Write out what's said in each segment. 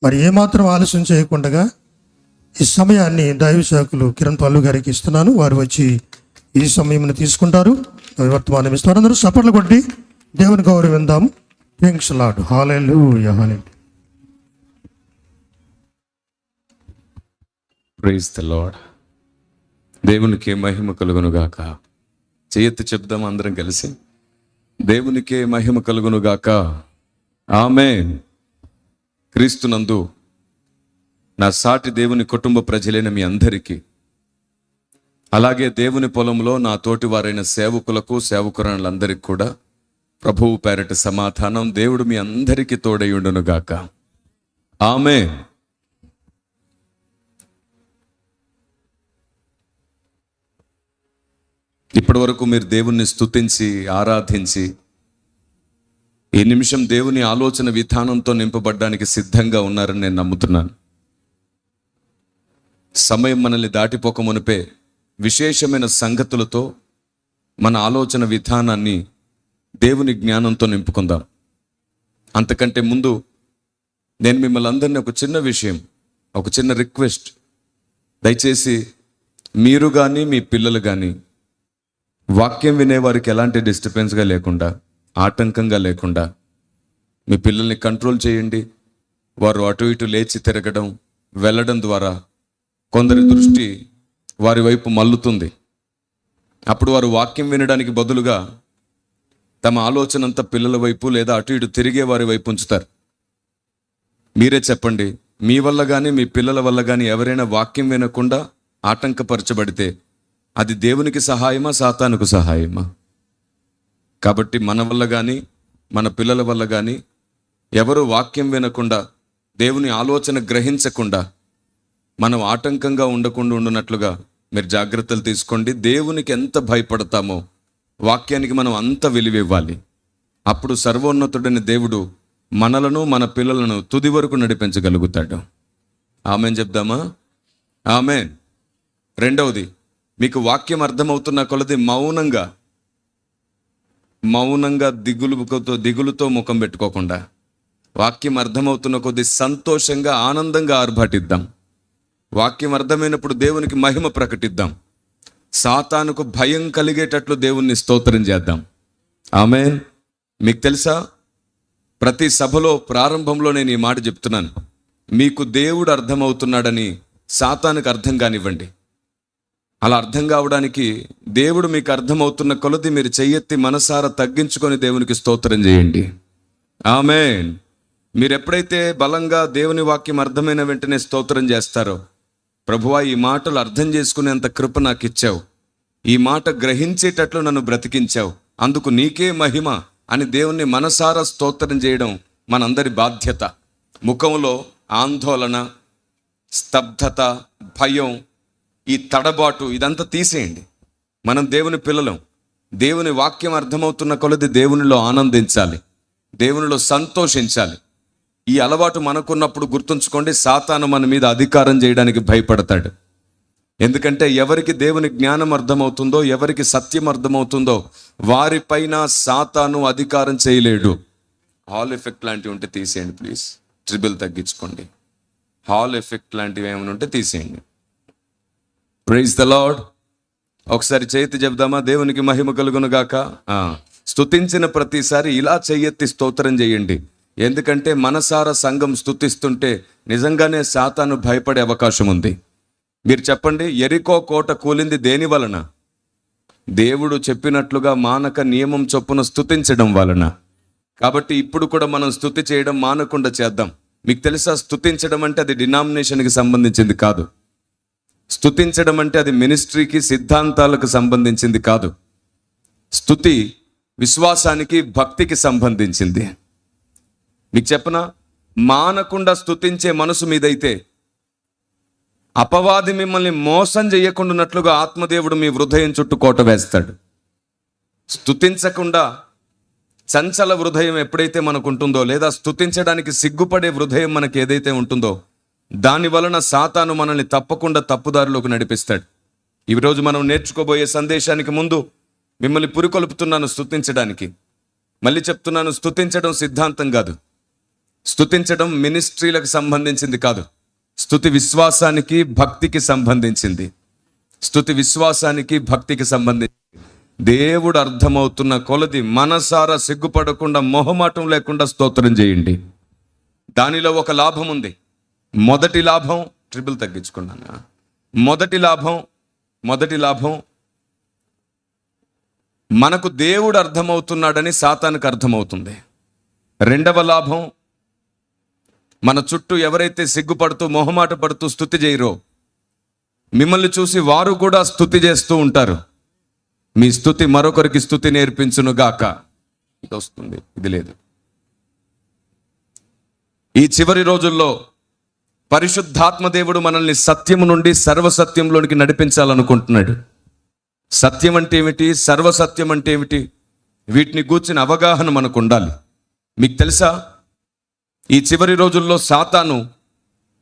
మరి ఏమాత్రం ఆలస్యం చేయకుండా ఈ సమయాన్ని దైవ సేవకులు కిరణ్ పల్లు గారికి ఇస్తున్నాను. వారు వచ్చి ఈ సమయంలో తీసుకుంటారు, వర్తమానం ఇస్తారు. అందరూ సపర్లు కొట్టి దేవుని గౌరవిందాం. Thanks lord. Hallelujah. Praise the lord. దేవునికే మహిమ కలుగును గాక. చేయెత్తి చెప్దాం అందరం కలిసి, దేవునికే మహిమ కలుగును గాక. ఆమేన్. క్రీస్తునందు నా సాటి దేవుని కుటుంబ ప్రజలైన మీ అందరికీ, అలాగే దేవుని పొలంలో నా తోటి వారైన సేవకులకు సేవకురాళ్ళందరికీ కూడా ప్రభువు పేరట సమాధానం. దేవుడు మీ అందరికీ తోడయుండును గాక. ఆమేన్. ఇప్పటి వరకు మీరు దేవుణ్ణి స్తుతించి ఆరాధించి ఈ నిమిషం దేవుని ఆలోచన విధానంతో నింపబడ్డానికి సిద్ధంగా ఉన్నారని నేను నమ్ముతున్నాను. సమయం మనల్ని దాటిపోక మునిపే విశేషమైన సంగతులతో మన ఆలోచన విధానాన్ని దేవుని జ్ఞానంతో నింపుకుందాం. అంతకంటే ముందు నేను మిమ్మల్ని అందరినీ ఒక చిన్న విషయం, ఒక చిన్న రిక్వెస్ట్, దయచేసి మీరు కానీ మీ పిల్లలు కానీ వాక్యం వినేవారికి ఎలాంటి డిస్టర్బెన్స్గా లేకుండా, ఆటంకంగా లేకుండా మీ పిల్లల్ని కంట్రోల్ చేయండి. వారు అటు ఇటు లేచి తిరగడం, వెళ్ళడం ద్వారా కొందరి దృష్టి వారి వైపు మల్లుతుంది. అప్పుడు వారు వాక్యం వినడానికి బదులుగా తమ ఆలోచన అంతా పిల్లల వైపు లేదా అటు ఇటు తిరిగే వారి వైపు ఉంచుతారు. మీరే చెప్పండి, మీ వల్ల కానీ మీ పిల్లల వల్ల కానీ ఎవరైనా వాక్యం వినకుండా ఆటంకపరచబడితే అది దేవునికి సహాయమా, సాతానుకు సహాయమా? కాబట్టి మన వల్ల కానీ మన పిల్లల వల్ల కానీ ఎవరు వాక్యం వినకుండా, దేవుని ఆలోచన గ్రహించకుండా మనం ఆటంకంగా ఉండకుండా ఉండునట్లుగా మీరు జాగ్రత్తలు తీసుకోండి. దేవునికి ఎంత భయపడతామో వాక్యానికి మనం అంత విలువివ్వాలి. అప్పుడు సర్వోన్నతుడైన దేవుడు మనలను మన పిల్లలను తుది వరకు నడిపించగలుగుతాడు. ఆమేన్ చెప్దామా? ఆమేన్. రెండవది, మీకు వాక్యం అర్థమవుతున్న కొలది మౌనంగా దిగులుతో ముఖం పెట్టుకోకుండా, వాక్యం అర్థమవుతున్న కొద్ది సంతోషంగా ఆనందంగా ఆర్భాటిద్దాం. వాక్యం అర్థమైనప్పుడు దేవునికి మహిమ ప్రకటిద్దాం. సాతానుకు భయం కలిగేటట్లు దేవుణ్ణి స్తోత్రం చేద్దాం. ఆమేన్. మీకు తెలుసా, ప్రతి సభలో ప్రారంభంలో నేను ఈ మాట చెప్తున్నాను, మీకు దేవుడు అర్థమవుతున్నాడని సాతానుకు అర్థం కానివ్వండి. అలా అర్థం కావడానికి దేవుడు మీకు అర్థమవుతున్న కొలది మీరు చెయ్యెత్తి మనసారా తగ్గించుకొని దేవునికి స్తోత్రం చేయండి. ఆమేన్. మీరు ఎప్పుడైతే బలంగా దేవుని వాక్యం అర్థమైన వెంటనే స్తోత్రం చేస్తారో, ప్రభువా ఈ మాటలు అర్థం చేసుకునేంత కృప నాకు ఇచ్చావు, ఈ మాట గ్రహించేటట్లు నన్ను బ్రతికించావు, అందుకు నీకే మహిమ అని దేవుణ్ణి మనసారా స్తోత్రం చేయడం మనందరి బాధ్యత. ముఖంలో ఆందోళన, స్తబ్దత, భయం, ఈ తడబాటు ఇదంతా తీసేయండి. మనం దేవుని పిల్లలం. దేవుని వాక్యం అర్థమవుతున్న కొలది దేవునిలో ఆనందించాలి, దేవునిలో సంతోషించాలి. ఈ అలవాటు మనకున్నప్పుడు గుర్తుంచుకోండి, సాతాను మన మీద అధికారం చేయడానికి భయపడతాడు. ఎందుకంటే ఎవరికి దేవుని జ్ఞానం అర్థమవుతుందో, ఎవరికి సత్యం అర్థమవుతుందో వారిపైన సాతాను అధికారం చేయలేడు. హాల్ ఎఫెక్ట్ లాంటివి ఉంటే తీసేయండి ప్లీజ్. ట్రిబుల్ తగ్గించుకోండి. హాల్ ఎఫెక్ట్ లాంటివి ఏమైనా ఉంటే తీసేయండి. Praise the lord. ఒకసారి చేతి చెప్దామా? దేవునికి మహిమ కలుగును గాక. స్తుతించిన ప్రతిసారి ఇలా చెయ్యెత్తి స్తోత్రం చేయండి. ఎందుకంటే మనసారా సంఘం స్తుతిస్తుంటే నిజంగానే సాతాను భయపడే అవకాశం ఉంది. మీరు చెప్పండి, యెరికో కోట కూలింది దేని వలన? దేవుడు చెప్పినట్లుగా మానక నియమం చొప్పున స్తుతించడం వలన. కాబట్టి ఇప్పుడు కూడా మనం స్తుతి చేయడం మానకుండా చేద్దాం. మీకు తెలుసా, స్తుతించడం అంటే అది డినామినేషన్కి సంబంధించింది కాదు. స్తుతించడం అంటే అది మినిస్ట్రీకి, సిద్ధాంతాలకు సంబంధించింది కాదు. స్తుతి విశ్వాసానికి, భక్తికి సంబంధించింది. మీకు చెప్పనా, మానకుండా స్తుతించే మనసు మీదైతే అపవాది మిమ్మల్ని మోసం చేయకుండానట్లుగా ఆత్మదేవుడు మీ హృదయం చుట్టూ కోట వేస్తాడు. స్తుతించకుండా చంచల హృదయం ఎప్పుడైతే మనకు ఉంటుందో, లేదా స్తుతించడానికి సిగ్గుపడే హృదయం మనకి ఏదైతే ఉంటుందో, దాని వలన సాతాను మనల్ని తప్పకుండా తప్పుదారిలోకి నడిపిస్తాడు. ఈరోజు మనం నేర్చుకోబోయే సందేశానికి ముందు మిమ్మల్ని పురికొల్పుతున్నాను స్తుతించడానికి. మళ్ళీ చెప్తున్నాను, స్తుతించడం సిద్ధాంతం కాదు. స్తుతించడం మినిస్ట్రీలకు సంబంధించింది కాదు. స్తుతి విశ్వాసానికి భక్తికి సంబంధించింది. స్తుతి విశ్వాసానికి భక్తికి సంబంధించింది. దేవుడు అర్థమవుతున్న కొలది మనసారా సిగ్గుపడకుండా మొహమాటం లేకుండా స్తోత్రం చేయండి. దానిలో ఒక లాభం ఉంది. మొదటి లాభం ట్రిపుల్ తగ్గించుకున్నాను. మొదటి లాభం మనకు దేవుడు అర్థమవుతున్నాడని సాతానుకు అర్థమవుతుంది. రెండవ లాభం, మన చుట్టూ ఎవరైతే సిగ్గుపడుతూ మొహమాట పడుతూ స్తుతి చేయరో మిమ్మల్ని చూసి వారు కూడా స్తుతి చేస్తూ ఉంటారు. మీ స్తుతి మరొకరికి స్తుతి నేర్పించును గాక. ఇది వస్తుంది, ఇది లేదు. ఈ చివరి రోజుల్లో పరిశుద్ధాత్మ దేవుడు మనల్ని సత్యము నుండి సర్వసత్యంలోనికి నడిపించాలనుకుంటున్నాడు. సత్యం అంటే ఏమిటి, సర్వసత్యం అంటే ఏమిటి, వీటిని గూర్చిన అవగాహన మనకు ఉండాలి. మీకు తెలుసా, ఈ చివరి రోజుల్లో సాతాను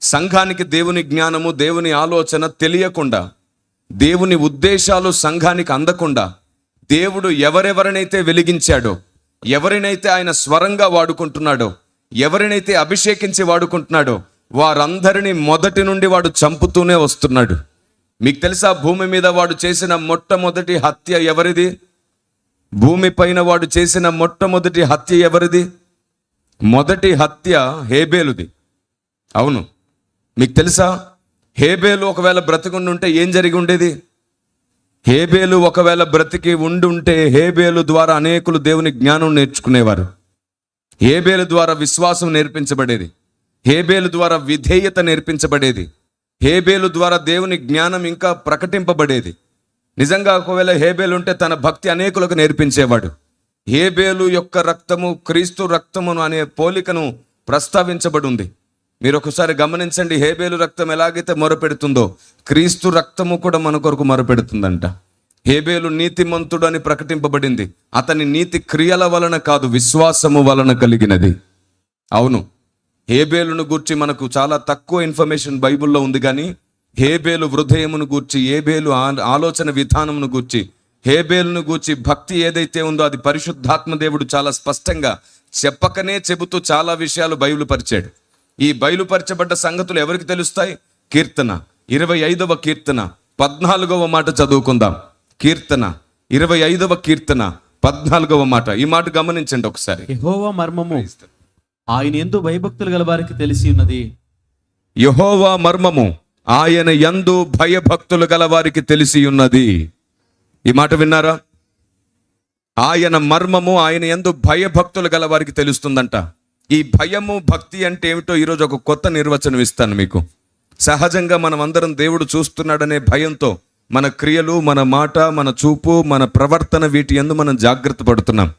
సంఘానికి దేవుని జ్ఞానము, దేవుని ఆలోచన తెలియకుండా, దేవుని ఉద్దేశాలు సంఘానికి అందకుండా, దేవుడు ఎవరెవరినైతే వెలిగించాడో, ఎవరినైతే ఆయన స్వరంగా వాడుకుంటున్నాడో, ఎవరినైతే అభిషేకించి వాడుకుంటున్నాడో వారందరినీ మొదటి నుండి వాడు చంపుతూనే వస్తున్నాడు. మీకు తెలుసా, భూమి మీద వాడు చేసిన మొట్టమొదటి హత్య ఎవరిది? భూమి పైన వాడు చేసిన మొట్టమొదటి హత్య ఎవరిది? మొదటి హత్య హేబేలుది. అవును, మీకు తెలుసా, హేబేలు ఒకవేళ బ్రతికుండుంటే ఏం జరిగి ఉండేది? హేబేలు ఒకవేళ బ్రతికి ఉండుంటే హేబేలు ద్వారా అనేకులు దేవుని జ్ఞానం నేర్చుకునేవారు. హేబేలు ద్వారా విశ్వాసం నేర్పించబడేది. హేబేలు ద్వారా విధేయత నేర్పించబడేది. హేబేలు ద్వారా దేవుని జ్ఞానం ఇంకా ప్రకటింపబడేది. నిజంగా ఒకవేళ హేబేలు ఉంటే తన భక్తి అనేకులకు నేర్పించేవాడు. హేబేలు యొక్క రక్తము క్రీస్తు రక్తమును అనే పోలికను ప్రస్తావించబడి ఉంది. మీరు ఒకసారి గమనించండి, హేబేలు రక్తం ఎలాగైతే మొరపెడుతుందో క్రీస్తు రక్తము కూడా మన కొరకు మొరపెడుతుందంట. హేబేలు నీతిమంతుడు అని ప్రకటింపబడింది. అతని నీతి క్రియల వలన కాదు, విశ్వాసము వలన కలిగినది. అవును, హేబేలును గూర్చి మనకు చాలా తక్కువ ఇన్ఫర్మేషన్ బైబిల్లో ఉంది, కానీ హేబేలు హృదయమును గూర్చి, హేబేలు ఆలోచన విధానమును గూర్చి, హేబేలును గూర్చి భక్తి ఏదైతే ఉందో అది పరిశుద్ధాత్మ దేవుడు చాలా స్పష్టంగా చెప్పకనే చెబుతూ చాలా విషయాలు బయలుపరిచాడు. ఈ బయలుపరచబడ్డ సంగతులు ఎవరికి తెలుస్తాయి? కీర్తన 25వ కీర్తన 14వ మాట చదువుకుందాం. కీర్తన 25వ కీర్తన 14వ మాట. ఈ మాట గమనించండి ఒకసారి. యెహోవా మర్మము ఆయన యందు భయభక్తులు గల వారికి తెలిసి ఉన్నది. యెహోవా మర్మము ఆయన యందు భయభక్తులు గల వారికి తెలిసి ఉన్నది. ఈ మాట విన్నారా? ఆయన మర్మము ఆయన యందు భయభక్తులు గల వారికి తెలుస్తుందంట. ఈ భయము భక్తి అంటే ఏమిటో ఈరోజు ఒక కొత్త నిర్వచనం ఇస్తాను మీకు. సహజంగా మనం అందరం దేవుడు చూస్తున్నాడనే భయంతో మన క్రియలు, మన మాట, మన చూపు, మన ప్రవర్తన వీటి యందు మనం జాగ్రత్త పడుతున్నాం.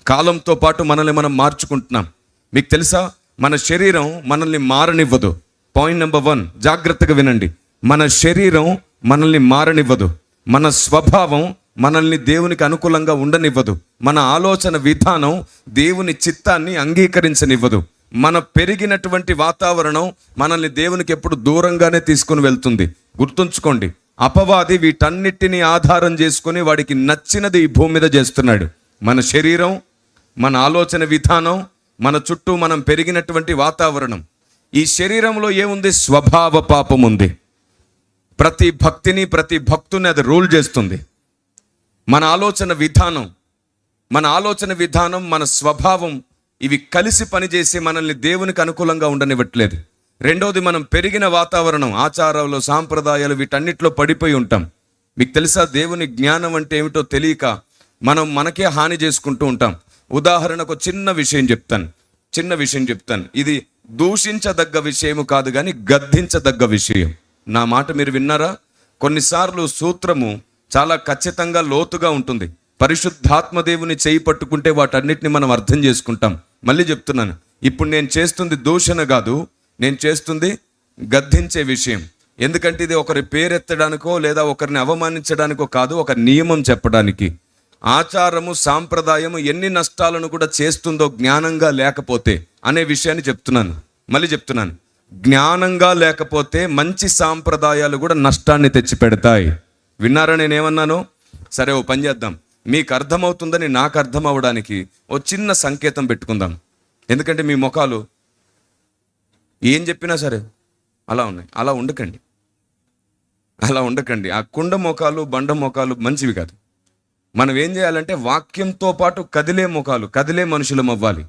కాలంతో పాటు మనల్ని మనం మార్చుకుంటున్నాం. మీకు తెలుసా, మన శరీరం మనల్ని మారనివ్వదు. పాయింట్ నెంబర్ 1 జాగ్రత్తగా వినండి. మన శరీరం మనల్ని మారనివ్వదు. మన స్వభావం మనల్ని దేవునికి అనుకూలంగా ఉండనివ్వదు. మన ఆలోచన విధానం దేవుని చిత్తాన్ని అంగీకరించనివ్వదు. మన పెరిగినటువంటి వాతావరణం మనల్ని దేవునికి ఎప్పుడు దూరంగానే తీసుకుని వెళ్తుంది. గుర్తుంచుకోండి, అపవాది వీటన్నిటిని ఆధారం చేసుకుని వాడికి నచ్చినది ఈ భూమి మీద చేస్తున్నాడు. మన శరీరం, మన ఆలోచన విధానం, మన చుట్టూ మనం పెరిగినటువంటి వాతావరణం. ఈ శరీరంలో ఏముంది? స్వభావ పాపం ఉంది. ప్రతి భక్తిని, ప్రతి భక్తుని అది రూల్ చేస్తుంది. మన ఆలోచన విధానం, మన స్వభావం, ఇవి కలిసి పనిచేసి మనల్ని దేవునికి అనుకూలంగా ఉండనివ్వట్లేదు. రెండోది, మనం పెరిగిన వాతావరణం, ఆచారాలు, సాంప్రదాయాలు, వీటన్నిటిలో పడిపోయి ఉంటాం. మీకు తెలుసా, దేవుని జ్ఞానం అంటే ఏమిటో తెలియక మనం మనకే హాని చేసుకుంటూ ఉంటాం. ఉదాహరణకు చిన్న విషయం చెప్తాను. ఇది దూషించదగ్గ విషయం కాదు, కానీ గద్దించదగ్గ విషయం. నా మాట మీరు విన్నారా? కొన్నిసార్లు సూత్రము చాలా ఖచ్చితంగా లోతుగా ఉంటుంది. పరిశుద్ధాత్మ దేవుని చేయి పట్టుకుంటే వాటన్నిటిని మనం అర్థం చేసుకుంటాం. మళ్ళీ చెప్తున్నాను, ఇప్పుడు నేను చేస్తుంది దూషణ కాదు, నేను చేస్తుంది గద్దించే విషయం. ఎందుకంటే ఇది ఒకరి పేరెత్తడానికో లేదా ఒకరిని అవమానించడానికో కాదు, ఒక నియమం చెప్పడానికి. ఆచారము, సాంప్రదాయము ఎన్ని నష్టాలను కూడా చేస్తుందో జ్ఞానంగా లేకపోతే అనే విషయాన్ని చెప్తున్నాను. మళ్ళీ చెప్తున్నాను, జ్ఞానంగా లేకపోతే మంచి సాంప్రదాయాలు కూడా నష్టాన్ని తెచ్చిపెడతాయి. విన్నారా నేనేమన్నాను? సరే, ఓ పని చేద్దాం. మీకు అర్థమవుతుందని నాకు అర్థం అవ్వడానికి ఓ చిన్న సంకేతం పెట్టుకుందాం. ఎందుకంటే మీ ముఖాలు ఏం చెప్పినా సరే అలా ఉన్నాయి. అలా ఉండకండి, అలా ఉండకండి. ఆ కుండ మోకాలు బండ మోకాలు మంచివి కాదు. మనం ఏం చేయాలంటే వాక్యంతో పాటు కదిలే మోకాలు, కదిలే మనుషులం అవ్వాలి.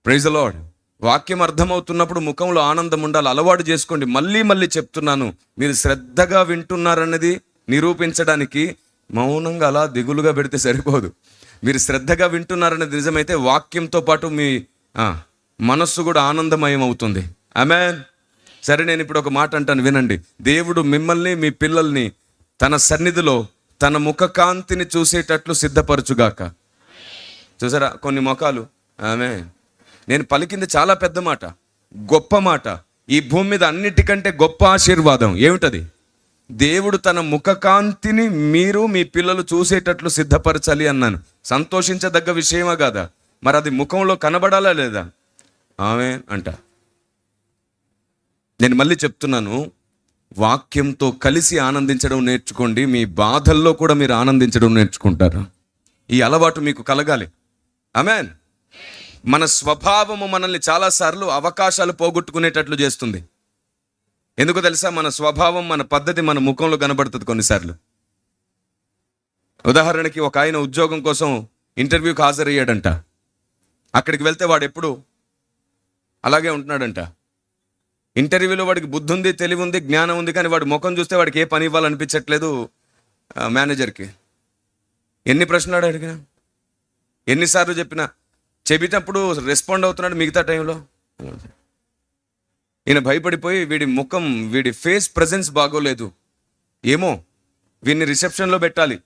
Praise the lord. వాక్యం అర్థమవుతున్నప్పుడు ముఖంలో ఆనందం ఉండాలి. అలవాటు చేసుకోండి. మళ్ళీ మళ్ళీ చెప్తున్నాను, మీరు శ్రద్ధగా వింటున్నారన్నది నిరూపించడానికి మౌనంగా అలా దిగులుగా పెడితే సరిపోదు. మీరు శ్రద్ధగా వింటున్నారనేది నిజమైతే వాక్యంతో పాటు మీ మనస్సు కూడా ఆనందమయం అవుతుంది. ఆమేన్. సరే, నేను ఇప్పుడు ఒక మాట అంటాను, వినండి. దేవుడు మిమ్మల్ని, మీ పిల్లల్ని తన సన్నిధిలో తన ముఖకాంతిని చూసేటట్లు సిద్ధపరచుగాక. చూసారా కొన్ని ముఖాలు? ఆమేన్. నేను పలికింది చాలా పెద్ద మాట, గొప్ప మాట. ఈ భూమి మీద అన్నిటికంటే గొప్ప ఆశీర్వాదం ఏమిటది? దేవుడు తన ముఖకాంతిని మీరు, మీ పిల్లలు చూసేటట్లు సిద్ధపరచాలి అన్నాను. సంతోషించదగ్గ విషయమా కాదా? మరి అది ముఖంలో కనబడాలా లేదా? ఆమేన్ అంట. నేను మళ్ళీ చెప్తున్నాను, వాక్యంతో కలిసి ఆనందించడం నేర్చుకోండి. మీ బాధల్లో కూడా మీరు ఆనందించడం నేర్చుకుంటారు. ఈ అలవాటు మీకు కలగాలి. ఆమేన్. మన స్వభావము మనల్ని చాలాసార్లు అవకాశాలు పోగొట్టుకునేటట్లు చేస్తుంది. ఎందుకు తెలుసా? మన స్వభావం, మన పద్ధతి మన ముఖంలో కనబడుతుంది కొన్నిసార్లు. ఉదాహరణకి ఒక ఆయన ఉద్యోగం కోసం ఇంటర్వ్యూకి హాజరయ్యాడంట. అక్కడికి వెళ్తే వాడు ఎప్పుడు అలాగే ఉంటున్నాడంట. ఇంటర్వ్యూలో వాడికి బుద్ధి ఉంది, తెలివి ఉంది, జ్ఞానం ఉంది, కానీ వాడి ముఖం చూస్తే వాడికి ఏ పని ఇవ్వాలనిపించట్లేదు మేనేజర్కి. ఎన్ని ప్రశ్నలు అడిగినా, ఎన్నిసార్లు చెప్పినప్పుడు రెస్పాండ్ అవుతున్నాడు, మిగతా టైంలో ఈయన భయపడిపోయి వీడి ముఖం, వీడి ఫేస్ ప్రజెన్స్ బాగోలేదు, ఏమో వీడిని రిసెప్షన్లో పెట్టాలి,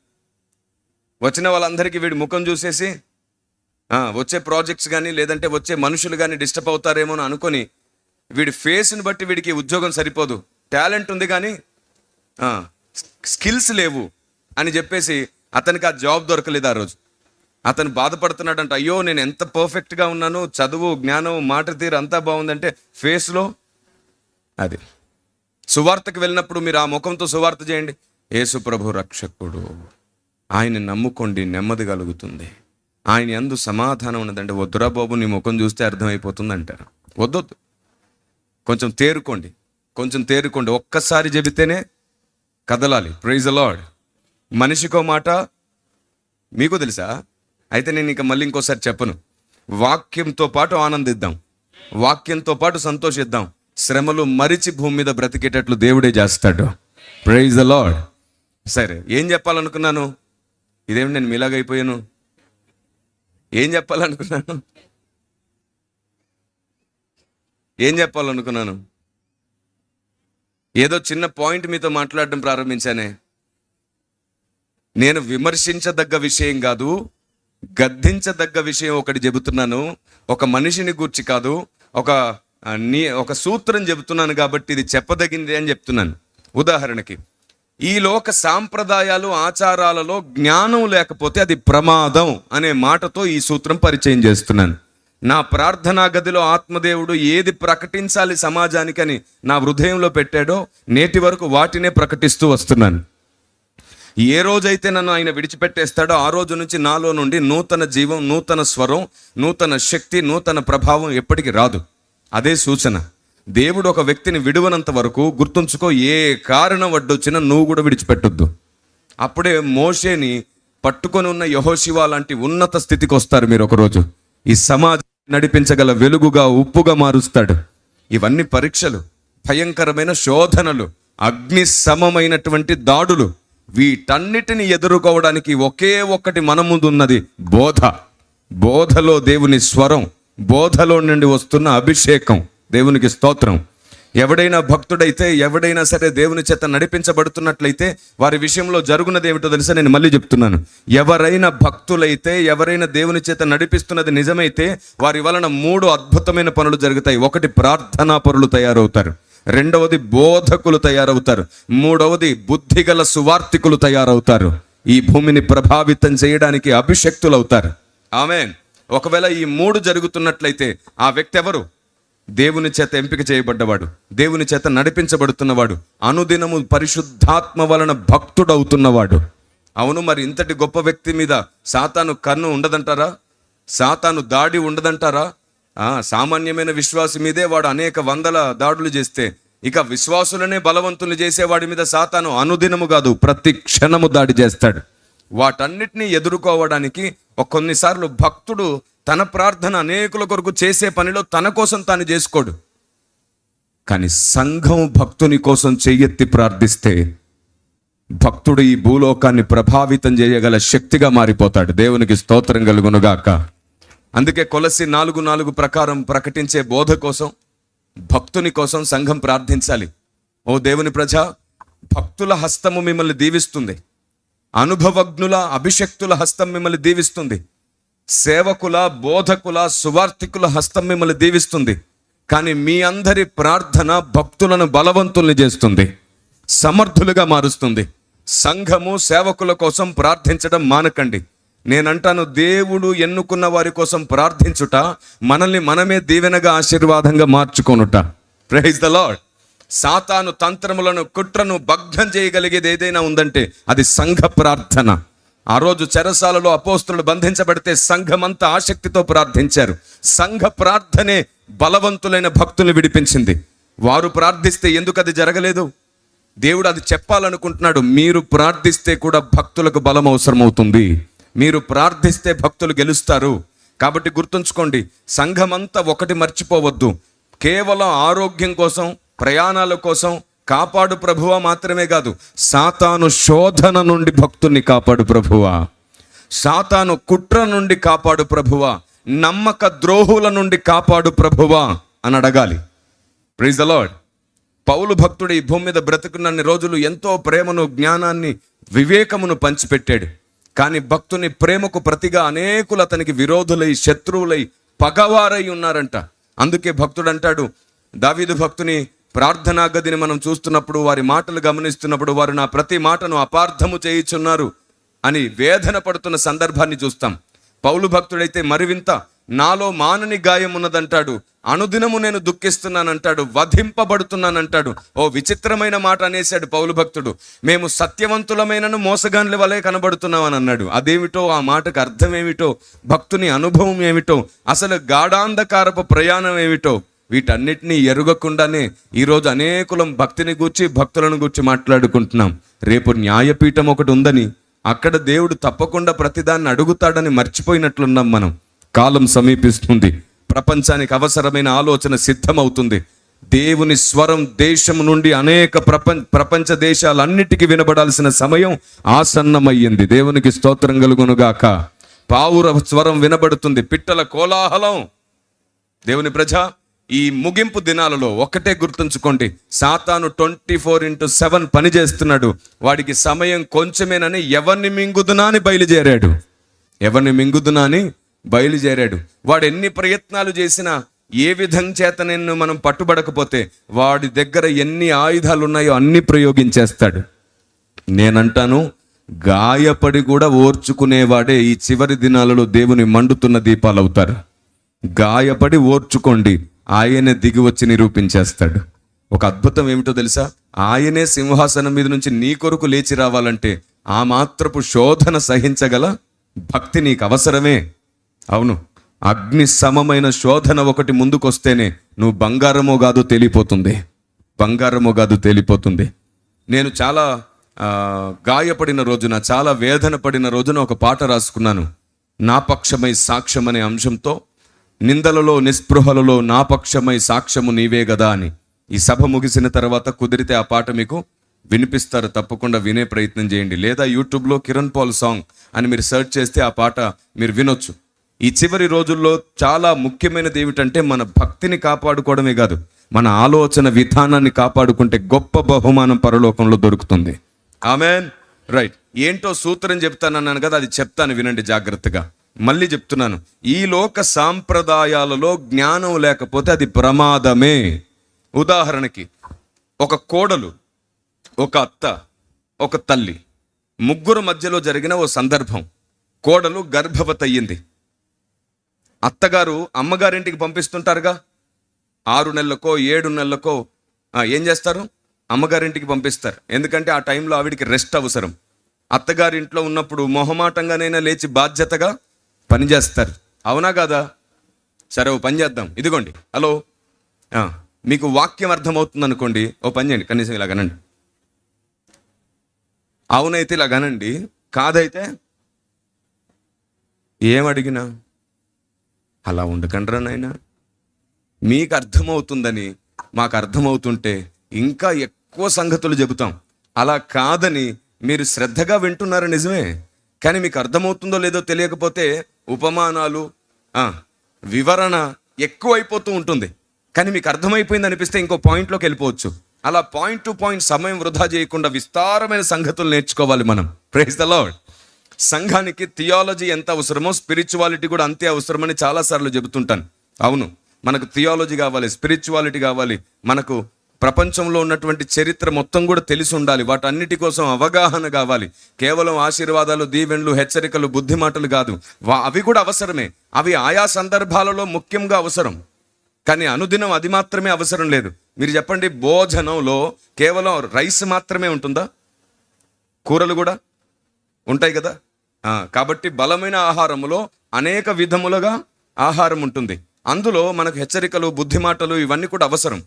వచ్చిన వాళ్ళందరికీ వీడి ముఖం చూసేసి వచ్చే ప్రాజెక్ట్స్ కానీ లేదంటే వచ్చే మనుషులు కానీ డిస్టర్బ్ అవుతారేమో అని అనుకొని వీడి ఫేస్ని బట్టి వీడికి ఉద్యోగం సరిపోదు, టాలెంట్ ఉంది కానీ స్కిల్స్ లేవు అని చెప్పేసి అతనికి ఆ జాబ్ దొరకలేదు. ఆ రోజు అతను బాధపడుతున్నాడంట, అయ్యో నేను ఎంత పర్ఫెక్ట్గా ఉన్నాను, చదువు, జ్ఞానం, మాట తీరు అంతా బాగుందంటే ఫేస్లో అది. సువార్తకు వెళ్ళినప్పుడు మీరు ఆ ముఖంతో సువార్త చేయండి, యేసు ప్రభు రక్షకుడు, ఆయన నమ్ముకోండి, నెమ్మది కలుగుతుంది, ఆయన యందు సమాధానం ఉన్నదంటే, వద్దురా బాబు నీ ముఖం చూస్తే అర్థమైపోతుంది అంటారు. వద్దొద్దు, కొంచెం తేరుకోండి. ఒక్కసారి చెబితేనే కదలాలి. Praise the lord. మనిషికో మాట మీకు తెలుసా? అయితే నేను ఇక మళ్ళీ ఇంకోసారి చెప్పను. వాక్యంతో పాటు ఆనందిద్దాం, వాక్యంతో పాటు సంతోషిద్దాం. శ్రమలు మరిచి భూమి మీద బ్రతికేటట్లు దేవుడే చేస్తాడు. Praise the lord. సరే, ఏం చెప్పాలనుకున్నాను? ఇదేమి నేను మీలాగైపోయాను? ఏం చెప్పాలనుకున్నాను? ఏదో చిన్న పాయింట్ మీతో మాట్లాడడం ప్రారంభించానే. నేను విమర్శించదగ్గ విషయం కాదు, గద్దించదగ్గ విషయం ఒకటి చెబుతున్నాను. ఒక మనిషిని గూర్చి కాదు, ఒక సూత్రం చెబుతున్నాను కాబట్టి ఇది చెప్పదగింది అని చెప్తున్నాను. ఉదాహరణకి, ఈ లోక సాంప్రదాయాలు, ఆచారాలలో జ్ఞానం లేకపోతే అది ప్రమాదం అనే మాటతో ఈ సూత్రం పరిచయం చేస్తున్నాను. నా ప్రార్థనా గదిలో ఆత్మదేవుడు ఏది ప్రకటించాలి సమాజానికని నా హృదయంలో పెట్టాడో నేటి వరకు వాటినే ప్రకటిస్తూ వస్తున్నాను. ఏ రోజైతే నన్ను ఆయన విడిచిపెట్టేస్తాడో ఆ రోజు నుంచి నాలో నుండి నూతన జీవం, నూతన స్వరం, నూతన శక్తి, నూతన ప్రభావం ఎప్పటికీ రాదు. అదే సూచన. దేవుడు ఒక వ్యక్తిని విడువనంత వరకు గుర్తుంచుకో, ఏ కారణం అడ్డొచ్చినా నువ్వు కూడా విడిచిపెట్టొద్దు. అప్పుడే మోషేని పట్టుకొని ఉన్న యెహోషువ లాంటి ఉన్నత స్థితికి వస్తారు మీరు ఒకరోజు. ఈ సమాజం నడిపించగల వెలుగుగా, ఉప్పుగా మారుస్తాడు. ఇవన్నీ పరీక్షలు, భయంకరమైన శోధనలు, అగ్ని సమమైనటువంటి దాడులు. వీటన్నిటిని ఎదుర్కోవడానికి ఒకే ఒక్కటి మన ముందు ఉన్నది, బోధ. బోధలో దేవుని స్వరం, బోధలో నుండి వస్తున్న అభిషేకం. దేవునికి స్తోత్రం. ఎవడైనా భక్తుడైతే, ఎవడైనా సరే దేవుని చేత నడిపించబడుతున్నట్లయితే వారి విషయంలో జరుగునది ఏమిటో తెలుసా? నేను మళ్ళీ చెప్తున్నాను. ఎవరైనా భక్తులైతే, ఎవరైనా దేవుని చేత నడిపిస్తున్నది నిజమైతే వారి వలన 3 అద్భుతమైన పనులు జరుగుతాయి. ఒకటి, ప్రార్థనా పరులు తయారవుతారు. రెండవది, బోధకులు తయారవుతారు. మూడవది, బుద్ధిగల సువార్తికులు తయారవుతారు. ఈ భూమిని ప్రభావితం చేయడానికి అభిషక్తులు అవుతారు. ఆమేన్. ఒకవేళ ఈ 3 జరుగుతున్నట్లయితే ఆ వ్యక్తి ఎవరు? దేవుని చేత ఎంపిక చేయబడ్డవాడు, దేవుని చేత నడిపించబడుతున్నవాడు, అనుదినము పరిశుద్ధాత్మ వలన భక్తుడవుతున్నవాడు. అవును, మరి ఇంతటి గొప్ప వ్యక్తి మీద సాతాను కన్ను ఉండదంటారా? సాతాను దాడి ఉండదంటారా? సామాన్యమైన విశ్వాసి మీదే వాడు అనేక వందల దాడులు చేస్తే, ఇక విశ్వాసులనే బలవంతులు చేసేవాడి మీద సాతాను అనుదినము కాదు ప్రతి క్షణము దాడి చేస్తాడు. వాటన్నిటినీ ఎదుర్కోవడానికి కొన్నిసార్లు భక్తుడు తన ప్రార్థన అనేకుల కొరకు చేసే పనిలో తన కోసం తాను చేసుకోడు. కానీ సంఘం భక్తుని కోసం చెయ్యెత్తి ప్రార్థిస్తే భక్తుడు ఈ భూలోకాన్ని ప్రభావితం చేయగల శక్తిగా మారిపోతాడు. దేవునికి స్తోత్రం కలుగునుగాక. అందుకే కొలస్సీ 4:4 ప్రకారం ప్రకటించే బోధ కోసం, భక్తుని కోసం సంఘం ప్రార్థించాలి. ఓ దేవుని ప్రజ, భక్తుల హస్తము మిమ్మల్ని దీవిస్తుంది, అనుభవజ్ఞుల అభిషక్తుల హస్తం మిమ్మల్ని దీవిస్తుంది, సేవకుల బోధకుల సువార్థికుల హస్తం మిమ్మల్ని దీవిస్తుంది. కానీ మీ అందరి ప్రార్థన భక్తులను బలవంతుల్ని చేస్తుంది, సమర్థులుగా మారుస్తుంది. సంఘము సేవకుల కోసం ప్రార్థించడం మానకండి. నేనంటాను, దేవుడు ఎన్నుకున్న వారి కోసం ప్రార్థించుట మనల్ని మనమే దీవెనగా ఆశీర్వాదంగా మార్చుకొనుట. Praise the lord. సాతాను తంత్రములను కుట్రను భగ్నం చేయగలిగేది ఏదైనా ఉందంటే అది సంఘ ప్రార్థన. ఆ రోజు చెరసాలలో అపోస్తులు బంధించబడితే సంఘమంతా ఆసక్తితో ప్రార్థించారు. సంఘ ప్రార్థనే బలవంతులైన భక్తుల్ని విడిపించింది. వారు ప్రార్థిస్తే ఎందుకు అది జరగలేదు? దేవుడు అది చెప్పాలనుకుంటున్నాడు. మీరు ప్రార్థిస్తే కూడా భక్తులకు బలం అవసరమవుతుంది. మీరు ప్రార్థిస్తే భక్తులు గెలుస్తారు. కాబట్టి గుర్తుంచుకోండి, సంఘమంతా ఒకటి మర్చిపోవద్దు. కేవలం ఆరోగ్యం కోసం, ప్రయాణాల కోసం కాపాడు ప్రభువా మాత్రమే కాదు, సాతాను శోధన నుండి భక్తుల్ని కాపాడు ప్రభువా, సాతాను కుట్ర నుండి కాపాడు ప్రభువా, నమ్మక ద్రోహుల నుండి కాపాడు ప్రభువా అని అడగాలి. Praise the lord. పౌలు భక్తుడు ఈ భూమి మీద బ్రతుకున్నన్ని రోజులు ఎంతో ప్రేమను, జ్ఞానాన్ని, వివేకమును పంచిపెట్టాడు. కానీ భక్తుని ప్రేమకు ప్రతిగా అనేకులు అతనికి విరోధులై, శత్రువులై, పగవారై ఉన్నారంట. అందుకే భక్తుడు అంటాడు, దావీదు భక్తుని ప్రార్థనా గదిని మనం చూస్తున్నప్పుడు, వారి మాటలు గమనిస్తున్నప్పుడు, వారు నా ప్రతి మాటను అపార్థము చేయుచున్నారు అని వేదన పడుతున్న సందర్భాన్ని చూస్తాం. పౌలు భక్తుడైతే మరివింత, నాలో మానని గాయం ఉన్నదంటాడు, అనుదినము నేను దుఃఖిస్తున్నానంటాడు, వధింపబడుతున్నానంటాడు. ఓ విచిత్రమైన మాట అనేశాడు పౌలు భక్తుడు. మేము సత్యవంతులమైనను మోసగాన్ల వలె కనబడుతున్నామని అన్నాడు. అదేమిటో, ఆ మాటకు అర్థం ఏమిటో, భక్తుని అనుభవం ఏమిటో, అసలు గాఢాంధకారపు ప్రయాణం ఏమిటో, వీటన్నిటినీ ఎరుగకుండానే ఈరోజు అనేకులం భక్తిని గూర్చి, భక్తులను గూర్చి మాట్లాడుకుంటున్నాం. రేపు న్యాయపీఠం ఒకటి ఉందని, అక్కడ దేవుడు తప్పకుండా ప్రతిదాన్ని అడుగుతాడని మర్చిపోయినట్లున్నాం మనం. కాలం సమీపిస్తుంది, ప్రపంచానికి అవసరమైన ఆలోచన సిద్ధమవుతుంది. దేవుని స్వరం దేశం నుండి అనేక ప్రపంచ దేశాలన్నిటికీ వినబడాల్సిన సమయం ఆసన్నమయ్యింది. దేవునికి స్తోత్రం కలుగునుగాక. పావుర స్వరం వినబడుతుంది, పిట్టల కోలాహలం. దేవుని ప్రజ, ఈ ముగింపు దినాలలో ఒకటే గుర్తుంచుకోండి, సాతాను 24/7 పనిచేస్తున్నాడు. వాడికి సమయం కొంచెమేనని ఎవరిని మింగుదునా అని బయలుదేరాడు. ఎవరిని మింగుదునా అని బయలుదేరాడు. వాడు ఎన్ని ప్రయత్నాలు చేసినా, ఏ విధం చేత నేను మనం పట్టుబడకపోతే, వాడి దగ్గర ఎన్ని ఆయుధాలు ఉన్నాయో అన్ని ప్రయోగించేస్తాడు. నేనంటాను, గాయపడి కూడా ఓర్చుకునేవాడే ఈ చివరి దినాలలో దేవుని మండుతున్న దీపాలు అవుతారు. గాయపడి ఓర్చుకోండి, ఆయనే దిగి వచ్చి నిరూపించేస్తాడు. ఒక అద్భుతం ఏమిటో తెలుసా? ఆయనే సింహాసనం మీద నుంచి నీ కొరకు లేచి రావాలంటే ఆ మాత్రపు శోధన సహించగల భక్తి నీకు అవసరమే. అవును, అగ్ని సమమైన శోధన ఒకటి ముందుకొస్తేనే నువ్వు బంగారమో కాదు తేలిపోతుంది, బంగారమో కాదు తేలిపోతుంది. నేను చాలా గాయపడిన రోజున, చాలా వేదన పడిన రోజున ఒక పాట రాసుకున్నాను. నా పక్షమై సాక్ష్యం అనే అంశంతో, నిందలలో నిస్పృహలలో నా పక్షమై సాక్ష్యము నీవే గదా అని. ఈ సభ ముగిసిన తర్వాత కుదిరితే ఆ పాట మీకు వినిపిస్తారు, తప్పకుండా వినే ప్రయత్నం చేయండి. లేదా యూట్యూబ్లో కిరణ్ పాల్ సాంగ్ అని మీరు సెర్చ్ చేస్తే ఆ పాట మీరు వినొచ్చు. ఈ చివరి రోజుల్లో చాలా ముఖ్యమైనది ఏమిటంటే, మన భక్తిని కాపాడుకోవడమే కాదు, మన ఆలోచన విధానాన్ని కాపాడుకుంటే గొప్ప బహుమానం పరలోకంలో దొరుకుతుంది. ఆమెన్. రైట్. ఏంటో సూత్రం చెప్తానన్నాను కదా, అది చెప్తాను, వినండి జాగ్రత్తగా. మళ్ళీ చెప్తున్నాను, ఈ లోక సాంప్రదాయాలలో జ్ఞానం లేకపోతే అది ప్రమాదమే. ఉదాహరణకి, ఒక కోడలు, ఒక అత్త, ఒక తల్లి, ముగ్గురు మధ్యలో జరిగిన ఓ సందర్భం. కోడలు గర్భవతి అయ్యింది. అత్తగారు అమ్మగారింటికి పంపిస్తుంటారుగా, 6 నెలలకో 7 నెలలకో ఏం చేస్తారు? అమ్మగారింటికి పంపిస్తారు. ఎందుకంటే ఆ టైంలో ఆవిడికి రెస్ట్ అవసరం. అత్తగారింట్లో ఉన్నప్పుడు మొహమాటంగానైనా లేచి బాధ్యతగా పనిచేస్తారు. అవునా కాదా? సరే ఓ పని చేద్దాం, ఇదిగోండి. హలో, మీకు వాక్యం అర్థమవుతుంది అనుకోండి, ఓ పని చేయండి, కనీసం ఇలా కనండి. అవునైతే ఇలా కనండి, కాదైతే ఏమడిగినా అలా ఉండకండ్రా నాయనా. మీకు అర్థమవుతుందని మాకు అర్థమవుతుంటే ఇంకా ఎక్కువ సంగతులు చెబుతాం. అలా కాదని మీరు శ్రద్ధగా వింటున్నారు నిజమే, కానీ మీకు అర్థమవుతుందో లేదో తెలియకపోతే ఉపమానాలు, వివరణ ఎక్కువైపోతూ ఉంటుంది. కానీ మీకు అర్థమైపోయింది అనిపిస్తే ఇంకో పాయింట్లోకి వెళ్ళిపోవచ్చు. అలా పాయింట్ టు పాయింట్ సమయం వృధా చేయకుండా విస్తారమైన సంగతులు నేర్చుకోవాలి మనం. Praise the lord. సంఘానికి థియాలజీ ఎంత అవసరమో స్పిరిచువాలిటీ కూడా అంతే అవసరమని చాలాసార్లు చెబుతుంటాను. అవును, మనకు థియాలజీ కావాలి, స్పిరిచువాలిటీ కావాలి, మనకు ప్రపంచంలో ఉన్నటువంటి చరిత్ర మొత్తం కూడా తెలిసి ఉండాలి, వాటన్నిటి కోసం అవగాహన కావాలి. కేవలం ఆశీర్వాదాలు, దీవెనలు, హెచ్చరికలు, బుద్ధి మాటలు కాదు, అవి కూడా అవసరమే. అవి ఆయా సందర్భాలలో ముఖ్యంగా అవసరం, కానీ అనుదినం అది మాత్రమే అవసరం లేదు. మీరు చెప్పండి, భోజనంలో కేవలం రైస్ మాత్రమే ఉంటుందా? కూరలు కూడా ఉంటాయి కదా. కాబట్టి బలమైన ఆహారములో అనేక విధములుగా ఆహారం ఉంటుంది. అందులో మనకు హెచ్చరికలు, బుద్ధి మాటలు ఇవన్నీ కూడా అవసరం.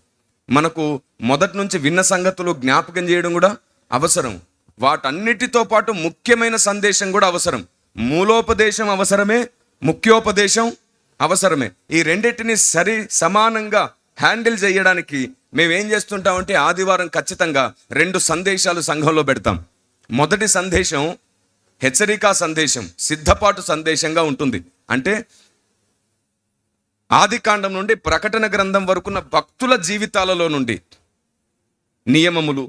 మనకు మొదటి నుంచి విన్న సంగతులు జ్ఞాపకం చేయడం కూడా అవసరం. వాటన్నిటితో పాటు ముఖ్యమైన సందేశం కూడా అవసరం. మూలోపదేశం అవసరమే, ముఖ్యోపదేశం అవసరమే. ఈ రెండింటిని సమానంగా హ్యాండిల్ చేయడానికి మేమేం చేస్తుంటామంటే ఆదివారం ఖచ్చితంగా 2 సందేశాలు సంఘంలో పెడతాం. మొదటి సందేశం హెచ్చరికా సందేశం, సిద్ధపాటు సందేశంగా ఉంటుంది. అంటే ఆదికాండం నుండి ప్రకటన గ్రంథం వరకున్న భక్తుల జీవితాలలో నుండి నియమములు,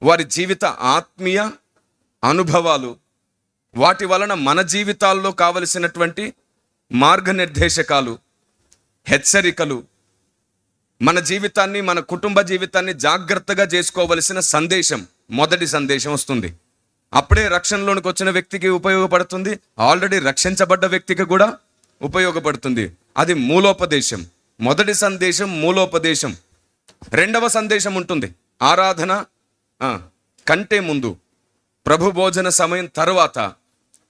వారి జీవిత ఆత్మీయ అనుభవాలు, వాటి వలన మన జీవితాల్లో కావలసినటువంటి మార్గనిర్దేశకాలు, హెచ్చరికలు, మన జీవితాన్ని, మన కుటుంబ జీవితాన్ని జాగ్రత్తగా చేసుకోవలసిన సందేశం, మొదటి సందేశం వస్తుంది. అప్పుడే రక్షణలోనికి వచ్చిన వ్యక్తికి ఉపయోగపడుతుంది, ఆల్రెడీ రక్షించబడ్డ వ్యక్తికి కూడా ఉపయోగపడుతుంది. అది మూలోపదేశం. మొదటి సందేశం మూలోపదేశం. రెండవ సందేశం ఉంటుంది ఆరాధన కంటే ముందు, ప్రభు భోజన సమయం తర్వాత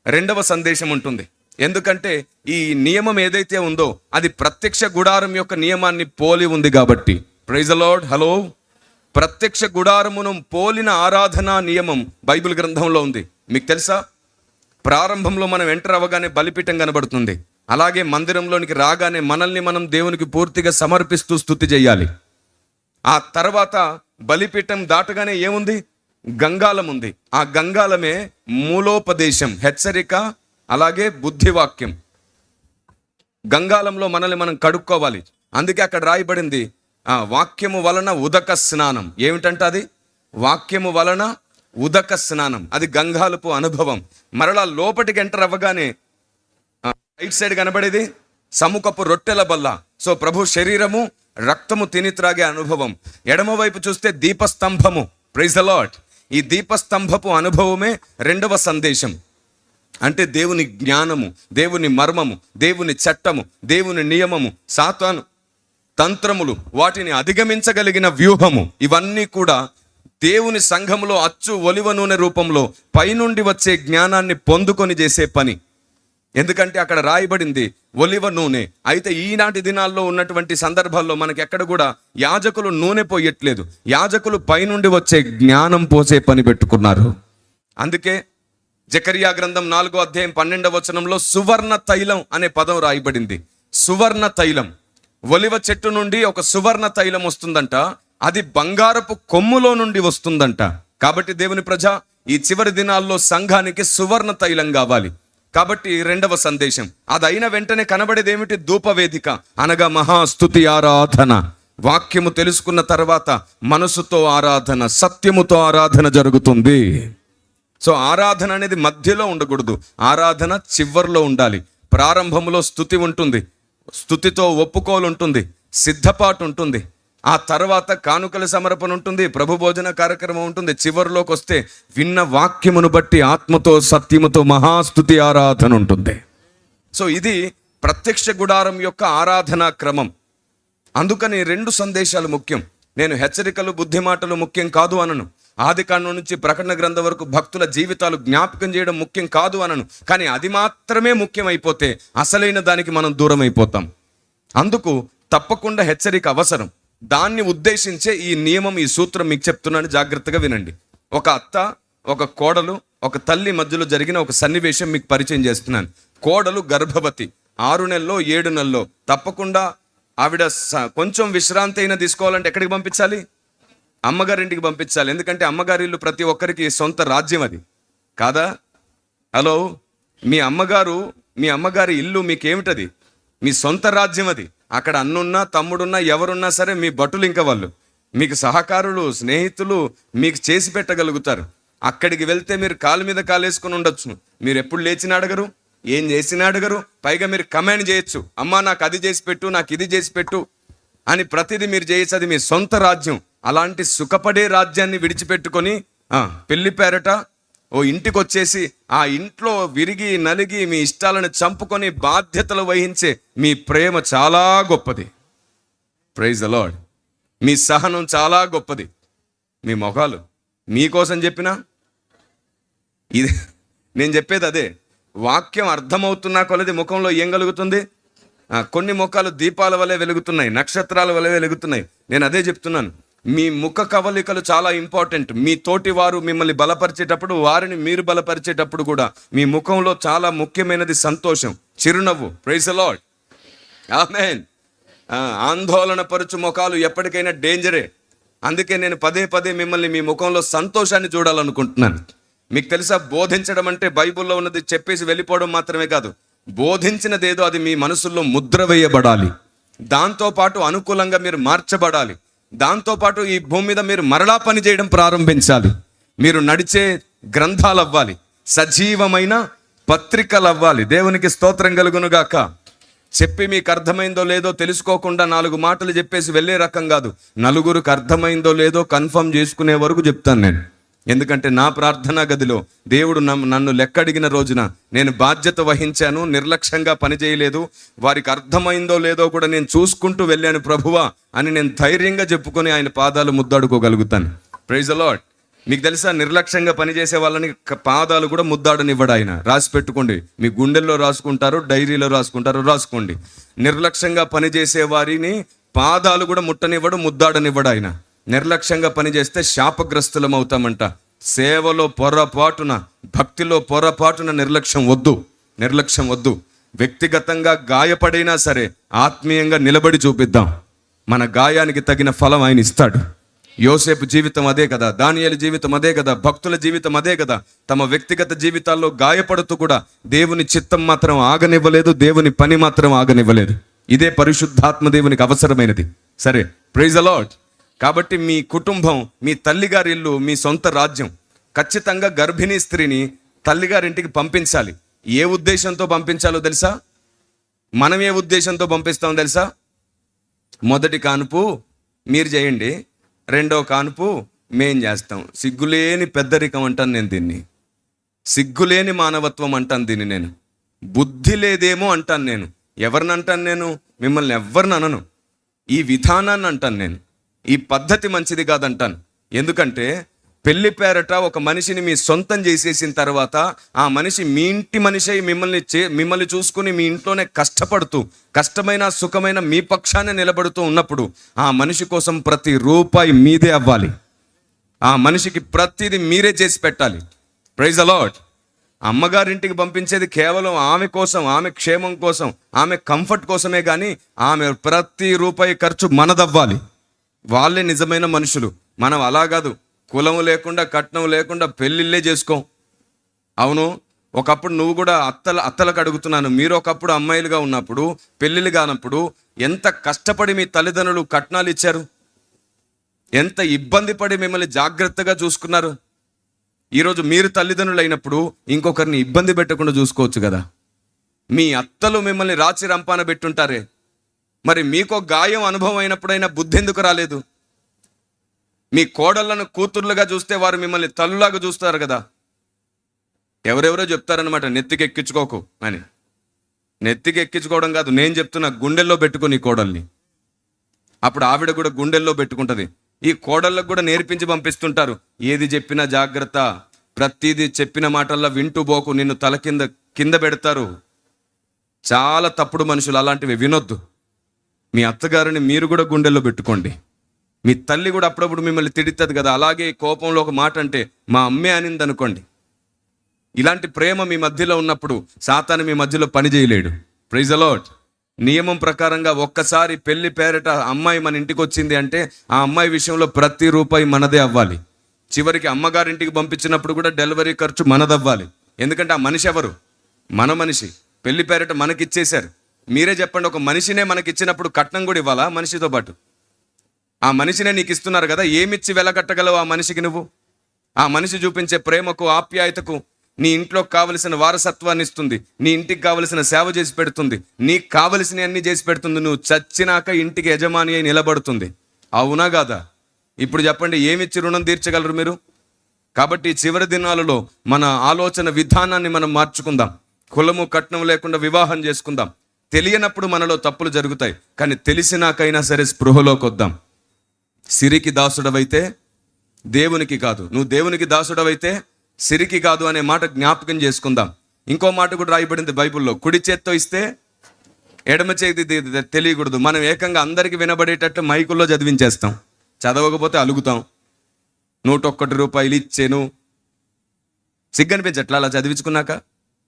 రెండవ సందేశం ఉంటుంది. ఎందుకంటే ఈ నియమం ఏదైతే ఉందో అది ప్రత్యక్ష గుడారం యొక్క నియమాన్ని పోలి ఉంది కాబట్టి. Praise the lord. హలో, ప్రత్యక్ష గుడారమును పోలిన ఆరాధనా నియమం బైబిల్ గ్రంథంలో ఉంది. మీకు తెలుసా, ప్రారంభంలో మనం ఎంటర్ అవ్వగానే బలిపీఠం కనబడుతుంది. అలాగే మందిరంలోనికి రాగానే మనల్ని మనం దేవునికి పూర్తిగా సమర్పిస్తూ స్తుతి చేయాలి. ఆ తర్వాత బలిపీఠం దాటగానే ఏముంది? గంగాలం ఉంది. ఆ గంగాలమే మూలోపదేశం, హెచ్చరిక, అలాగే బుద్ధివాక్యం. గంగాలంలో మనల్ని మనం కడుక్కోవాలి. అందుకే అక్కడ రాయబడింది వాక్యము వలన ఉదక స్నానం. ఏమిటంట అది? వాక్యము వలన ఉదక స్నానం. అది గంగాలపు అనుభవం. మరలా లోపటికి ఎంటర్ అవ్వగానే రైట్ సైడ్ కనబడేది సముఖపు రొట్టెల బల్ల. సో ప్రభు శరీరము, రక్తము తిని త్రాగే అనుభవం. ఎడమ వైపు చూస్తే దీపస్తంభము. Praise the lord. ఈ దీపస్తంభపు అనుభవమే రెండవ సందేశం. అంటే దేవుని జ్ఞానము, దేవుని మర్మము, దేవుని చట్టము, దేవుని నియమము, సాతాను తంత్రములు, వాటిని అధిగమించగలిగిన వ్యూహము, ఇవన్నీ కూడా దేవుని సంఘములో అచ్చు ఒలివ నూనె రూపంలో పైనుండి వచ్చే జ్ఞానాన్ని పొందుకొని చేసే పని. ఎందుకంటే అక్కడ రాయబడింది ఒలివ నూనె. అయితే ఈనాటి దినాల్లో ఉన్నటువంటి సందర్భాల్లో మనకి ఎక్కడ కూడా యాజకులు నూనె పోయట్లేదు. యాజకులు పైనుండి వచ్చే జ్ఞానం పోసే పని పెట్టుకున్నారు. అందుకే జకరియా గ్రంథం 4వ అధ్యాయం 12వ వచనంలో సువర్ణ తైలం అనే పదం రాయబడింది. సువర్ణ తైలం, ఒలివ చెట్టు నుండి ఒక సువర్ణ తైలం వస్తుందంట. అది బంగారపు కొమ్ములో నుండి వస్తుందంట. కాబట్టి దేవుని ప్రజ, ఈ చివరి దినాల్లో సంఘానికి సువర్ణ తైలం కావాలి. కాబట్టి రెండవ సందేశం అది అయిన వెంటనే కనబడేది ఏమిటి? ధూపవేదిక, అనగా మహాస్తుతి ఆరాధన. వాక్యము తెలుసుకున్న తర్వాత మనసుతో ఆరాధన, సత్యముతో ఆరాధన జరుగుతుంది. సో ఆరాధన అనేది మధ్యలో ఉండకూడదు, ఆరాధన చివర్లో ఉండాలి. ప్రారంభంలో స్తుతి ఉంటుంది, స్తుతితో ఒప్పుకోలు ఉంటుంది, సిద్ధపాటు ఉంటుంది. ఆ తర్వాత కానుకల సమర్పణ ఉంటుంది, ప్రభు భోజన కార్యక్రమం ఉంటుంది. చివరిలోకి వస్తే విన్న వాక్యమును బట్టి ఆత్మతో సత్యముతో మహాస్తుతి ఆరాధన ఉంటుంది. సో ఇది ప్రత్యక్ష గుడారం యొక్క ఆరాధనా క్రమం. అందుకని 2 సందేశాలు ముఖ్యం. నేను హెచ్చరికలు, బుద్ధి మాటలు ముఖ్యం కాదు అనను. ఆదికాండం నుంచి ప్రకటన గ్రంథం వరకు భక్తుల జీవితాలు జ్ఞాపకం చేయడం ముఖ్యం కాదు అనను. కానీ అది మాత్రమే ముఖ్యమైపోతే అసలైన దానికి మనం దూరం అయిపోతాం. అందుకు తప్పకుండా హెచ్చరిక అవసరం. దాన్ని ఉద్దేశించే ఈ నియమం, ఈ సూత్రం మీకు చెప్తున్నాను, జాగ్రత్తగా వినండి. ఒక అత్త, ఒక కోడలు, ఒక తల్లి మధ్యలో జరిగిన ఒక సన్నివేశం మీకు పరిచయం చేస్తున్నాను. కోడలు గర్భవతి, 6 నెలల్లో 7 నెలల్లో. తప్పకుండా ఆవిడ కొంచెం విశ్రాంతి అయినా తీసుకోవాలంటే ఎక్కడికి పంపించాలి? అమ్మగారింటికి పంపించాలి. ఎందుకంటే అమ్మగారి ఇల్లు ప్రతి ఒక్కరికి సొంత రాజ్యం, అది కాదా? హలో, మీ అమ్మగారి ఇల్లు మీకేమిటది? మీ సొంత రాజ్యం అది. అక్కడ అన్నున్నా తమ్ముడున్నా ఎవరున్నా సరే మీ భటులు, ఇంకా వాళ్ళు మీకు సహకారులు, స్నేహితులు, మీకు చేసి పెట్టగలుగుతారు. అక్కడికి వెళ్తే మీరు కాలు మీద కాలేసుకుని ఉండొచ్చు. మీరు ఎప్పుడు లేచినా అడగరు, ఏం చేసినా అడగరు. పైగా మీరు కమాండ్ చేయొచ్చు, అమ్మా నాకు అది చేసి పెట్టు, నాకు ఇది చేసి పెట్టు అని. ప్రతిదీ మీరు చేయొచ్చు, అది మీ సొంత రాజ్యం. అలాంటి సుఖపడే రాజ్యాన్ని విడిచిపెట్టుకొని పెళ్లి పేరట ఓ ఇంటికి వచ్చేసి ఆ ఇంట్లో విరిగి నలిగి మీ ఇష్టాలను చంపుకొని బాధ్యతలు వహించే మీ ప్రేమ చాలా గొప్పది. Praise the lord. మీ సహనం చాలా గొప్పది. మీ మొఖాలు మీకోసం చెప్పినా ఇది నేను చెప్పేది అదే. వాక్యం అర్థమవుతున్నా కొలది ముఖంలో ఏం కలుగుతుంది? కొన్ని ముఖాలు దీపాల వలె వెలుగుతున్నాయి, నక్షత్రాల వలె వెలుగుతున్నాయి. నేను అదే చెప్తున్నాను. మీ ముఖ కవలికలు చాలా ఇంపార్టెంట్. మీ తోటి వారు మిమ్మల్ని బలపరిచేటప్పుడు, వారిని మీరు బలపరిచేటప్పుడు కూడా మీ ముఖంలో చాలా ముఖ్యమైనది సంతోషం, చిరునవ్వు. Praise the lord. ఆమేన్. ఆందోళన పరుచు ముఖాలు ఎప్పటికైనా డేంజరే. అందుకే నేను పదే పదే మిమ్మల్ని మీ ముఖంలో సంతోషాన్ని చూడాలనుకుంటున్నాను. మీకు తెలుసా, బోధించడం అంటే బైబిల్లో ఉన్నది చెప్పేసి వెళ్ళిపోవడం మాత్రమే కాదు. బోధించినదేదో అది మీ మనసుల్లో ముద్ర వేయబడాలి. దాంతోపాటు అనుకూలంగా మీరు మార్చబడాలి. దాంతోపాటు ఈ భూమి మీద మీరు మరలా పని చేయడం ప్రారంభించాలి. మీరు నడిచే గ్రంథాలు అవ్వాలి, సజీవమైన పత్రికలు అవ్వాలి. దేవునికి స్తోత్రం కలుగునుగాక. చెప్పి మీకు అర్థమైందో లేదో తెలుసుకోకుండా 4 మాటలు చెప్పేసి వెళ్ళే రకం కాదు. నలుగురికి అర్థమైందో లేదో కన్ఫర్మ్ చేసుకునే వరకు చెప్తాను నేను. ఎందుకంటే నా ప్రార్థనా గదిలో దేవుడు నన్ను లెక్కడిగిన రోజున నేను బాధ్యత వహించాను, నిర్లక్ష్యంగా పనిచేయలేదు. వారికి అర్థమైందో లేదో కూడా నేను చూసుకుంటూ వెళ్ళాను ప్రభువా అని నేను ధైర్యంగా చెప్పుకొని ఆయన పాదాలు ముద్దాడుకోగలుగుతాను. Praise the lord. మీకు తెలుసా, నిర్లక్ష్యంగా పనిచేసే వాళ్ళని పాదాలు కూడా ముద్దాడనివ్వడు ఆయన. రాసి పెట్టుకోండి, మీ గుండెల్లో రాసుకుంటారు, డైరీలో రాసుకుంటారు, రాసుకోండి. నిర్లక్ష్యంగా పనిచేసే వారిని పాదాలు కూడా ముట్టనివ్వడు, ముద్దాడనివ్వడు ఆయన. నిర్లక్ష్యంగా పనిచేస్తే శాపగ్రస్తులం అవుతామంట. సేవలో పొరపాటున, భక్తిలో పొరపాటున నిర్లక్ష్యం వద్దు. వ్యక్తిగతంగా గాయపడినా సరే ఆత్మీయంగా నిలబడి చూపిద్దాం. మన గాయానికి తగిన ఫలం ఆయన ఇస్తాడు. యోసేపు జీవితం అదే కదా, దానియేలు జీవితం అదే కదా, భక్తుల జీవితం అదే కదా. తమ వ్యక్తిగత జీవితాల్లో గాయపడుతూ కూడా దేవుని చిత్తం మాత్రం ఆగనివ్వలేదు, దేవుని పని మాత్రం ఆగనివ్వలేదు. ఇదే పరిశుద్ధాత్మ దేవునికి అవసరమైనది. సరే, ప్రైజ్ ద లార్డ్. కాబట్టి మీ కుటుంబం, మీ తల్లిగారి ఇల్లు మీ సొంత రాజ్యం. ఖచ్చితంగా గర్భిణీ స్త్రీని తల్లిగారింటికి పంపించాలి. ఏ ఉద్దేశంతో పంపించాలో తెలుసా? మనం ఏ ఉద్దేశంతో పంపిస్తామో తెలుసా? మొదటి కానుపు మీరు చేయండి, రెండో కానుపు మేం చేస్తాం. సిగ్గులేని పెద్దరికం అంటాను నేను దీన్ని. సిగ్గులేని మానవత్వం అంటాను దీన్ని నేను. బుద్ధి లేదేమో అంటాను నేను. ఎవరిని అంటాను నేను? మిమ్మల్ని ఎవరిని అనను. ఈ విధానాన్ని అంటాను నేను. ఈ పద్ధతి మంచిది కాదంటాను. ఎందుకంటే పెళ్లి పేరట ఒక మనిషిని మీ సొంతం చేసేసిన తర్వాత ఆ మనిషి మీ ఇంటి మనిషి మిమ్మల్ని చూసుకుని మీ ఇంట్లోనే కష్టపడుతూ, కష్టమైన సుఖమైన మీ పక్షాన్ని నిలబడుతూ ఉన్నప్పుడు ఆ మనిషి కోసం ప్రతి రూపాయి మీదే అవ్వాలి. ఆ మనిషికి ప్రతిదీ మీరే చేసి పెట్టాలి. Praise the lord. అమ్మగారింటికి పంపించేది కేవలం ఆమె కోసం, ఆమె క్షేమం కోసం, ఆమె కంఫర్ట్ కోసమే. కానీ ఆమె ప్రతి రూపాయి ఖర్చు మనదవ్వాలి. వాళ్ళే నిజమైన మనుషులు. మనం అలా కాదు, కులం లేకుండా కట్నం లేకుండా పెళ్ళిళ్ళే చేసుకోం. అవును, ఒకప్పుడు నువ్వు కూడా అత్తలకు అడుగుతున్నాను, మీరు ఒకప్పుడు అమ్మాయిలుగా ఉన్నప్పుడు, పెళ్ళిళ్ళు కానప్పుడు ఎంత కష్టపడి మీ తల్లిదండ్రులు కట్నాలు ఇచ్చారు, ఎంత ఇబ్బంది పడి మిమ్మల్ని జాగ్రత్తగా చూసుకున్నారు. ఈరోజు మీరు తల్లిదండ్రులు అయినప్పుడు ఇంకొకరిని ఇబ్బంది పెట్టకుండా చూసుకోవచ్చు కదా. మీ అత్తలు మిమ్మల్ని రాచి రంపాన పెట్టుంటారే, మరి మీకో గాయం అనుభవం అయినప్పుడైనా బుద్ధి ఎందుకు రాలేదు? మీ కోడళ్లను కూతుర్లుగా చూస్తే వారు మిమ్మల్ని తల్లులాగా చూస్తారు కదా. ఎవరెవరో చెప్తారనమాట, నెత్తికి ఎక్కించుకోకు అని. నెత్తికి ఎక్కించుకోవడం కాదు, నేను చెప్తున్నా, గుండెల్లో పెట్టుకో నీ కోడల్ని. అప్పుడు ఆవిడ కూడా గుండెల్లో పెట్టుకుంటుంది. ఈ కోడళ్ళకు కూడా నేర్పించి పంపిస్తుంటారు, ఏది చెప్పినా జాగ్రత్త, ప్రతిదీ చెప్పిన మాటల్లో వింటూ పోకు, నిన్ను తల కింద పెడతారు. చాలా తప్పుడు మనుషులు, అలాంటివి వినొద్దు. మీ అత్తగారిని మీరు కూడా గుండెల్లో పెట్టుకోండి. మీ తల్లి కూడా అప్పుడప్పుడు మిమ్మల్ని తిడుతుంది కదా, అలాగే కోపంలో ఒక మాట అంటే మా అమ్మే అనింది అనుకోండి. ఇలాంటి ప్రేమ మీ మధ్యలో ఉన్నప్పుడు సాతాను మీ మధ్యలో పని చేయలేడు. Praise the lord. నియమం ప్రకారంగా ఒక్కసారి పెళ్లి పేరట అమ్మాయి మన ఇంటికి వచ్చింది అంటే ఆ అమ్మాయి విషయంలో ప్రతి రూపాయి మనదే అవ్వాలి. చివరికి అమ్మగారింటికి పంపించినప్పుడు కూడా డెలివరీ ఖర్చు మనదవ్వాలి. ఎందుకంటే ఆ మనిషి ఎవరు? మన మనిషి. పెళ్లి పేరట మనకిచ్చేశారు. మీరే చెప్పండి, ఒక మనిషినే మనకిచ్చినప్పుడు కట్నం కూడా ఇవ్వాలా మనిషితో పాటు? ఆ మనిషినే నీకు ఇస్తున్నారు కదా, ఏమిచ్చి వెలకట్టగలవు ఆ మనిషికి నువ్వు? ఆ మనిషి చూపించే ప్రేమకు, ఆప్యాయతకు నీ ఇంట్లో కావలసిన వారసత్వాన్ని ఇస్తుంది, నీ ఇంటికి కావలసిన సేవ చేసి పెడుతుంది, నీకు కావలసిన అన్ని చేసి పెడుతుంది. నువ్వు చచ్చినాక ఇంటికి యజమాని అయి నిలబడుతుంది. అవునా కాదా? ఇప్పుడు చెప్పండి, ఏమిచ్చి రుణం తీర్చగలరు మీరు? కాబట్టి చివరి దినాలలో మన ఆలోచన విధానాన్ని మనం మార్చుకుందాం. కులము కట్నం లేకుండా వివాహం చేసుకుందాం. తెలియనప్పుడు మనలో తప్పులు జరుగుతాయి, కానీ తెలిసినాకైనా సరే స్పృహలోకి వద్దాం. సిరికి దాసుడవైతే దేవునికి కాదు, నువ్వు దేవునికి దాసుడవైతే సిరికి కాదు అనే మాట జ్ఞాపకం చేసుకుందాం. ఇంకో మాట కూడా రాయబడింది బైబిల్లో, కుడి చేత్తో ఇస్తే ఎడమ చేతి తెలియకూడదు. మనం ఏకంగా అందరికీ వినబడేటట్టు మైకుల్లో చదివించేస్తాం, చదవకపోతే అలుగుతాం. 101 రూపాయలు ఇచ్చేను. సిగ్గనిపించట్లా అలా చదివించుకున్నాక?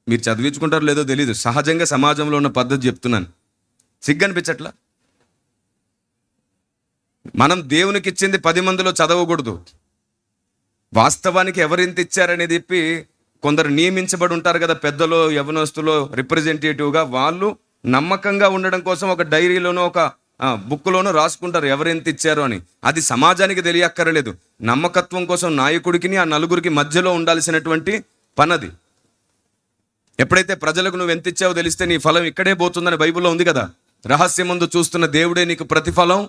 మీరు చదివించుకుంటారో లేదో తెలీదు, సహజంగా సమాజంలో ఉన్న పద్ధతి చెప్తున్నాను. సిగ్గనిపించట్లా? మనం దేవునికి ఇచ్చింది 10 మందిలో చదవకూడదు. వాస్తవానికి ఎవరింత ఇచ్చారని చెప్పి కొందరు నియమించబడి ఉంటారు కదా, పెద్దలో యవనస్తులో రిప్రజెంటేటివ్గా. వాళ్ళు నమ్మకంగా ఉండడం కోసం ఒక డైరీలోనో ఒక బుక్లోనో రాసుకుంటారు ఎవరెంత ఇచ్చారు అని. అది సమాజానికి తెలియక్కర్లేదు. నమ్మకత్వం కోసం నాయకుడికి ఆ నలుగురికి మధ్యలో ఉండాల్సినటువంటి పనది. ఎప్పుడైతే ప్రజలకు నువ్వు ఎంత ఇచ్చావో తెలిస్తే నీ ఫలం ఇక్కడే పోతుందని బైబిల్లో ఉంది కదా. రహస్యమందు చూస్తున్న దేవుడే నీకు ప్రతిఫలం.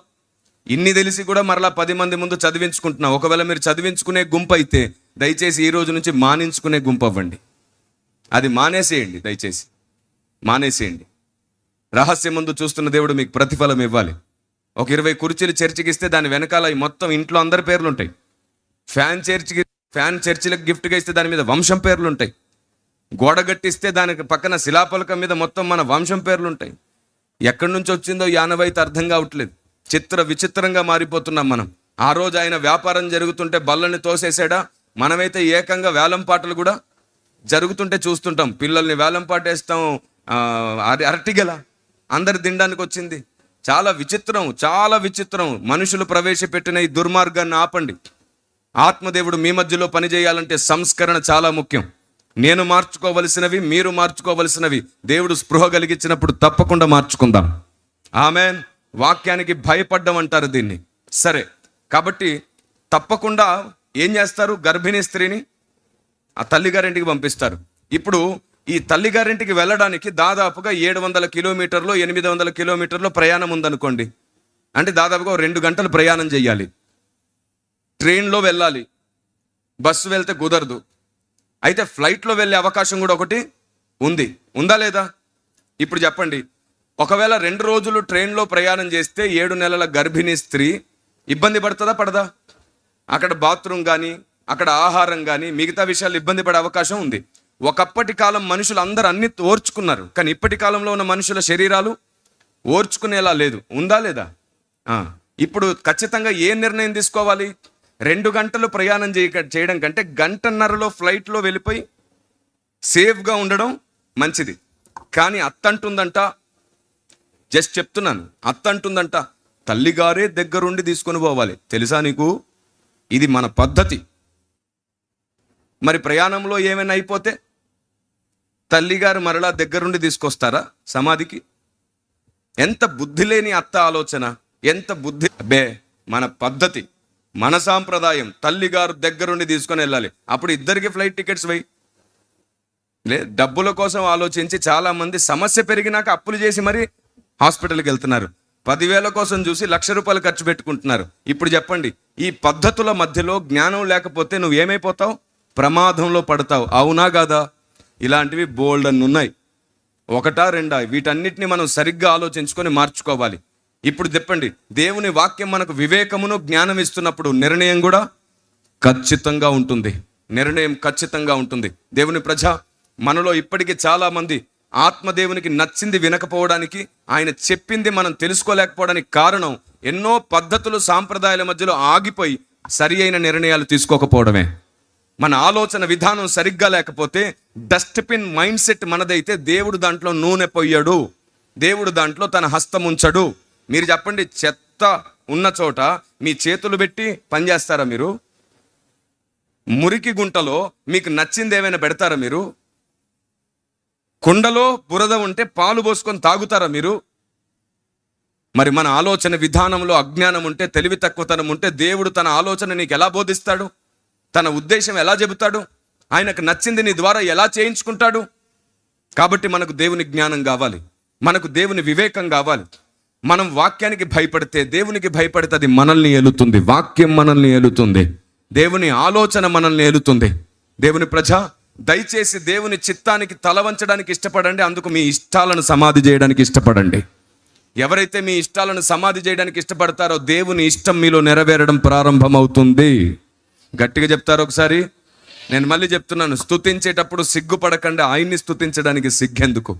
ఇన్ని తెలిసి కూడా మరలా 10 మంది ముందు చదివించుకుంటున్నావు. ఒకవేళ మీరు చదివించుకునే గుంపు అయితే దయచేసి ఈ రోజు నుంచి మానించుకునే గుంపు అవ్వండి. అది మానేసేయండి, దయచేసి మానేసేయండి. రహస్యమందు చూస్తున్న దేవుడు మీకు ప్రతిఫలం ఇవ్వాలి. ఒక 20 కుర్చీలు చర్చికి ఇస్తే దాని వెనకాల మొత్తం ఇంట్లో అందరి పేర్లు ఉంటాయి. ఫ్యాన్ చర్చిలకు గిఫ్ట్గా ఇస్తే దాని మీద వంశం పేర్లు ఉంటాయి. గోడ గట్టిస్తే దానికి పక్కన శిలాపలకం మీద మొత్తం మన వంశం పేర్లు ఉంటాయి. ఎక్కడి నుంచి వచ్చిందో యానవైతే అర్థం కావట్లేదు. విచిత్రంగా మారిపోతున్నాం మనం. ఆ రోజు ఆయన వ్యాపారం జరుగుతుంటే బల్లని తోసేసాడా, మనమైతే ఏకంగా వేలం పాటలు కూడా జరుగుతుంటే చూస్తుంటాం. పిల్లల్ని వేలం పాటేస్తాం. అరటిగల అందరు తినడానికి వచ్చింది. చాలా విచిత్రం. మనుషులు ప్రవేశపెట్టిన ఈ దుర్మార్గాన్ని ఆపండి. ఆత్మదేవుడు మీ మధ్యలో పనిచేయాలంటే సంస్కరణ చాలా ముఖ్యం. నేను మార్చుకోవలసినవి, మీరు మార్చుకోవలసినవి దేవుడు స్పృహ కలిగించినప్పుడు తప్పకుండా మార్చుకుందాం. ఆమేన్. వాక్యానికి భయపడ్డం అంటారు దీన్ని. సరే, కాబట్టి తప్పకుండా ఏం చేస్తారు? గర్భిణీ స్త్రీని ఆ తల్లిగారింటికి పంపిస్తారు. ఇప్పుడు ఈ తల్లిగారింటికి వెళ్ళడానికి దాదాపుగా 700 కిలోమీటర్లు 800 కిలోమీటర్లు ప్రయాణం ఉందనుకోండి. అంటే దాదాపుగా 2 గంటలు ప్రయాణం చేయాలి. ట్రైన్లో వెళ్ళాలి, బస్సు వెళ్తే కుదరదు. అయితే ఫ్లైట్లో వెళ్ళే అవకాశం కూడా ఒకటి ఉందా లేదా? ఇప్పుడు చెప్పండి, ఒకవేళ 2 రోజులు ట్రైన్లో ప్రయాణం చేస్తే 7 నెలల గర్భిణీ స్త్రీ ఇబ్బంది పడదా? అక్కడ బాత్రూమ్ కానీ, అక్కడ ఆహారం కానీ, మిగతా విషయాలు ఇబ్బంది పడే అవకాశం ఉంది. ఒకప్పటి కాలం మనుషులు అందరూ అన్ని ఓర్చుకున్నారు, కానీ ఇప్పటి కాలంలో ఉన్న మనుషుల శరీరాలు ఓర్చుకునేలా లేదు. ఉందా లేదా? ఇప్పుడు ఖచ్చితంగా ఏ నిర్ణయం తీసుకోవాలి? 2 గంటలు ప్రయాణం చేయడం కంటే 1.5 గంటలో ఫ్లైట్లో వెళ్ళిపోయి సేఫ్గా ఉండడం మంచిది. కానీ అత్తంటుందంట, జస్ట్ చెప్తున్నాను, అత్తంటుందంట తల్లిగారే దగ్గరుండి తీసుకొని పోవాలి. తెలుసా నీకు? ఇది మన పద్ధతి. మరి ప్రయాణంలో ఏమైనా అయిపోతే తల్లిగారు మరలా దగ్గరుండి తీసుకొస్తారా సమాధికి? ఎంత బుద్ధి లేని అత్త ఆలోచన, ఎంత బుద్ధి! మన పద్ధతి, మన సాంప్రదాయం, తల్లిగారు దగ్గరుండి తీసుకొని వెళ్ళాలి. అప్పుడు ఇద్దరికి ఫ్లైట్ టికెట్స్ డబ్బుల కోసం ఆలోచించి చాలా మంది సమస్య పెరిగినాక అప్పులు చేసి మరి హాస్పిటల్కి వెళ్తున్నారు. 10,000 కోసం చూసి ₹1,00,000 ఖర్చు పెట్టుకుంటున్నారు. ఇప్పుడు చెప్పండి, ఈ పద్ధతుల మధ్యలో జ్ఞానం లేకపోతే నువ్వు ఏమైపోతావు? ప్రమాదంలో పడతావు. అవునా కాదా? ఇలాంటివి బోల్డ్ అని ఉన్నాయి. 1, 2 వీటన్నిటిని మనం సరిగ్గా ఆలోచించుకొని మార్చుకోవాలి. ఇప్పుడు చెప్పండి, దేవుని వాక్యం మనకు వివేకమును జ్ఞానం ఇస్తున్నప్పుడు నిర్ణయం కూడా ఖచ్చితంగా ఉంటుంది. దేవుని ప్రజ, మనలో ఇప్పటికీ చాలా మంది ఆత్మదేవునికి నచ్చింది వినకపోవడానికి, ఆయన చెప్పింది మనం తెలుసుకోలేకపోవడానికి కారణం ఎన్నో పద్ధతులు సాంప్రదాయాల మధ్యలో ఆగిపోయి సరి అయిన నిర్ణయాలు తీసుకోకపోవడమే. మన ఆలోచన విధానం సరిగ్గా లేకపోతే, డస్ట్బిన్ మైండ్ సెట్ మనదైతే దేవుడు దాంట్లో నూనె పొయ్యడు, దేవుడు దాంట్లో తన హస్తం ఉంచడు. మీరు చెప్పండి, చెత్త ఉన్న చోట మీ చేతులు పెట్టి పనిచేస్తారా మీరు? మురికి గుంటలో మీకు నచ్చింది ఏమైనా పెడతారా మీరు? కుండలో బురద ఉంటే పాలు పోసుకొని తాగుతారా మీరు? మరి మన ఆలోచన విధానంలో అజ్ఞానం ఉంటే, తెలివి తక్కువతనం ఉంటే, దేవుడు తన ఆలోచన నీకు ఎలా బోధిస్తాడు? తన ఉద్దేశం ఎలా చెబుతాడు? ఆయనకు నచ్చింది నీ ద్వారా ఎలా చేయించుకుంటాడు? కాబట్టి మనకు దేవుని జ్ఞానం కావాలి, మనకు దేవుని వివేకం కావాలి. మనం వాక్యానికి భయపడితే, దేవునికి భయపడితే అది మనల్ని ఏలుతుంది. వాక్యం మనల్ని ఏలుతుంది, దేవుని ఆలోచన మనల్ని ఏలుతుంది. దేవుని ప్రజ, దయచేసి దేవుని చిత్తానికి తల వంచడానికి ఇష్టపడండి. అందుకు మీ ఇష్టాలను సమాధి చేయడానికి ఇష్టపడండి. ఎవరైతే మీ ఇష్టాలను సమాధి చేయడానికి ఇష్టపడతారో, దేవుని ఇష్టం మీలో నెరవేరడం ప్రారంభమవుతుంది. గట్టిగా చెప్తారు ఒకసారి. నేను మళ్ళీ చెప్తున్నాను, స్తుతించేటప్పుడు సిగ్గుపడకండి. ఆయన్ని స్తుతించడానికి సిగ్గెందుకు?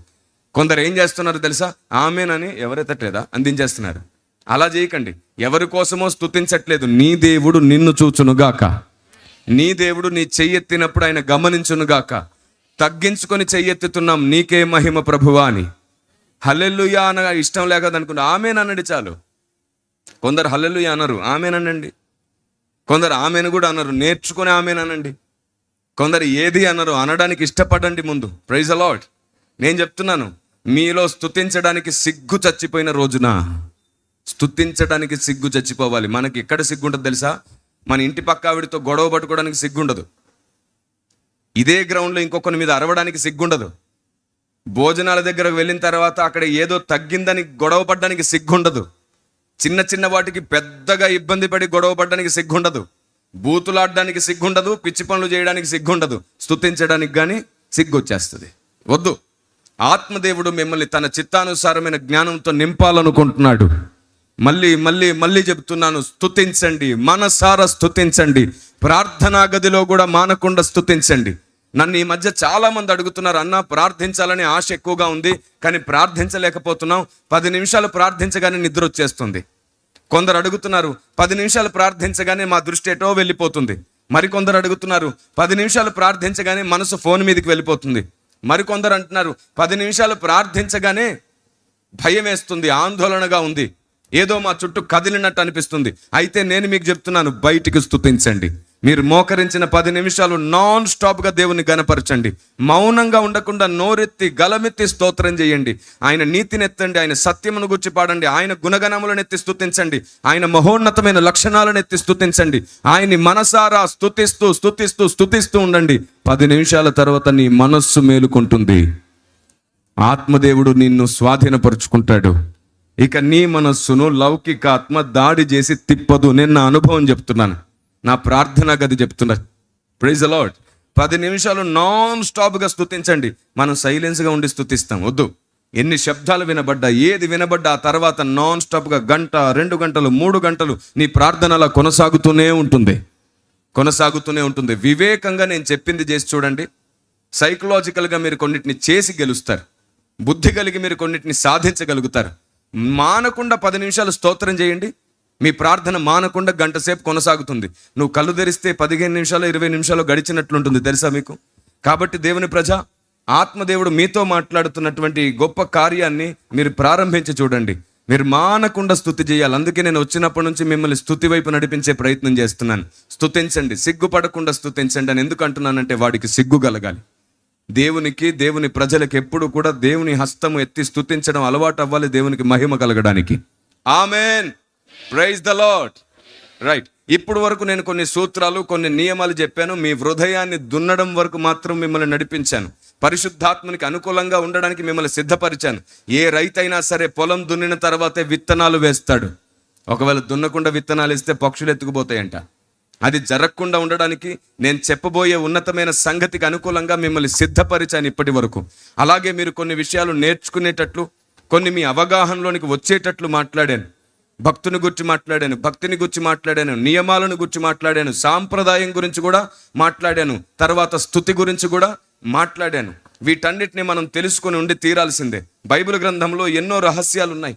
కొందరు ఏం చేస్తున్నారు తెలుసా? ఆమేనని ఎవరైతట్లేదా అందించేస్తున్నారు. అలా చేయకండి. ఎవరి కోసమో స్తుతించట్లేదు. నీ దేవుడు నిన్ను చూచునుగాక, నీ దేవుడు నీ చెయ్యెత్తినప్పుడు ఆయన గమనించునుగాక. తగ్గించుకొని చెయ్యెత్తుతున్నాం, నీకే మహిమ ప్రభువా అని. హల్లెలూయా అనగా ఇష్టం లేకదనుకుంటే ఆమేన్ అనండి చాలు. కొందరు హల్లెలూయా అనరు, ఆమేన్ అనండి. కొందరు ఆమెను కూడా అనరు, నేర్చుకుని ఆమెను అనండి. కొందరు ఏది అనరు, అనడానికి ఇష్టపడండి ముందు. Praise the lord. నేను చెప్తున్నాను, మీలో స్తుతించడానికి సిగ్గు చచ్చిపోయిన రోజున, స్తుతించడానికి సిగ్గు చచ్చిపోవాలి. మనకి ఎక్కడ సిగ్గు ఉంటుంది తెలుసా? మన ఇంటి పక్క ఆవిడితో గొడవ పట్టుకోవడానికి సిగ్గుండదు. ఇదే గ్రౌండ్లో ఇంకొకరి మీద అరవడానికి సిగ్గుండదు. భోజనాల దగ్గరకు వెళ్ళిన తర్వాత అక్కడ ఏదో తగ్గిందని గొడవ పడడానికి సిగ్గుండదు. చిన్న చిన్న వాటికి పెద్దగా ఇబ్బంది పడి గొడవ పడడానికి సిగ్గుండదు. బూతులాడడానికి సిగ్గుండదు, పిచ్చి పనులు చేయడానికి సిగ్గుండదు. స్తుతించడానికి కానీ సిగ్గు వచ్చేస్తుంది. వద్దు. ఆత్మదేవుడు మిమ్మల్ని తన చిత్తానుసారమైన జ్ఞానంతో నింపాలనుకుంటున్నాడు. మళ్ళీ మళ్ళీ మళ్ళీ చెప్తున్నాను, స్తుతించండి, మనసారా స్తుతించండి. ప్రార్థనా గదిలో కూడా మానకుండా స్తుతించండి. నన్ను ఈ మధ్య చాలా మంది అడుగుతున్నారు, అన్న ప్రార్థించాలని ఆశ ఎక్కువగా ఉంది, కానీ ప్రార్థించలేకపోతున్నాం. 10 నిమిషాలు ప్రార్థించగానే నిద్ర వచ్చేస్తుంది. కొందరు అడుగుతున్నారు, 10 నిమిషాలు ప్రార్థించగానే మా దృష్టి ఎటో వెళ్ళిపోతుంది. మరికొందరు అడుగుతున్నారు, 10 నిమిషాలు ప్రార్థించగానే మనసు ఫోన్ మీదకి వెళ్ళిపోతుంది. మరికొందరు అంటున్నారు, 10 నిమిషాలు ప్రార్థించగానే భయం వేస్తుంది, ఆందోళనగా ఉంది, ఏదో మా చుట్టూ కదిలినట్టు అనిపిస్తుంది. అయితే నేను మీకు చెప్తున్నాను, బయటికి స్తుతించండి. మీరు మోకరించిన 10 నిమిషాలు నాన్ స్టాప్గా దేవుని గణపరచండి. మౌనంగా ఉండకుండా నోరెత్తి గలమెత్తి స్తోత్రం చేయండి. ఆయన నీతిని ఎత్తండి, ఆయన సత్యమును గురించి పాడండి, ఆయన గుణగణములను ఎత్తి స్తుతించండి, ఆయన మహోన్నతమైన లక్షణాలను ఎత్తి స్తుతించండి. ఆయన్ని మనసారా స్తుతిస్తూ స్తుతిస్తూ స్తుతిస్తూ ఉండండి. 10 నిమిషాల తర్వాత నీ మనస్సు మేలుకుంటుంది. ఆత్మదేవుడు నిన్ను స్వాధీనపరుచుకుంటాడు. ఇక నీ మనస్సును లౌకిక ఆత్మ దాడి చేసి తిప్పదు. నేను నా అనుభవం చెప్తున్నాను, నా ప్రార్థనా గది చెప్తున్నా. Praise the lord. 10 నిమిషాలు నాన్ స్టాప్గా స్తుతించండి. మనం సైలెన్స్గా ఉండి స్తుతిస్తాం. వద్దు. ఎన్ని శబ్దాలు వినబడ్డా, ఏది వినబడ్డా, ఆ తర్వాత నాన్ స్టాప్గా 1 గంట 2 గంటలు 3 గంటలు నీ ప్రార్థన అలా కొనసాగుతూనే ఉంటుంది. వివేకంగా నేను చెప్పింది చేసి చూడండి. సైకలాజికల్గా మీరు కొన్నిటిని చేసి గెలుస్తారు. బుద్ధి కలిగి మీరు కొన్నిటిని సాధించగలుగుతారు. మానకుండా 10 నిమిషాలు స్తోత్రం చేయండి. మీ ప్రార్థన మానకుండా 1 గంట సేపు కొనసాగుతుంది. నువ్వు కళ్ళు తెరిస్తే 15 నిమిషాలు 20 నిమిషాలు గడిచినట్లుంటుంది తెలుసా మీకు? కాబట్టి దేవుని ప్రజ, ఆత్మదేవుడు మీతో మాట్లాడుతున్నటువంటి గొప్ప కార్యాన్ని మీరు ప్రారంభించి చూడండి. మీరు మానకుండా స్తుతి చేయాలి. అందుకే నేను వచ్చినప్పటి నుంచి మిమ్మల్ని స్తుతి వైపు నడిపించే ప్రయత్నం చేస్తున్నాను. స్తుతించండి, సిగ్గుపడకుండా స్తుతించండి అని ఎందుకు అంటున్నానంటే, వాడికి సిగ్గు కలగాలి. దేవునికి, దేవుని ప్రజలకు ఎప్పుడు కూడా దేవుని హస్తము ఎత్తి స్తుతించడం అలవాటు అవ్వాలి, దేవునికి మహిమ కలగడానికి. Amen. Praise the lord. Right. ఇప్పుడు వరకు నేను కొన్ని సూత్రాలు, కొన్ని నియమాలు చెప్పాను. మీ హృదయాన్ని దున్నడం వరకు మాత్రం మిమ్మల్ని నడిపించాను. పరిశుద్ధాత్మనికి అనుకూలంగా ఉండడానికి మిమ్మల్ని సిద్ధపరిచాను. ఏ రైతైనా సరే పొలం దున్నిన తర్వాతే విత్తనాలు వేస్తాడు. ఒకవేళ దున్నకుండా విత్తనాలు ఇస్తే పక్షులు ఎత్తుకుపోతాయంట. అది జరగకుండా ఉండడానికి నేను చెప్పబోయే ఉన్నతమైన సంగతికి అనుకూలంగా మిమ్మల్ని సిద్ధపరిచాను ఇప్పటి వరకు. అలాగే మీరు కొన్ని విషయాలు నేర్చుకునేటట్లు, కొన్ని మీ అవగాహనలోనికి వచ్చేటట్లు మాట్లాడాను. భక్తిని గురించి మాట్లాడాను, నియమాలను గురించి మాట్లాడాను, సాంప్రదాయం గురించి కూడా మాట్లాడాను, తర్వాత స్తుతి గురించి కూడా మాట్లాడాను. వీటన్నిటిని మనం తెలుసుకొని ఉండి తీరాల్సిందే. బైబిల్ గ్రంథంలో ఎన్నో రహస్యాలు ఉన్నాయి,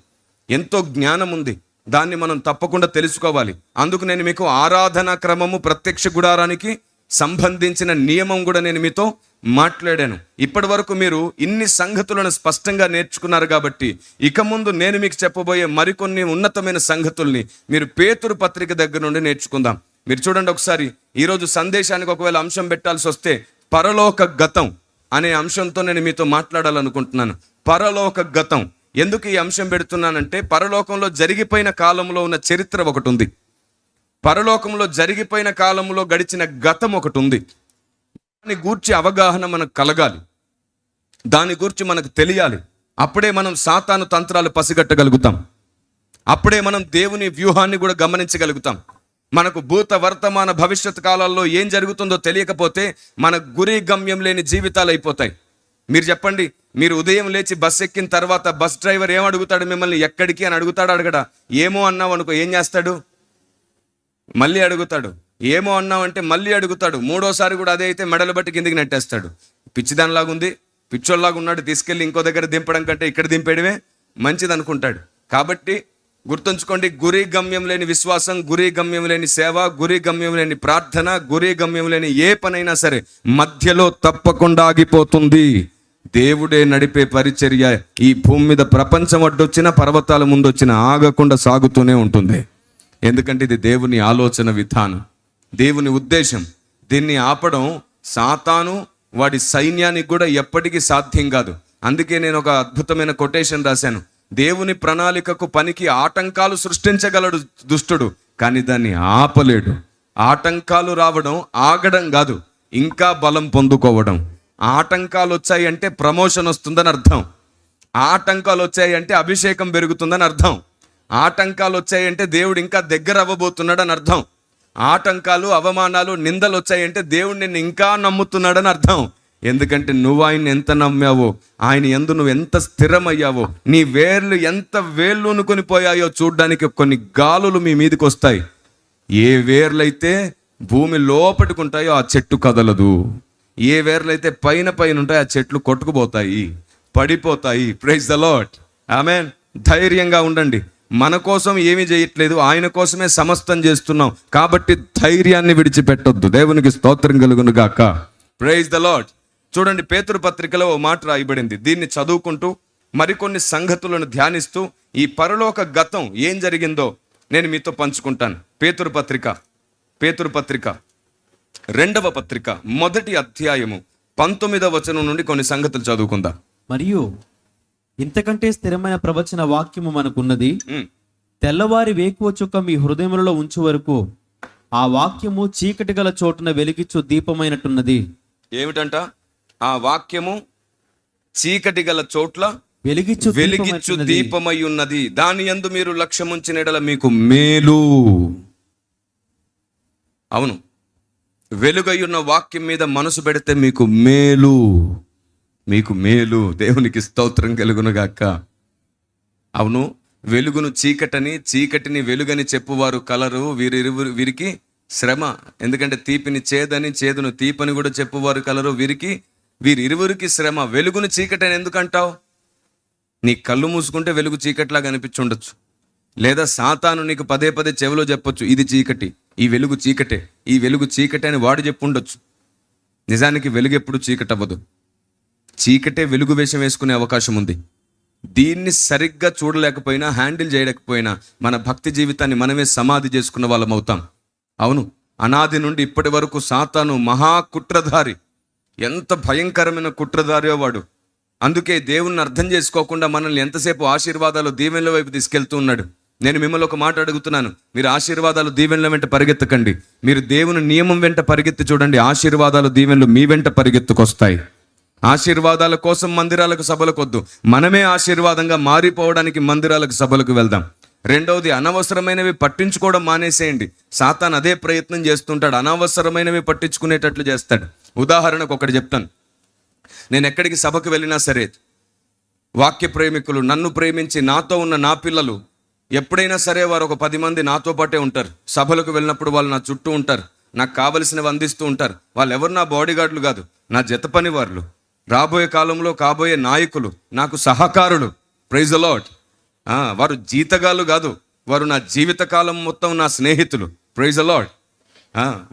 ఎంతో జ్ఞానం ఉంది, దాన్ని మనం తప్పకుండా తెలుసుకోవాలి. అందుకు నేను మీకు ఆరాధనా క్రమము, ప్రత్యక్ష గుడారానికి సంబంధించిన నియమం కూడా నేను మీతో మాట్లాడాను. ఇప్పటి వరకు మీరు ఇన్ని సంగతులను స్పష్టంగా నేర్చుకున్నారు కాబట్టి ఇక ముందు నేను మీకు చెప్పబోయే మరికొన్ని ఉన్నతమైన సంగతుల్ని మీరు పేతురు పత్రిక దగ్గర నుండి నేర్చుకుందాం. మీరు చూడండి ఒకసారి, ఈరోజు సందేశానికి ఒకవేళ అంశం పెట్టాల్సి వస్తే పరలోక గతం అనే అంశంతో నేను మీతో మాట్లాడాలనుకుంటున్నాను. పరలోక గతం. ఎందుకు ఈ అంశం పెడుతున్నానంటే, పరలోకంలో జరిగిపోయిన కాలంలో ఉన్న చరిత్ర ఒకటి ఉంది, పరలోకంలో జరిగిపోయిన కాలంలో గడిచిన గతం ఒకటి ఉంది. దాని గూర్చి అవగాహన మనకు కలగాలి, దాని గురించి మనకు తెలియాలి. అప్పుడే మనం సాతాను తంత్రాలు పసిగట్టగలుగుతాం, అప్పుడే మనం దేవుని వ్యూహాన్ని కూడా గమనించగలుగుతాం. మనకు భూత వర్తమాన భవిష్యత్ కాలాల్లో ఏం జరుగుతుందో తెలియకపోతే మన గురి గమ్యం లేని జీవితాలు అయిపోతాయి. మీరు చెప్పండి, మీరు ఉదయం లేచి బస్ ఎక్కిన తర్వాత బస్ డ్రైవర్ ఏం అడుగుతాడు మిమ్మల్ని? ఎక్కడికి అని అడుగుతాడు? అడగడా? ఏమో అన్నావు అనుకో, ఏం చేస్తాడు? మళ్ళీ అడుగుతాడు. ఏమో అన్నావంటే మళ్ళీ అడుగుతాడు. మూడోసారి కూడా అదే అయితే మెడలు బట్టి కిందికి నెట్టేస్తాడు. పిచ్చిదానిలాగా ఉంది, పిచ్చోళ్ళలాగా ఉన్నాడు, తీసుకెళ్ళి ఇంకో దగ్గర దింపడం కంటే ఇక్కడ దింపేయడమే మంచిది అనుకుంటాడు. కాబట్టి గుర్తుంచుకోండి, గురి గమ్యం లేని విశ్వాసం, గురి గమ్యం లేని సేవ, గురి గమ్యం లేని ప్రార్థన, గురి గమ్యం లేని ఏ పనైనా సరే మధ్యలో తప్పకుండా ఆగిపోతుంది. దేవుడే నడిపే పరిచర్య ఈ భూమి మీద ప్రపంచం అడ్డొచ్చినా, పర్వతాల ముందొచ్చినా ఆగకుండా సాగుతూనే ఉంటుంది. ఎందుకంటే ఇది దేవుని ఆలోచన విధానం, దేవుని ఉద్దేశం. దీన్ని ఆపడం సాతాను వాడి సైన్యానికి కూడా ఎప్పటికీ సాధ్యం కాదు. అందుకే నేను ఒక అద్భుతమైన కొటేషన్ రాశాను. దేవుని ప్రణాళికకు పనికి ఆటంకాలు సృష్టించగలడు దుష్టుడు, కానీ దాన్ని ఆపలేడు. ఆటంకాలు రావడం ఆగడం కాదు, ఇంకా బలం పొందుకోవడం. ఆటంకాలు వచ్చాయి అంటే ప్రమోషన్ వస్తుందని అర్థం, ఆటంకాలు వచ్చాయి అంటే అభిషేకం పెరుగుతుందని అర్థం, ఆటంకాలు వచ్చాయంటే దేవుడు ఇంకా దగ్గర అవ్వబోతున్నాడని అర్థం, ఆటంకాలు, అవమానాలు, నిందలు వచ్చాయంటే దేవుడు నిన్ను ఇంకా నమ్ముతున్నాడని అర్థం. ఎందుకంటే నువ్వు ఆయన ఎంత నమ్మావో, ఆయన యందు నువ్వు ఎంత స్థిరమయ్యావో, నీ వేర్లు ఎంత వేళ్ళునుకొని పోయాయో చూడ్డానికి కొన్ని గాలులు మీ మీదకి వస్తాయి. ఏ వేర్లైతే భూమి లోపటికి ఉంటాయో ఆ చెట్టు కదలదు, ఏ వేర్లైతే పైన ఉంటాయో ఆ చెట్లు కొట్టుకుపోతాయి, పడిపోతాయి. ప్రైజ్ ద లార్డ్, ఆమేన్. ధైర్యంగా ఉండండి. మన కోసం ఏమీ చేయట్లేదు, ఆయన కోసమే సమస్తం చేస్తున్నాం. కాబట్టి ధైర్యాన్ని విడిచిపెట్టొద్దు. దేవునికి స్తోత్రం కలుగును గాక. Praise the lord. చూడండి, పేతురు పత్రికలో ఓ మాట రాయబడింది. దీన్ని చదువుకుంటూ మరికొన్ని సంగతులను ధ్యానిస్తూ ఈ పరలోక గతం ఏం జరిగిందో నేను మీతో పంచుకుంటాను. పేతురు పత్రిక 2వ పత్రిక 1వ అధ్యాయము 19వ వచనం నుండి కొన్ని సంగతులు చదువుకుందాం. మరియు ఇంతకంటే స్థిరమైన ప్రవచన వాక్యము మనకున్నది. తెల్లవారి వేకువ చుక్క మీ హృదయములలో ఉంచు వరకు ఆ వాక్యము చీకటి గల చోటున వెలిగిచ్చు దీపమైనట్టున్నది. ఏమిటంట? ఆ వాక్యము చీకటి గల చోట్ల వెలిగిచ్చు దీపమై ఉన్నది. దాని యందు మీరు లక్ష్యముంచిన ఎడల మీకు మేలు. అవును, వెలుగయ్యున్న వాక్యం మీద మనసు పెడితే మీకు మేలు, మీకు మేలు. దేవునికి స్తోత్రం కలుగునుగాక. అవును, వెలుగును చీకటని, చీకటిని వెలుగని చెప్పువారు కలరు. వీరికి శ్రమ. ఎందుకంటే తీపిని చేదని, చేదును తీపని కూడా చెప్పువారు కలరు. వీరిరువురికి శ్రమ. వెలుగును చీకటని ఎందుకంటావు? నీ కళ్ళు మూసుకుంటే వెలుగు చీకటిలాగా అనిపించి ఉండొచ్చు, లేదా సాతాను నీకు పదే పదే చెవిలో చెప్పొచ్చు, ఇది చీకటి, ఈ వెలుగు చీకటే, ఈ వెలుగు చీకటి అని వాడు చెప్పుండొచ్చు. నిజానికి వెలుగు ఎప్పుడు చీకటి అవ్వదు. చీకటే వెలుగు వేషం వేసుకునే అవకాశం ఉంది. దీన్ని సరిగ్గా చూడలేకపోయినా, హ్యాండిల్ చేయలేకపోయినా మన భక్తి జీవితాన్ని మనమే సమాధి చేసుకున్న వాళ్ళం అవుతాం. అవును, అనాది నుండి ఇప్పటి వరకు సాతాను మహా కుట్రధారి. ఎంత భయంకరమైన కుట్రధారియో వాడు. అందుకే దేవుణ్ణి అర్థం చేసుకోకుండా మనల్ని ఎంతసేపు ఆశీర్వాదాలు, దీవెనల వైపు తీసుకెళ్తూ ఉన్నాడు. నేను మిమ్మల్ని ఒక మాట అడుగుతున్నాను, మీరు ఆశీర్వాదాలు, దీవెనల వెంట పరిగెత్తకండి. మీరు దేవుని నియమం వెంట పరిగెత్తి చూడండి, ఆశీర్వాదాలు, దీవెనలు మీ వెంట పరిగెత్తుకొస్తాయి. ఆశీర్వాదాల కోసం మందిరాలకు, సభలకు వద్దు. మనమే ఆశీర్వాదంగా మారిపోవడానికి మందిరాలకు, సభలకు వెళ్దాం. రెండవది, అనవసరమైనవి పట్టించుకోవడం మానేసేయండి. సాతాన్ అదే ప్రయత్నం చేస్తుంటాడు, అనవసరమైనవి పట్టించుకునేటట్లు చేస్తాడు. ఉదాహరణకు ఒకటి చెప్తాను. నేను ఎక్కడికి సభకు వెళ్ళినా సరే, వాక్య ప్రేమికులు, నన్ను ప్రేమించి నాతో ఉన్న నా పిల్లలు ఎప్పుడైనా సరే వారు ఒక 10 మంది నాతో పాటే ఉంటారు. సభలకు వెళ్ళినప్పుడు వాళ్ళు నా చుట్టూ ఉంటారు, నాకు కావలసినవి అందిస్తూ ఉంటారు. వాళ్ళు ఎవరు నా బాడీ గార్డులు కాదు, నా జత పని వాళ్ళు. రాబోయే కాలంలో కాబోయే నాయకులు నాకు సహకారులు. Praise the lord. వారు జీతగాళ్ళు కాదు, వారు నా జీవితకాలం మొత్తం నా స్నేహితులు. Praise the lord.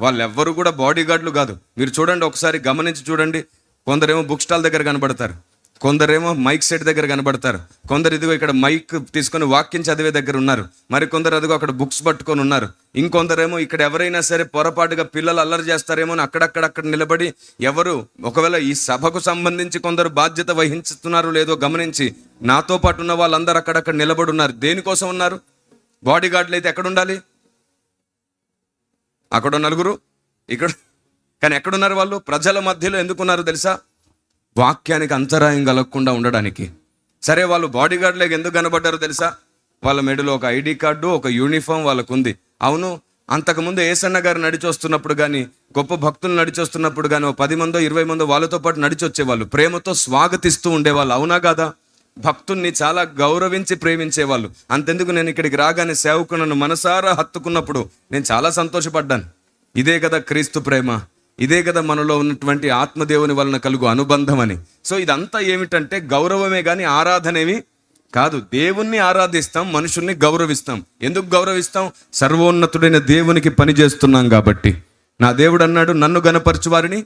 వాళ్ళెవ్వరు కూడా బాడీ గార్డులు కాదు. మీరు చూడండి, ఒకసారి గమనించి చూడండి. కొందరేమో బుక్ స్టాల్ దగ్గర కనబడతారు, కొందరేమో మైక్ సెట్ దగ్గర కనబడతారు, కొందరు ఇదిగో ఇక్కడ మైక్ తీసుకొని వాక్యం చదివే దగ్గర ఉన్నారు, మరి కొందరు అదిగో అక్కడ బుక్స్ పట్టుకొని ఉన్నారు, ఇంకొందరేమో ఇక్కడ ఎవరైనా సరే పొరపాటుగా పిల్లలు అల్లరి చేస్తారేమో అని అక్కడ నిలబడి ఎవరు ఒకవేళ ఈ సభకు సంబంధించి కొందరు బాధ్యత వహించుతున్నారు లేదో గమనించి నాతో పాటు ఉన్న వాళ్ళందరూ అక్కడక్కడ నిలబడి ఉన్నారు. దేనికోసం ఉన్నారు? బాడీ గార్డులు అయితే ఎక్కడ ఉండాలి? అక్కడ నలుగురు, ఇక్కడ. కానీ ఎక్కడున్నారు వాళ్ళు? ప్రజల మధ్యలో ఎందుకున్నారు తెలుసా? వాక్యానికి అంతరాయం కలగకుండా ఉండడానికి. సరే, వాళ్ళు బాడీ గార్డులకు ఎందుకు కనబడ్డారో తెలుసా? వాళ్ళ మెడలో ఒక ఐడి కార్డు, ఒక యూనిఫామ్ వాళ్ళకు ఉంది. అవును, అంతకుముందు ఏసన్న గారు నడిచొస్తున్నప్పుడు కానీ, గొప్ప భక్తులు నడిచొస్తున్నప్పుడు కానీ 10 మందో 20 మందో వాళ్ళతో పాటు నడిచొచ్చేవాళ్ళు, ప్రేమతో స్వాగతిస్తూ ఉండేవాళ్ళు. అవునా కాదా? భక్తుల్ని చాలా గౌరవించి ప్రేమించేవాళ్ళు. అంతెందుకు, నేను ఇక్కడికి రాగానే సేవకు నన్ను మనసారా హత్తుకున్నప్పుడు నేను చాలా సంతోషపడ్డాను. ఇదే కదా క్రీస్తు ప్రేమ, ఇదే కదా మనలో ఉన్నటువంటి ఆత్మదేవుని వలన కలుగు అనుబంధం అని. సో ఇదంతా ఏమిటంటే గౌరవమే కానీ ఆరాధనేవి కాదు. దేవుణ్ణి ఆరాధిస్తాం, మనుషుల్ని గౌరవిస్తాం. ఎందుకు గౌరవిస్తాం? సర్వోన్నతుడైన దేవునికి పని చేస్తున్నాం కాబట్టి. నా దేవుడు అన్నాడు, నన్ను గనపరచు వారిని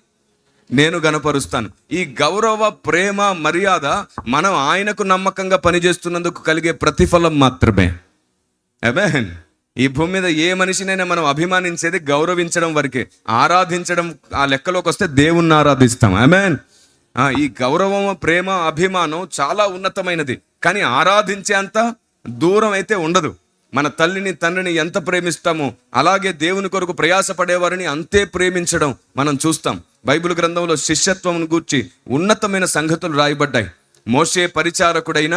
నేను గనపరుస్తాను. ఈ గౌరవ, ప్రేమ, మర్యాద మనం ఆయనకు నమ్మకంగా పనిచేస్తున్నందుకు కలిగే ప్రతిఫలం మాత్రమే. ఆమేన్. ఈ భూమి మీద ఏ మనిషినైనా మనం అభిమానించేది గౌరవించడం వరకే. ఆరాధించడం ఆ లెక్కలోకి వస్తే దేవుణ్ణి ఆరాధిస్తాం. ఆమేన్. ఈ గౌరవం, ప్రేమ, అభిమానం చాలా ఉన్నతమైనది, కానీ ఆరాధించే అంత దూరం అయితే ఉండదు. మన తల్లిని తండ్రిని ఎంత ప్రేమిస్తామో అలాగే దేవుని కొరకు ప్రయాసపడేవారిని అంతే ప్రేమించడం మనం చూస్తాం. బైబిల్ గ్రంథంలో శిష్యత్వం గూర్చి ఉన్నతమైన సంగతులు రాయబడ్డాయి. మోషే పరిచారకుడైన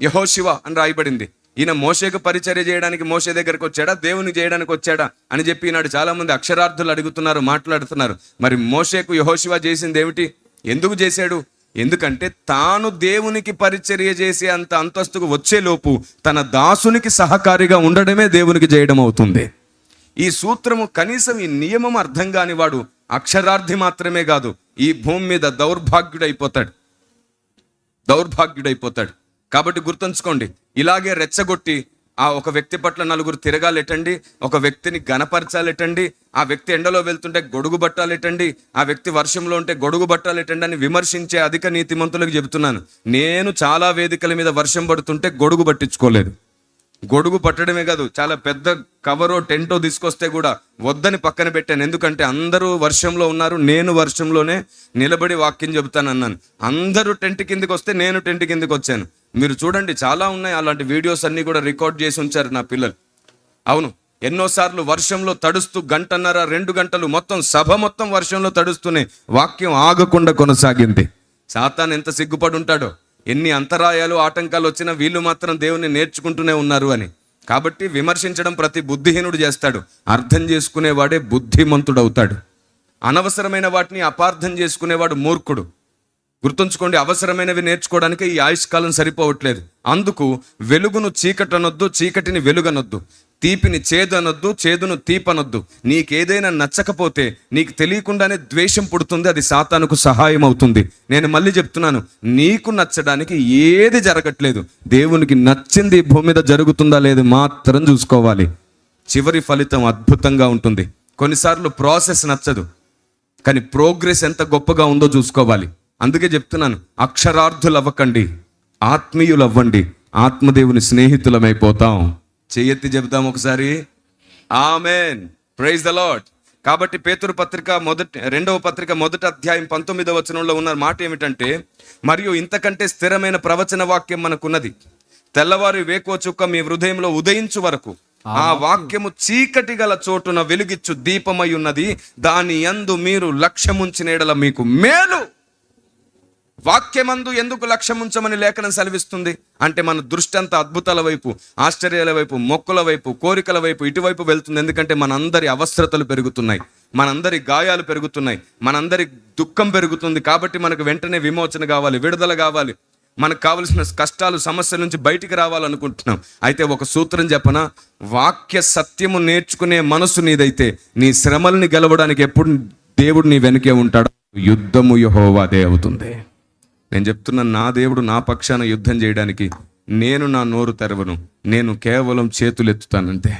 యెహోషువ అని రాయబడింది. ఈయన మోషేకు పరిచర్య చేయడానికి మోషే దగ్గరకు వచ్చాడా, దేవుని చేయడానికి వచ్చాడా అని చెప్పి ఈనాడు చాలా మంది అక్షరార్థులు అడుగుతున్నారు, మాట్లాడుతున్నారు. మరి మోషేకు యెహోషువ చేసింది ఏమిటి? ఎందుకు చేశాడు? ఎందుకంటే తాను దేవునికి పరిచర్య చేసే అంత అంతస్తుకు వచ్చేలోపు తన దాసునికి సహకారిగా ఉండడమే దేవునికి చేయడం అవుతుంది. ఈ సూత్రము, కనీసం ఈ నియమం అర్థం కాని వాడు అక్షరార్థి మాత్రమే కాదు, ఈ భూమి మీద దౌర్భాగ్యుడైపోతాడు. కాబట్టి గుర్తుంచుకోండి, ఇలాగే రెచ్చగొట్టి ఒక వ్యక్తి పట్ల నలుగురు తిరగాలెట్టండి, ఒక వ్యక్తిని గణపరచాలెట్టండి, ఆ వ్యక్తి ఎండలో వెళ్తుంటే గొడుగు బట్టాలెట్టండి, ఆ వ్యక్తి వర్షంలో ఉంటే గొడుగు బట్టాలెట్టండి అని విమర్శించే అధిక నీతిమంతులకు చెబుతున్నాను. నేను చాలా వేదికల మీద వర్షం పడుతుంటే గొడుగు పట్టించుకోలేదు. గొడుగు పట్టడమే కాదు, చాలా పెద్ద కవరో టెంటో తీసుకొస్తే కూడా వద్దని పక్కన పెట్టాను. ఎందుకంటే అందరూ వర్షంలో ఉన్నారు, నేను వర్షంలోనే నిలబడి వాక్యం చెబుతానన్నాను. అందరూ టెంట్ కిందకి వస్తే నేను టెంట్ కిందకి వచ్చాను. మీరు చూడండి, చాలా ఉన్నాయి అలాంటి వీడియోస్ అన్నీ కూడా రికార్డ్ చేసి ఉంచారు నా పిల్లలు. అవును, ఎన్నోసార్లు వర్షంలో తడుస్తూ 1.5-2 గంటలు మొత్తం సభ మొత్తం వర్షంలో తడుస్తూనే వాక్యం ఆగకుండా కొనసాగింది. సాతాను ఎంత సిగ్గుపడి ఉంటాడో, ఎన్ని అంతరాయాలు, ఆటంకాలు వచ్చినా వీళ్ళు మాత్రం దేవుణ్ణి నేర్చుకుంటూనే ఉన్నారు అని. కాబట్టి విమర్శించడం ప్రతి బుద్ధిహీనుడు చేస్తాడు, అర్థం చేసుకునేవాడే బుద్ధిమంతుడు అవుతాడు. అనవసరమైన వాటిని అపార్థం చేసుకునేవాడు మూర్ఖుడు. గుర్తుంచుకోండి, అవసరమైనవి నేర్చుకోవడానికి ఈ ఆయుష్కాలం సరిపోవట్లేదు. అందుకు వెలుగును చీకటనొద్దు, చీకటిని వెలుగనొద్దు, తీపిని చేదనొద్దు, చేదును తీపనొద్దు. నీకేదైనా నచ్చకపోతే నీకు తెలియకుండానే ద్వేషం పుడుతుంది, అది సాతానుకు సహాయం అవుతుంది. నేను మళ్ళీ చెప్తున్నాను, నీకు నచ్చడానికి ఏది జరగట్లేదు, దేవునికి నచ్చింది భూమి మీద జరుగుతుందా లేదు మాత్రం చూసుకోవాలి. చివరి ఫలితం అద్భుతంగా ఉంటుంది. కొన్నిసార్లు ప్రాసెస్ నచ్చదు, కానీ ప్రోగ్రెస్ ఎంత గొప్పగా ఉందో చూసుకోవాలి. అందుకే చెప్తున్నాను, అక్షరార్థులు అవ్వకండి, ఆత్మీయులు అవ్వండి, ఆత్మదేవుని స్నేహితులమైపోతాం. చెయ్యెత్తి చెబుతాం ఒకసారి, ఆమెన్, ప్రైజ్ ద లార్డ్. కాబట్టి పేతురు పత్రిక 2వ పత్రిక 1వ అధ్యాయం 19వ వచనంలో ఉన్న మాట ఏమిటంటే, మరియు ఇంతకంటే స్థిరమైన ప్రవచన వాక్యం మనకున్నది, తెల్లవారి వేకువ చుక్క మీ హృదయంలో ఉదయించు వరకు ఆ వాక్యము చీకటి గల చోటున వెలుగిచ్చు దీపమై ఉన్నది, దాని యందు మీరు లక్ష్యముంచిన ఎడల మీకు మేలు. వాక్యమందు ఎందుకు లక్ష్యముంచమని లేఖనం సెలవిస్తుంది అంటే, మన దృష్టి అంతా అద్భుతాల వైపు, ఆశ్చర్యాల వైపు, మొక్కుల వైపు, కోరికల వైపు, ఇటువైపు వెళ్తుంది. ఎందుకంటే మనందరి అవసరతలు పెరుగుతున్నాయి, మనందరి గాయాలు పెరుగుతున్నాయి, మనందరి దుఃఖం పెరుగుతుంది. కాబట్టి మనకు వెంటనే విమోచన కావాలి, విడుదల కావాలి, మనకు కావలసిన కష్టాలు, సమస్యల నుంచి బయటికి రావాలనుకుంటున్నాం. అయితే ఒక సూత్రం చెప్పనా, వాక్య సత్యము నేర్చుకునే మనసు నీదైతే నీ శ్రమల్ని గెలవడానికి ఎప్పుడు దేవుడు నీ వెనుకే ఉంటాడో యుద్ధము యెహోవాదే అవుతుంది. నేను చెప్తున్నా, నా దేవుడు నా పక్షాన యుద్ధం చేయడానికి నేను నా నోరు తెరవను, నేను కేవలం చేతులెత్తుతానంతే.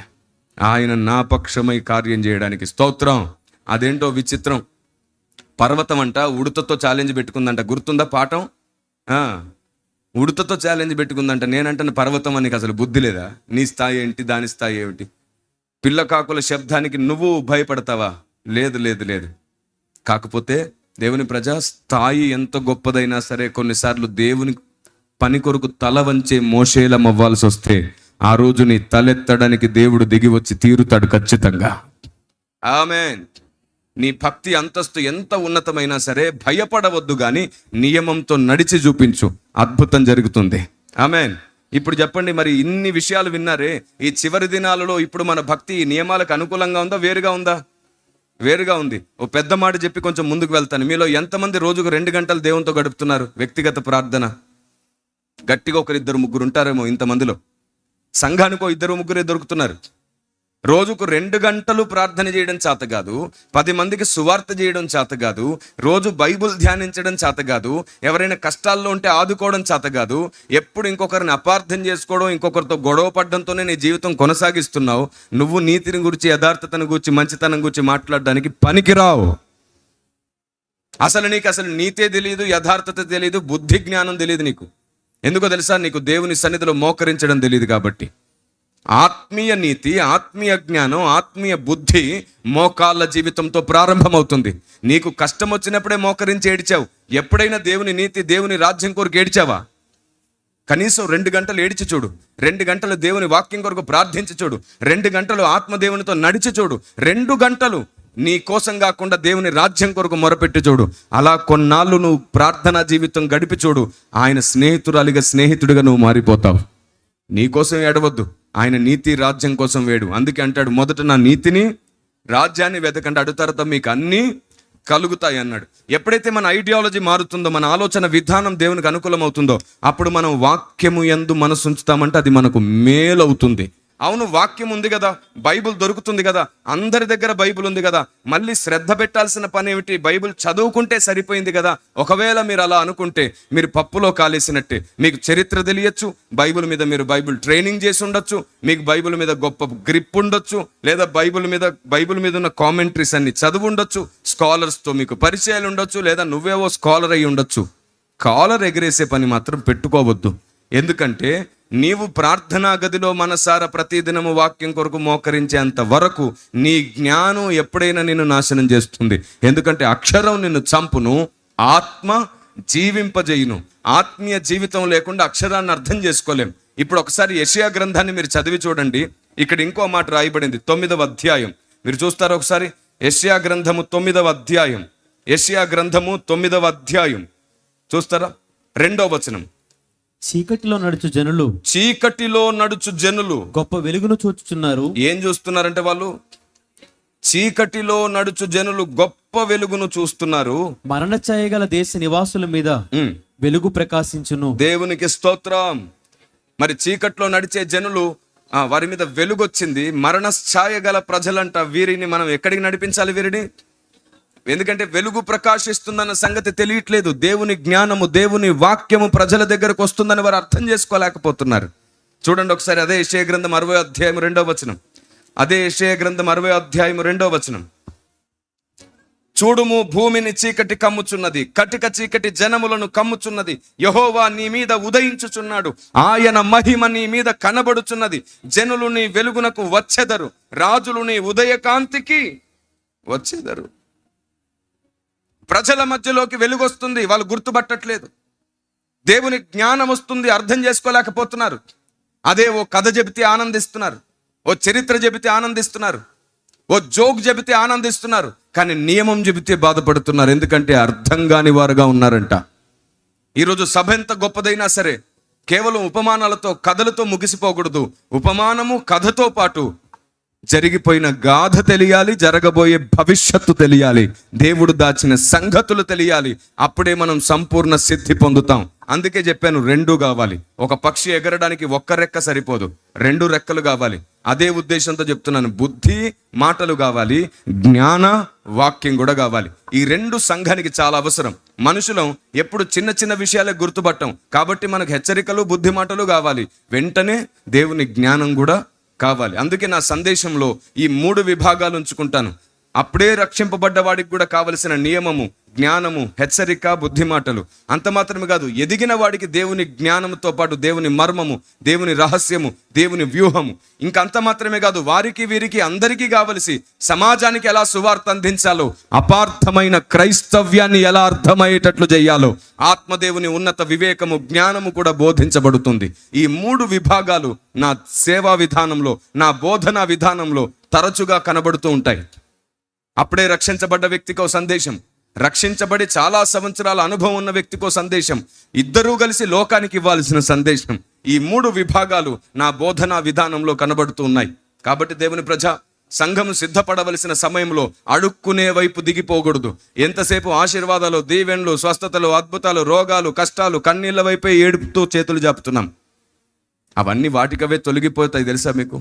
ఆయన నా పక్షమై కార్యం చేయడానికి స్తోత్రం. అదేంటో విచిత్రం, పర్వతం అంట ఉడతతో ఛాలెంజ్ పెట్టుకుందంట. గుర్తుందా పాఠం? ఉడతతో ఛాలెంజ్ పెట్టుకుందంట. నేనంటే పర్వతం అని అసలు బుద్ధి లేదా? నీ స్థాయి ఏంటి, దాని స్థాయి ఏమిటి? పిల్ల కాకుల శబ్దానికి నువ్వు భయపడతావా? లేదు లేదు లేదు. కాకపోతే దేవుని ప్రజా, స్థాయి ఎంత గొప్పదైనా సరే కొన్నిసార్లు దేవుని పని కొరకు తల వంచే మోషేలం అవ్వాల్సి వస్తే ఆ రోజు నీ తలెత్తడానికి దేవుడు దిగి వచ్చి తీరుతాడు ఖచ్చితంగా. ఆమేన్. నీ భక్తి అంతస్తు ఎంత ఉన్నతమైనా సరే భయపడవద్దు, కానీ నియమంతో నడిచి చూపించు, అద్భుతం జరుగుతుంది. ఆమేన్. ఇప్పుడు చెప్పండి, మరి ఇన్ని విషయాలు విన్నారే, ఈ చివరి దినాలలో ఇప్పుడు మన భక్తి ఈ నియమాలకు అనుకూలంగా ఉందా, వేరుగా ఉందా? వేరుగా ఉంది. ఓ పెద్ద మాట చెప్పి కొంచెం ముందుకు వెళ్తాను. మీలో ఎంతమంది రోజుకు 2 గంటలు దేవునితో గడుపుతున్నారు? వ్యక్తిగత ప్రార్థన గట్టిగా 1-2 ముగ్గురు ఉంటారేమో ఇంతమందిలో. సంఘానికో 2-3 దొరుకుతున్నారు. రోజుకు 2 గంటలు ప్రార్థన చేయడం చేత కాదు, 10 మందికి సువార్త చేయడం చేత కాదు, రోజు బైబుల్ ధ్యానించడం చేత కాదు, ఎవరైనా కష్టాల్లో ఉంటే ఆదుకోవడం చేత కాదు, ఎప్పుడు ఇంకొకరిని అపార్థం చేసుకోవడం, ఇంకొకరితో గొడవ పడడంతోనే నీ జీవితం కొనసాగిస్తున్నావు. నువ్వు నీతిని గురించి, యథార్థతను గురించి, మంచితనం గురించి మాట్లాడడానికి పనికిరావు. అసలు నీతే తెలియదు, యథార్థత తెలియదు, బుద్ధి జ్ఞానం తెలియదు నీకు. ఎందుకో తెలుసా? నీకు దేవుని సన్నిధిలో మోకరించడం తెలియదు కాబట్టి. ఆత్మీయ నీతి, ఆత్మీయ జ్ఞానం, ఆత్మీయ బుద్ధి మోకాళ్ళ జీవితంతో ప్రారంభమవుతుంది. నీకు కష్టం వచ్చినప్పుడే మోకరించి ఏడిచావు. ఎప్పుడైనా దేవుని నీతి, దేవుని రాజ్యం కొరకు ఏడిచావా? కనీసం 2 గంటలు ఏడిచి చూడు, 2 గంటలు దేవుని వాక్యం కొరకు ప్రార్థించి చూడు, 2 గంటలు ఆత్మదేవునితో నడిచి చూడు, 2 గంటలు నీ కోసం కాకుండా దేవుని రాజ్యం కొరకు మొరపెట్టి చూడు. అలా కొన్నాళ్ళు నువ్వు ప్రార్థనా జీవితం గడిపి చూడు, ఆయన స్నేహితుడిగా నువ్వు మారిపోతావు. నీ కోసం ఏడవద్దు, ఆయన నీతి రాజ్యం కోసం వేడు. అందుకే అంటాడు, మొదట నా నీతిని రాజ్యాన్ని వెతకండి, అడు తర్వాత మీకు అన్నీ కలుగుతాయి అన్నాడు. ఎప్పుడైతే మన ఐడియాలజీ మారుతుందో, మన ఆలోచన విధానం దేవునికి అనుకూలం అవుతుందో, అప్పుడు మనం వాక్యము యందు మనసు ఉంచుతామంటే అది మనకు మేలవుతుంది. అవును, వాక్యం ఉంది కదా, బైబుల్ దొరుకుతుంది కదా, అందరి దగ్గర బైబుల్ ఉంది కదా, మళ్ళీ శ్రద్ధ పెట్టాల్సిన పని ఏమిటి? బైబుల్ చదువుకుంటే సరిపోయింది కదా. ఒకవేళ మీరు అలా అనుకుంటే మీరు పప్పులో కాలేసినట్టే. మీకు చరిత్ర తెలియచ్చు, బైబుల్ మీద మీరు బైబుల్ ట్రైనింగ్ చేసి ఉండొచ్చు, మీకు బైబుల్ మీద గొప్ప గ్రిప్ ఉండొచ్చు, లేదా బైబుల్ మీద ఉన్న కామెంటరీస్ అన్ని చదువు ఉండొచ్చు, స్కాలర్స్తో మీకు పరిచయాలు ఉండొచ్చు, లేదా నువ్వేవో స్కాలర్ అయి ఉండొచ్చు. కాలర్ ఎగరేసే పని మాత్రం పెట్టుకోవద్దు. ఎందుకంటే నీవు ప్రార్థనా గదిలో మనసారా ప్రతిదినము వాక్యం కొరకు మోకరించేంత వరకు నీ జ్ఞానం ఎప్పుడైనా నిన్ను నాశనం చేస్తుంది. ఎందుకంటే అక్షరం నిన్ను చంపును, ఆత్మ జీవింపజేయును. ఆత్మీయ జీవితం లేకుండా అక్షరాన్ని అర్థం చేసుకోలేం. ఇప్పుడు ఒకసారి యెషయా గ్రంథాన్ని మీరు చదివి చూడండి. ఇక్కడ ఇంకో మాట రాయబడింది, 9వ అధ్యాయం. మీరు చూస్తారు ఒకసారి, యెషయా గ్రంథము 9వ అధ్యాయం. యెషయా గ్రంథము 9వ అధ్యాయం చూస్తారా? 2వ వచనం. చీకటిలో నడుచు జనులు గొప్ప వెలుగును చూచుచున్నారు. ఏం చూస్తున్నారంటే వాళ్ళు చీకటిలో నడుచు జనులు గొప్ప వెలుగును చూస్తున్నారు. మరణ ఛాయగల దేశ నివాసుల మీద వెలుగు ప్రకాశించును. దేవునికి స్తోత్రం. మరి చీకట్లో నడిచే జనులు, వారి మీద వెలుగు వచ్చింది. మరణ ఛాయ గల ప్రజలంట. వీరిని మనం ఎక్కడికి నడిపించాలి? వీరిని, ఎందుకంటే వెలుగు ప్రకాశిస్తుందన్న సంగతి తెలియట్లేదు. దేవుని జ్ఞానము, దేవుని వాక్యము ప్రజల దగ్గరకు వస్తుందని వారు అర్థం చేసుకోలేకపోతున్నారు. చూడండి ఒకసారి, అదే యెషయా గ్రంథం 60వ అధ్యాయం 2వ వచనం. అదే యెషయా గ్రంథం 60వ అధ్యాయం 2వ వచనం. చూడుము, భూమిని చీకటి కమ్ముచున్నది, కటిక చీకటి జనములను కమ్ముచున్నది. యెహోవా నీ మీద ఉదయించుచున్నాడు, ఆయన మహిమ నీ మీద కనబడుచున్నది. జనులు నీ వెలుగునకు వచ్చెదరు, రాజులు నీ ఉదయకాంతికి వచ్చెదరు. ప్రజల మధ్యలోకి వెలుగు వస్తుంది, వాళ్ళు గుర్తుపట్టట్లేదు. దేవుని జ్ఞానం వస్తుంది, అర్థం చేసుకోలేకపోతున్నారు. అదే ఓ కథ చెబితే ఆనందిస్తున్నారు, ఓ చరిత్ర చెబితే ఆనందిస్తున్నారు, ఓ జోక్ చెబితే ఆనందిస్తున్నారు, కానీ నియమం చెబితే బాధపడుతున్నారు. ఎందుకంటే అర్థం కాని వారుగా ఉన్నారంట. ఈరోజు సభ ఎంత గొప్పదైనా సరే కేవలం ఉపమానాలతో, కథలతో ముగిసిపోకూడదు. ఉపమానము, కథతో పాటు జరిగిపోయిన గాథ తెలియాలి, జరగబోయే భవిష్యత్తు తెలియాలి, దేవుడు దాచిన సంగతులు తెలియాలి. అప్పుడే మనం సంపూర్ణ సిద్ధి పొందుతాం. అందుకే చెప్పాను, 2 కావాలి. ఒక పక్షి ఎగరడానికి 1 రెక్క సరిపోదు, 2 రెక్కలు కావాలి. అదే ఉద్దేశంతో చెప్తున్నాను. బుద్ధి మాటలు కావాలి, జ్ఞాన వాక్యం కూడా కావాలి. ఈ రెండు సంఘానికి చాలా అవసరం. మనుషులం ఎప్పుడు చిన్న చిన్న విషయాలే గుర్తుపట్టం. కాబట్టి మనకు హెచ్చరికలు, బుద్ధి మాటలు కావాలి, వెంటనే దేవుని జ్ఞానం కూడా కావాలి. అందుకే నా సందేశంలో ఈ 3 విభాగాలు ఉంచుకుంటాను. అప్పుడే రక్షింపబడ్డ వాడికి కూడా కావలసిన నియమము, జ్ఞానము, హెచ్చరిక, బుద్ధి మాటలు. అంత మాత్రమే కాదు, ఎదిగిన వాడికి దేవుని జ్ఞానంతో పాటు దేవుని మర్మము, దేవుని రహస్యము, దేవుని వ్యూహము. ఇంకంత మాత్రమే కాదు, వారికి వీరికి అందరికీ కావలసి సమాజానికి ఎలా సువార్త అందించాలో, అపార్థమైన క్రైస్తవ్యాన్ని ఎలా అర్థమయ్యేటట్లు చేయాలో, ఆత్మదేవుని ఉన్నత వివేకము, జ్ఞానము కూడా బోధించబడుతుంది. ఈ 3 విభాగాలు నా సేవా విధానంలో, నా బోధనా విధానంలో తరచుగా కనబడుతూ ఉంటాయి. అప్పుడే రక్షించబడ్డ వ్యక్తికో సందేశం, రక్షించబడి చాలా సంవత్సరాల అనుభవం ఉన్న వ్యక్తికో సందేశం, ఇద్దరూ కలిసి లోకానికి ఇవ్వాల్సిన సందేశం. ఈ 3 విభాగాలు నా బోధనా విధానంలో కనబడుతూ ఉన్నాయి. కాబట్టి దేవుని ప్రజ, సంఘము సిద్ధపడవలసిన సమయంలో అడుక్కునే వైపు దిగిపోకూడదు. ఎంతసేపు ఆశీర్వాదాలు, దీవెనలు, స్వస్థతలు, అద్భుతాలు, రోగాలు, కష్టాలు, కన్నీళ్ల వైపే ఏడుపుతూ చేతులు జాపుతున్నాం. అవన్నీ వాటికవే తొలగిపోతాయి. తెలుసా మీకు?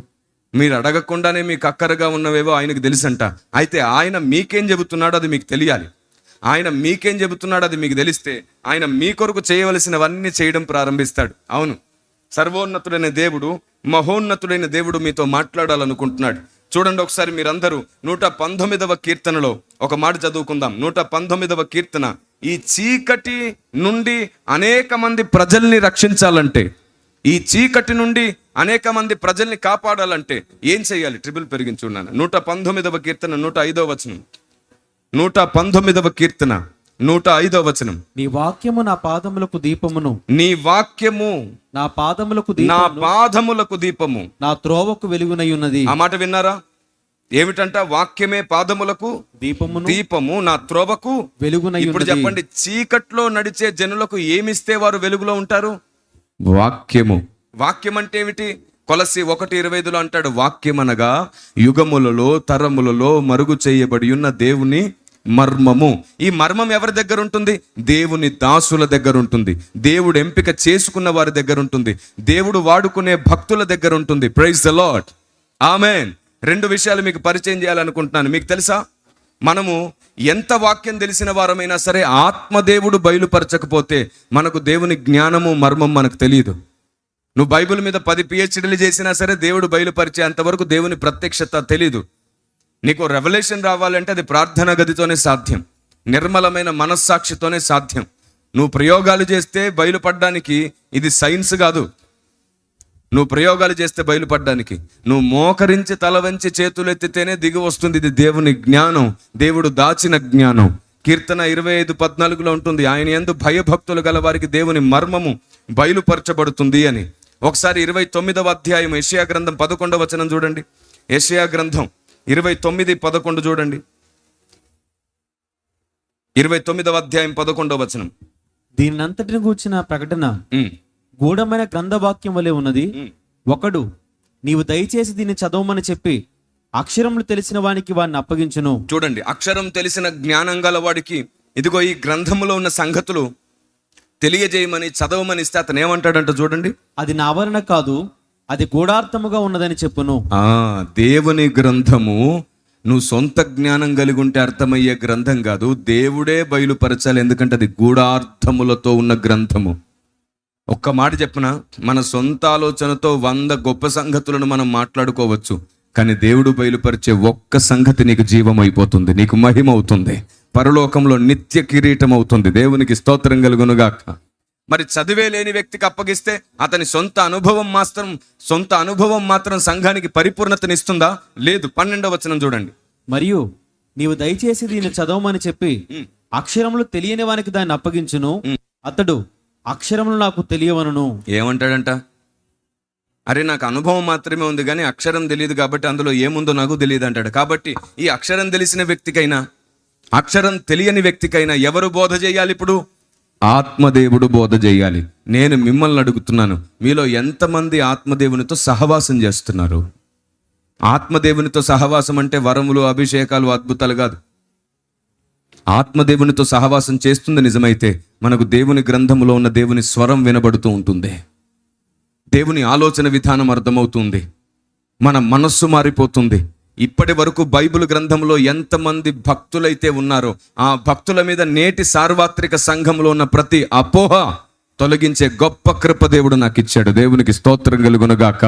మీరు అడగకుండానే మీకు అక్కరగా ఉన్నవేవో ఆయనకు తెలుసంట. అయితే ఆయన మీకేం చెబుతున్నాడో అది మీకు తెలియాలి. ఆయన మీకేం చెబుతున్నాడో అది మీకు తెలిస్తే ఆయన మీ కొరకు చేయవలసినవన్నీ చేయడం ప్రారంభిస్తాడు. అవును, సర్వోన్నతుడైన దేవుడు, మహోన్నతుడైన దేవుడు మీతో మాట్లాడాలనుకుంటున్నాడు. చూడండి ఒకసారి మీరందరూ 119వ కీర్తనలో ఒక మాట చదువుకుందాం. 119వ కీర్తన. ఈ చీకటి నుండి అనేక మంది ప్రజల్ని రక్షించాలంటే, ఈ చీకటి నుండి అనేక మంది ప్రజల్ని కాపాడాలంటే ఏం చేయాలి? ట్రిబుల్ పెరిగించున్నాను. 119వ కీర్తన 105వ వచనం. 119వ కీర్తన 105వ వచనం. నీ వాక్యము నా పాదములకు దీపమును, నీ వాక్యము నా పాదములకు నా దీపమును, పాదములకు దీపము, నా త్రోవకు వెలుగునై ఉన్నది. ఆ మాట విన్నారా? ఏమిటంట? వాక్యమే పాదములకు దీపమును, దీపము, నా త్రోవకు వెలుగునై ఇప్పుడు ఉన్నది. చెప్పండి, చీకట్లో నడిచే జనులకు ఏమిస్తే వారు వెలుగులో ఉంటారు? వాక్యము. వాక్యం అంటే ఏమిటి? కొలసి 1:25లో అంటాడు, వాక్యం అనగా యుగములలో, తరములలో మరుగు చేయబడి ఉన్న దేవుని మర్మము. ఈ మర్మం ఎవరి దగ్గర ఉంటుంది? దేవుని దాసుల దగ్గర ఉంటుంది. దేవుడు ఎంపిక చేసుకున్న వారి దగ్గర ఉంటుంది. దేవుడు వాడుకునే భక్తుల దగ్గర ఉంటుంది. Praise the lord. ఆమేన్. 2 విషయాలు మీకు పరిచయం చేయాలనుకుంటున్నాను. మీకు తెలుసా, మనము ఎంత వాక్యం తెలిసిన వారమైనా సరే ఆత్మదేవుడు బయలుపరచకపోతే మనకు దేవుని జ్ఞానము, మర్మం మనకు తెలియదు. నువ్వు బైబిల్ మీద 10 PhDలు చేసినా సరే దేవుడు బయలుపరిచే అంతవరకు దేవుని ప్రత్యక్షత తెలీదు. నీకు రెవల్యూషన్ రావాలంటే అది ప్రార్థనా గదితోనే సాధ్యం, నిర్మలమైన మనస్సాక్షితోనే సాధ్యం. నువ్వు ప్రయోగాలు చేస్తే బయలుపడడానికి ఇది సైన్స్ కాదు. నువ్వు ప్రయోగాలు చేస్తే బయలుపడడానికి నువ్వు మోకరించి తల వంచి చేతులు ఎత్తితేనే దిగి వస్తుంది. ఇది దేవుని జ్ఞానం, దేవుడు దాచిన జ్ఞానం. కీర్తన 25:14లో ఉంటుంది, ఆయన యందు భయభక్తులు గల వారికి దేవుని మర్మము బయలుపరచబడుతుంది అని. ఒకసారి 29వ అధ్యాయం యెషయా గ్రంథం 11వ వచనం చూడండి. యెషయా గ్రంథం 29:11 చూడండి. 29వ అధ్యాయం 11వ వచనం. దీనంతటిని గూర్చిన ప్రకటన గూఢమైన గ్రంథవాక్యం వలె ఉన్నది. ఒకడు నీవు దయచేసి దీన్ని చదవమని చెప్పి అక్షరములు తెలిసిన వానికి వాడిని అప్పగించును. చూడండి, అక్షరం తెలిసిన జ్ఞానం గల వాడికి ఇదిగో ఈ గ్రంథములో ఉన్న సంగతులు తెలియజేయమని, చదవమని ఇస్తే అతను ఏమంటాడంట చూడండి, అది నా వలన కాదు, అది గూఢార్థముగా ఉన్నదని చెప్పును. దేవుని గ్రంథము నువ్వు సొంత జ్ఞానం కలిగి ఉంటే అర్థమయ్యే గ్రంథం కాదు, దేవుడే బయలుపరచాలి. ఎందుకంటే అది గూఢార్థములతో ఉన్న గ్రంథము. ఒక్క మాట చెప్పిన, మన సొంత ఆలోచనతో 100 గొప్ప సంగతులను మనం మాట్లాడుకోవచ్చు, కానీ దేవుడు బయలుపరిచే ఒక్క సంగతి నీకు జీవం అయిపోతుంది, నీకు మహిమ అవుతుంది, పరలోకంలో నిత్య కిరీటం అవుతుంది. దేవునికి స్తోత్రం కలుగునుగాక. మరి చదివే లేని వ్యక్తికి అప్పగిస్తే అతని సొంత అనుభవం మాత్రం సంఘానికి పరిపూర్ణతనిస్తుందా? లేదు. 12వ వచనం చూడండి. మరియు నీవు దయచేసి దీన్ని చదవమని చెప్పి అక్షరములు తెలియని వానికి దాన్ని అప్పగించును. అతడు అక్షరములు నాకు తెలియవనును. ఏమంటాడంట? అరే, నాకు అనుభవం మాత్రమే ఉంది కానీ అక్షరం తెలియదు, కాబట్టి అందులో ఏముందో నాకు తెలియదు అంటాడు. కాబట్టి ఈ అక్షరం తెలిసిన వ్యక్తికైనా అక్షరం తెలియని వ్యక్తికైనా ఎవరు బోధ చేయాలి? ఇప్పుడు ఆత్మదేవుడు బోధ చేయాలి. నేను మిమ్మల్ని అడుగుతున్నాను, మీలో ఎంతమంది ఆత్మదేవునితో సహవాసం చేస్తున్నారు? ఆత్మదేవునితో సహవాసం అంటే వరములు, అభిషేకాలు, అద్భుతాలు కాదు. ఆత్మదేవునితో సహవాసం చేస్తుంది నిజమైతే మనకు దేవుని గ్రంథములో ఉన్న దేవుని స్వరం వినబడుతూ ఉంటుంది, దేవుని ఆలోచన విధానం అర్థమవుతుంది. మన మనస్సు మారిపోతుంది. ఇప్పటి వరకు బైబిల్ గ్రంథంలో ఎంతమంది భక్తులైతే ఉన్నారో ఆ భక్తుల మీద నేటి సార్వత్రిక సంఘంలో ఉన్న ప్రతి అపోహ తొలగించే గొప్ప కృప దేవుడు నాకు ఇచ్చాడు. దేవునికి స్తోత్రం కలుగునుగాక.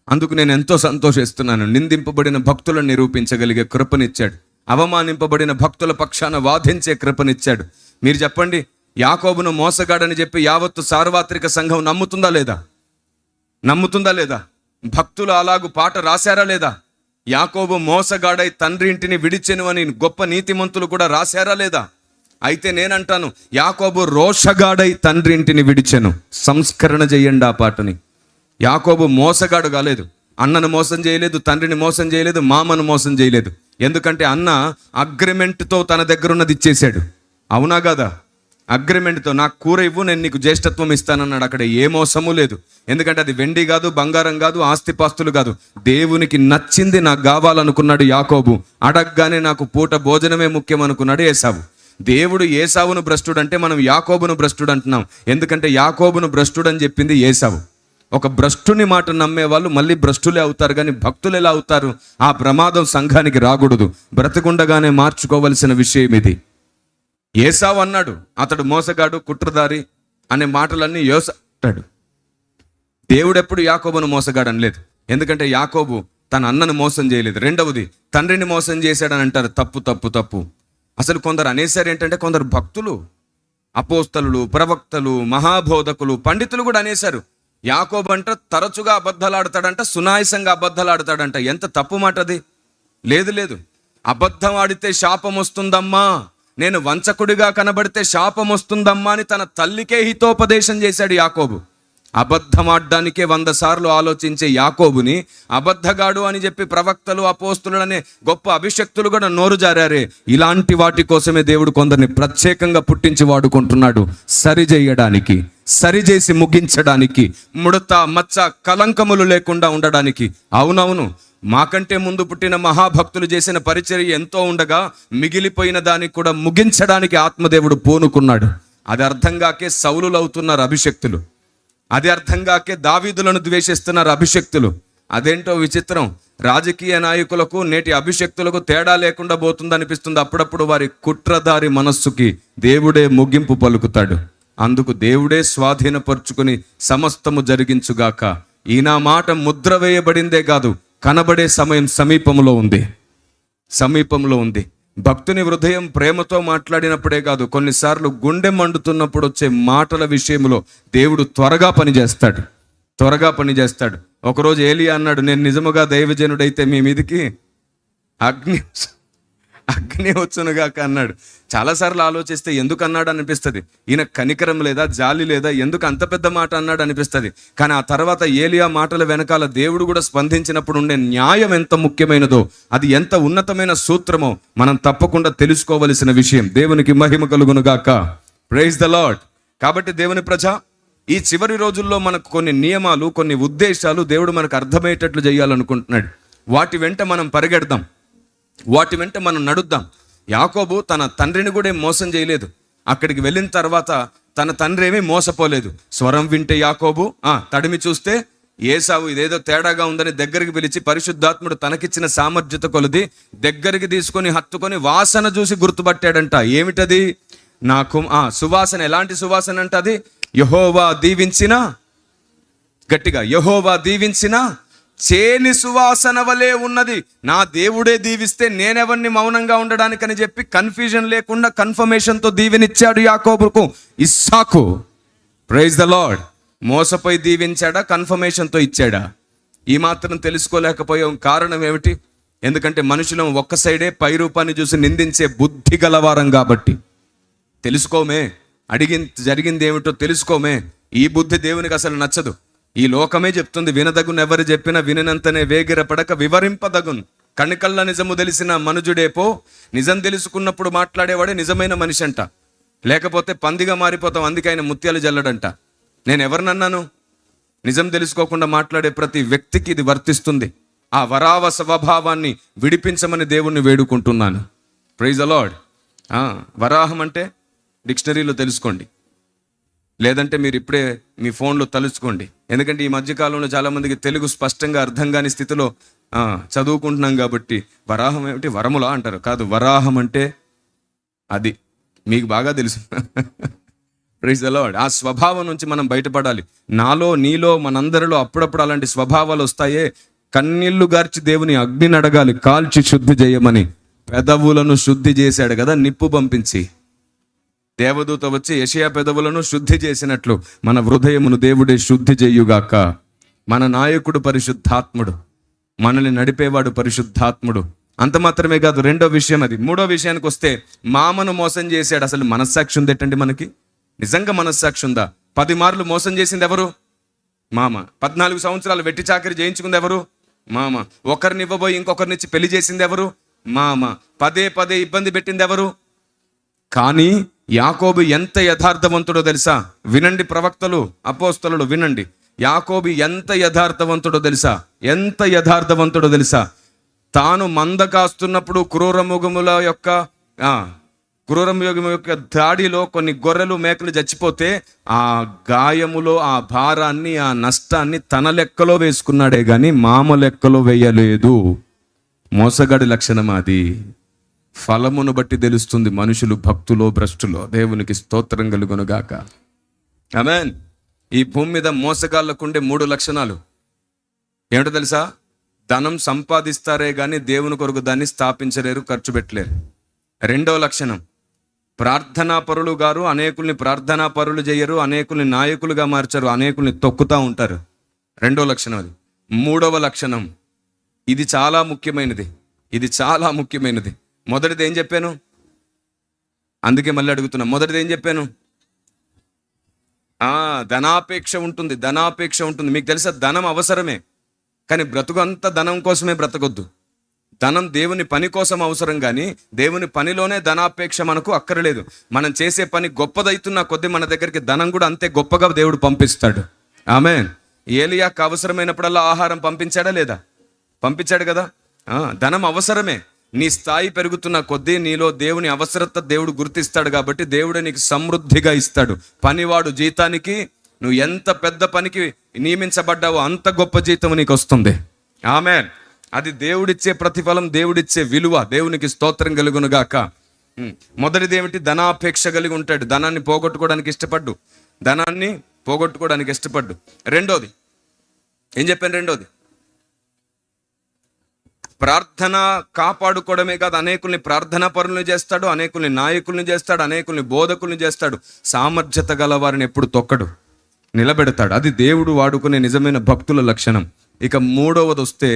అందుకు నేను ఎంతో సంతోషిస్తున్నాను. నిందింపబడిన భక్తులను నిరూపించగలిగే కృపనిచ్చాడు. అవమానింపబడిన భక్తుల పక్షాన వాదించే కృపనిచ్చాడు. మీరు చెప్పండి, యాకోబును మోసగాడని చెప్పి యావత్తు సార్వత్రిక సంఘం నమ్ముతుందా లేదా? నమ్ముతుందా లేదా? భక్తులు అలాగు పాట రాశారా లేదా? యాకోబు మోసగాడై తండ్రి ఇంటిని విడిచెను అని గొప్ప నీతిమంతులు కూడా రాశారా లేదా? అయితే నేనంటాను, యాకోబు రోషగాడై తండ్రి ఇంటిని విడిచెను. సంస్కరణ చేయండి ఆ పాటని. యాకోబు మోసగాడు కాలేదు. అన్నను మోసం చేయలేదు, తండ్రిని మోసం చేయలేదు, మామను మోసం చేయలేదు. ఎందుకంటే అన్న అగ్రిమెంట్తో తన దగ్గర ఉన్నది ఇచ్చేశాడు. అవునా కదా? అగ్రిమెంట్తో నాకు కూర ఇవ్వు, నేను నీకు జ్యేష్ఠత్వం ఇస్తానన్నాడు. అక్కడ ఏ మోసము లేదు. ఎందుకంటే అది వెండి కాదు, బంగారం కాదు, ఆస్తిపాస్తులు కాదు. దేవునికి నచ్చింది నాకు కావాలనుకున్నాడు యాకోబు. అడగగానే నాకు పూట భోజనమే ముఖ్యం అనుకున్నాడు ఏసావు. దేవుడు ఏసావును భ్రష్టుడు అంటే మనం యాకోబును భ్రష్టుడు అంటున్నాం. ఎందుకంటే యాకోబును భ్రష్టుడు అని చెప్పింది ఏసావు. ఒక భ్రష్టుని మాట నమ్మే వాళ్ళు మళ్ళీ భ్రష్టులే అవుతారు, కానీ భక్తులు ఎలా అవుతారు? ఆ ప్రమాదం సంఘానికి రాకూడదు. బ్రతికుండగానే మార్చుకోవలసిన విషయం ఇది. ఏసావు అన్నాడు, అతడు మోసగాడు, కుట్రదారి అనే మాటలన్నీ యోసాడు. దేవుడెప్పుడు యాకోబును మోసగాడు అనలేదు. ఎందుకంటే యాకోబు తన అన్నను మోసం చేయలేదు. రెండవది, తండ్రిని మోసం చేశాడని అంటారు. తప్పు తప్పు తప్పు. అసలు కొందరు అనేసారు ఏంటంటే, కొందరు భక్తులు, అపోస్తలులు, ప్రవక్తలు, మహాబోధకులు, పండితులు కూడా అనేశారు, యాకోబు అంట తరచుగా అబద్ధాలాడతాడంట, సునాయసంగా అబద్ధాలాడతాడంట. ఎంత తప్పు మాట అది. లేదు లేదు, అబద్ధం ఆడితే శాపం వస్తుందమ్మా, నేను వంచకుడిగా కనబడితే శాపం వస్తుందమ్మా అని తన తల్లికే హితోపదేశం చేశాడు యాకోబు. అబద్ధం ఆడడానికే 100 సార్లు ఆలోచించే యాకోబుని అబద్ధగాడు అని చెప్పి ప్రవక్తలు, అపోస్తులు అనే గొప్ప అభిషక్తులు కూడా నోరు జారారే. ఇలాంటి వాటి కోసమే దేవుడు కొందరిని ప్రత్యేకంగా పుట్టించి వాడుకుంటున్నాడు, సరిచేయడానికి, సరిచేసి ముగించడానికి, ముడత మచ్చ కలంకములు లేకుండా ఉండడానికి. అవునవును, మాకంటే ముందు పుట్టిన మహాభక్తులు చేసిన పరిచర్య ఎంతో ఉండగా మిగిలిపోయిన దానికి కూడా ముగించడానికి ఆత్మదేవుడు పూనుకున్నాడు. అది అర్థం కాకే సౌలులు అవుతున్నారు అభిషక్తులు. అది అర్థం కాకే దావీదులను ద్వేషిస్తున్నారు అభిషక్తులు. అదేంటో విచిత్రం. రాజకీయ నాయకులకు నేటి అభిషక్తులకు తేడా లేకుండా పోతుంది అనిపిస్తుంది. అప్పుడప్పుడు వారి కుట్రదారి మనస్సుకి దేవుడే ముగింపు పలుకుతాడు. అందుకు దేవుడే స్వాధీనపరుచుకుని సమస్తము జరిగించుగాక. ఈయన మాట ముద్ర వేయబడిందే కాదు, కనబడే సమయం సమీపంలో ఉంది, సమీపంలో ఉంది. భక్తుని హృదయం ప్రేమతో మాట్లాడినప్పుడే కాదు, కొన్నిసార్లు గుండె మండుతున్నప్పుడు వచ్చే మాటల విషయంలో దేవుడు త్వరగా పనిచేస్తాడు, త్వరగా పనిచేస్తాడు. ఒకరోజు ఏలియా అన్నాడు, నేను నిజముగా దైవజనుడైతే మీ మీదికి అగ్ని వచ్చునుగాక అన్నాడు. చాలాసార్లు ఆలోచిస్తే ఎందుకు అన్నాడు అనిపిస్తుంది. ఈయన కనికరం లేదా, జాలి లేదా, ఎందుకు అంత పెద్ద మాట అన్నాడు అనిపిస్తుంది. కానీ ఆ తర్వాత ఏలియా మాటల వెనకాల దేవుడు కూడా స్పందించినప్పుడు ఉండే న్యాయం ఎంత ముఖ్యమైనదో, అది ఎంత ఉన్నతమైన సూత్రమో మనం తప్పకుండా తెలుసుకోవలసిన విషయం. దేవునికి మహిమ కలుగునుగాక. Praise the lord. కాబట్టి దేవుని ప్రజ, ఈ చివరి రోజుల్లో మనకు కొన్ని నియమాలు, కొన్ని ఉద్దేశాలు దేవుడు మనకు అర్థమయ్యేటట్లు చేయాలనుకుంటున్నాడు. వాటి వెంట మనం పరిగెడదాం, వాటి వెంట మనం నడుద్దాం. యాకోబు తన తండ్రిని కూడా మోసం చేయలేదు. అక్కడికి వెళ్ళిన తర్వాత తన తండ్రి ఏమీ మోసపోలేదు. స్వరం వింటే యాకోబు, తడిమి చూస్తే ఏసావు. ఇదేదో తేడాగా ఉందని దగ్గరికి పిలిచి పరిశుద్ధాత్ముడు తనకిచ్చిన సామర్థ్యత కొలది దగ్గరికి తీసుకొని హత్తుకొని వాసన చూసి గుర్తుపట్టాడంట. ఏమిటది? నాకు సువాసన. ఎలాంటి సువాసన అంట అది? యెహోవా దీవించిన, గట్టిగా, యెహోవా దీవించిన చేని సువాసన వలె ఉన్నది. నా దేవుడే దీవిస్తే నేనెవరిని మౌనంగా ఉండడానికని చెప్పి కన్ఫ్యూజన్ లేకుండా కన్ఫర్మేషన్తో దీవెనిచ్చాడు యాకోబుకు ఇస్సాకు. Praise the lord. మోసపోయి దీవించాడా, కన్ఫర్మేషన్తో ఇచ్చాడా? ఈ మాత్రం తెలుసుకోలేకపోయాం. కారణం ఏమిటి? ఎందుకంటే మనుషులం ఒక్క సైడే పై రూపాన్ని చూసి నిందించే బుద్ధి గలవారం కాబట్టి. తెలుసుకోమే, జరిగింది ఏమిటో తెలుసుకోమే. ఈ బుద్ధి దేవునికి అసలు నచ్చదు. ఈ లోకమే చెప్తుంది, వినదగును ఎవరు చెప్పినా వినినంతనే వేగిరపడక వివరింపదగును. కణికల్ల నిజము తెలిసిన మనుజుడేపో. నిజం తెలుసుకున్నప్పుడు మాట్లాడేవాడే నిజమైన మనిషి అంట, లేకపోతే పందిగా మారిపోతాం. అందుకే ఆయన ముత్యాలు జల్లడంట. నేను ఎవరినన్నాను? నిజం తెలుసుకోకుండా మాట్లాడే ప్రతి వ్యక్తికి ఇది వర్తిస్తుంది. ఆ వరావ స్వభావాన్ని విడిపించమని దేవుణ్ణి వేడుకుంటున్నాను. Praise the lord. వరాహం అంటే డిక్షనరీలో తెలుసుకోండి. లేదంటే మీరు ఇప్పుడే మీ ఫోన్లో తలుచుకోండి. ఎందుకంటే ఈ మధ్యకాలంలో చాలామందికి తెలుగు స్పష్టంగా అర్థం కాని స్థితిలో చదువుకుంటున్నాం కాబట్టి వరాహం ఏమిటి వరములా అంటారు. కాదు, వరాహం అంటే అది మీకు బాగా తెలుసు. Praise the lord. ఆ స్వభావం నుంచి మనం బయటపడాలి. నాలో నీలో మనందరిలో అప్పుడప్పుడు అలాంటి స్వభావాలు వస్తాయే. కన్నీళ్లు గార్చి దేవుని అగ్నిని అడగాలి, కాల్చి శుద్ధి చేయమని. పెదవులను శుద్ధి చేశాడు కదా నిప్పు పంపించి. దేవదూత వచ్చి యెషయా పెదవులను శుద్ధి చేసినట్లు మన హృదయమును దేవుడే శుద్ధి చేయుగాక. మన నాయకుడు పరిశుద్ధాత్ముడు, మనల్ని నడిపేవాడు పరిశుద్ధాత్ముడు. అంత మాత్రమే కాదు, రెండో విషయం అది. మూడో విషయానికి వస్తే, మామను మోసం చేశాడు. అసలు మనస్సాక్షి ఉందేటండి మనకి? నిజంగా మనస్సాక్షి ఉందా? 10 మార్లు మోసం చేసింది ఎవరు? మామ. 14 సంవత్సరాలు వెట్టి చాకరీ చేయించుకుంది ఎవరు? మామ. ఒకరిని ఇవ్వబోయి ఇంకొకరినిచ్చి పెళ్లి చేసింది ఎవరు? మామ. పదే పదే ఇబ్బంది పెట్టింది ఎవరు? కానీ యాకోబు ఎంత యథార్థవంతుడో తెలుసా? వినండి ప్రవక్తలు, అపోస్తలులు, వినండి. యాకోబు ఎంత యథార్థవంతుడో తెలుసా? ఎంత యథార్థవంతుడో తెలుసా? తాను మంద కాస్తున్నప్పుడు క్రూరమృగముల యొక్క దాడిలో కొన్ని గొర్రెలు మేకలు చచ్చిపోతే ఆ గాయములో ఆ భారాన్ని, ఆ నష్టాన్ని తన లెక్కలో వేసుకున్నాడే గాని మామ లెక్కలో వేయలేదు. మోసగాడి లక్షణం అది. ఫలమును బట్టి తెలుస్తుంది మనుషులు భక్తులో భ్రష్టులో. దేవునికి స్తోత్రం కలుగునుగాక. ఆమేన్. ఈ భూమి మీద మోసగాళ్ళకుండే 3 లక్షణాలు ఏమిటో తెలుసా? ధనం సంపాదిస్తారే గాని దేవుని కొరకు దాన్ని స్థాపించలేరు, ఖర్చు పెట్టలేరు. రెండో లక్షణం, ప్రార్థనా పరులు గారు అనేకుల్ని ప్రార్థనా పరులు చేయరు, అనేకుల్ని నాయకులుగా మార్చారు, అనేకుల్ని తొక్కుతా ఉంటారు. రెండో లక్షణం అది. మూడవ లక్షణం, ఇది చాలా ముఖ్యమైనది. ఇది చాలా ముఖ్యమైనది. మొదటిది ఏం చెప్పాను? అందుకే మళ్ళీ అడుగుతున్నా. మొదటిది ఏం చెప్పాను? ధనాపేక్ష ఉంటుంది. ధనాపేక్ష ఉంటుంది. మీకు తెలుసా, ధనం అవసరమే, కానీ బ్రతుకు అంతా ధనం కోసమే బ్రతకొద్దు. ధనం దేవుని పని కోసం అవసరం, కానీ దేవుని పనిలోనే ధనాపేక్ష మనకు అక్కర్లేదు. మనం చేసే పని గొప్పదైతున్న కొద్దీ మన దగ్గరికి ధనం కూడా అంతే గొప్పగా దేవుడు పంపిస్తాడు. ఆమేన్. ఏలియాకు అవసరమైనప్పుడల్లా ఆహారం పంపించాడా లేదా? పంపించాడు కదా. ధనం అవసరమే. నీ స్థాయి పెరుగుతున్న కొద్దీ నీలో దేవుని అవసరత దేవుడు గుర్తిస్తాడు. కాబట్టి దేవుడు నీకు సమృద్ధిగా ఇస్తాడు. పనివాడు జీతానికి, నువ్వు ఎంత పెద్ద పనికి నియమించబడ్డావో అంత గొప్ప జీతం నీకు వస్తుంది. ఆమేన్. అది దేవుడిచ్చే ప్రతిఫలం, దేవుడిచ్చే విలువ. దేవునికి స్తోత్రం కలుగునుగాక. మొదటిది ఏమిటి? ధనాపేక్ష కలిగి ఉంటాడు. ధనాన్ని పోగొట్టుకోవడానికి ఇష్టపడ్డు. ధనాన్ని పోగొట్టుకోవడానికి ఇష్టపడ్డు. రెండోది ఏం చెప్పాను? రెండోది ప్రార్థన కాపాడుకోవడమే కాదు, అనేకుల్ని ప్రార్థనా పరులను చేస్తాడు, అనేకుల్ని నాయకుల్ని చేస్తాడు, అనేకుల్ని బోధకుల్ని చేస్తాడు. సామర్థ్యత గల వారిని ఎప్పుడు తొక్కడు, నిలబెడతాడు. అది దేవుడు వాడుకునే నిజమైన భక్తుల లక్షణం. ఇక మూడవది వస్తే,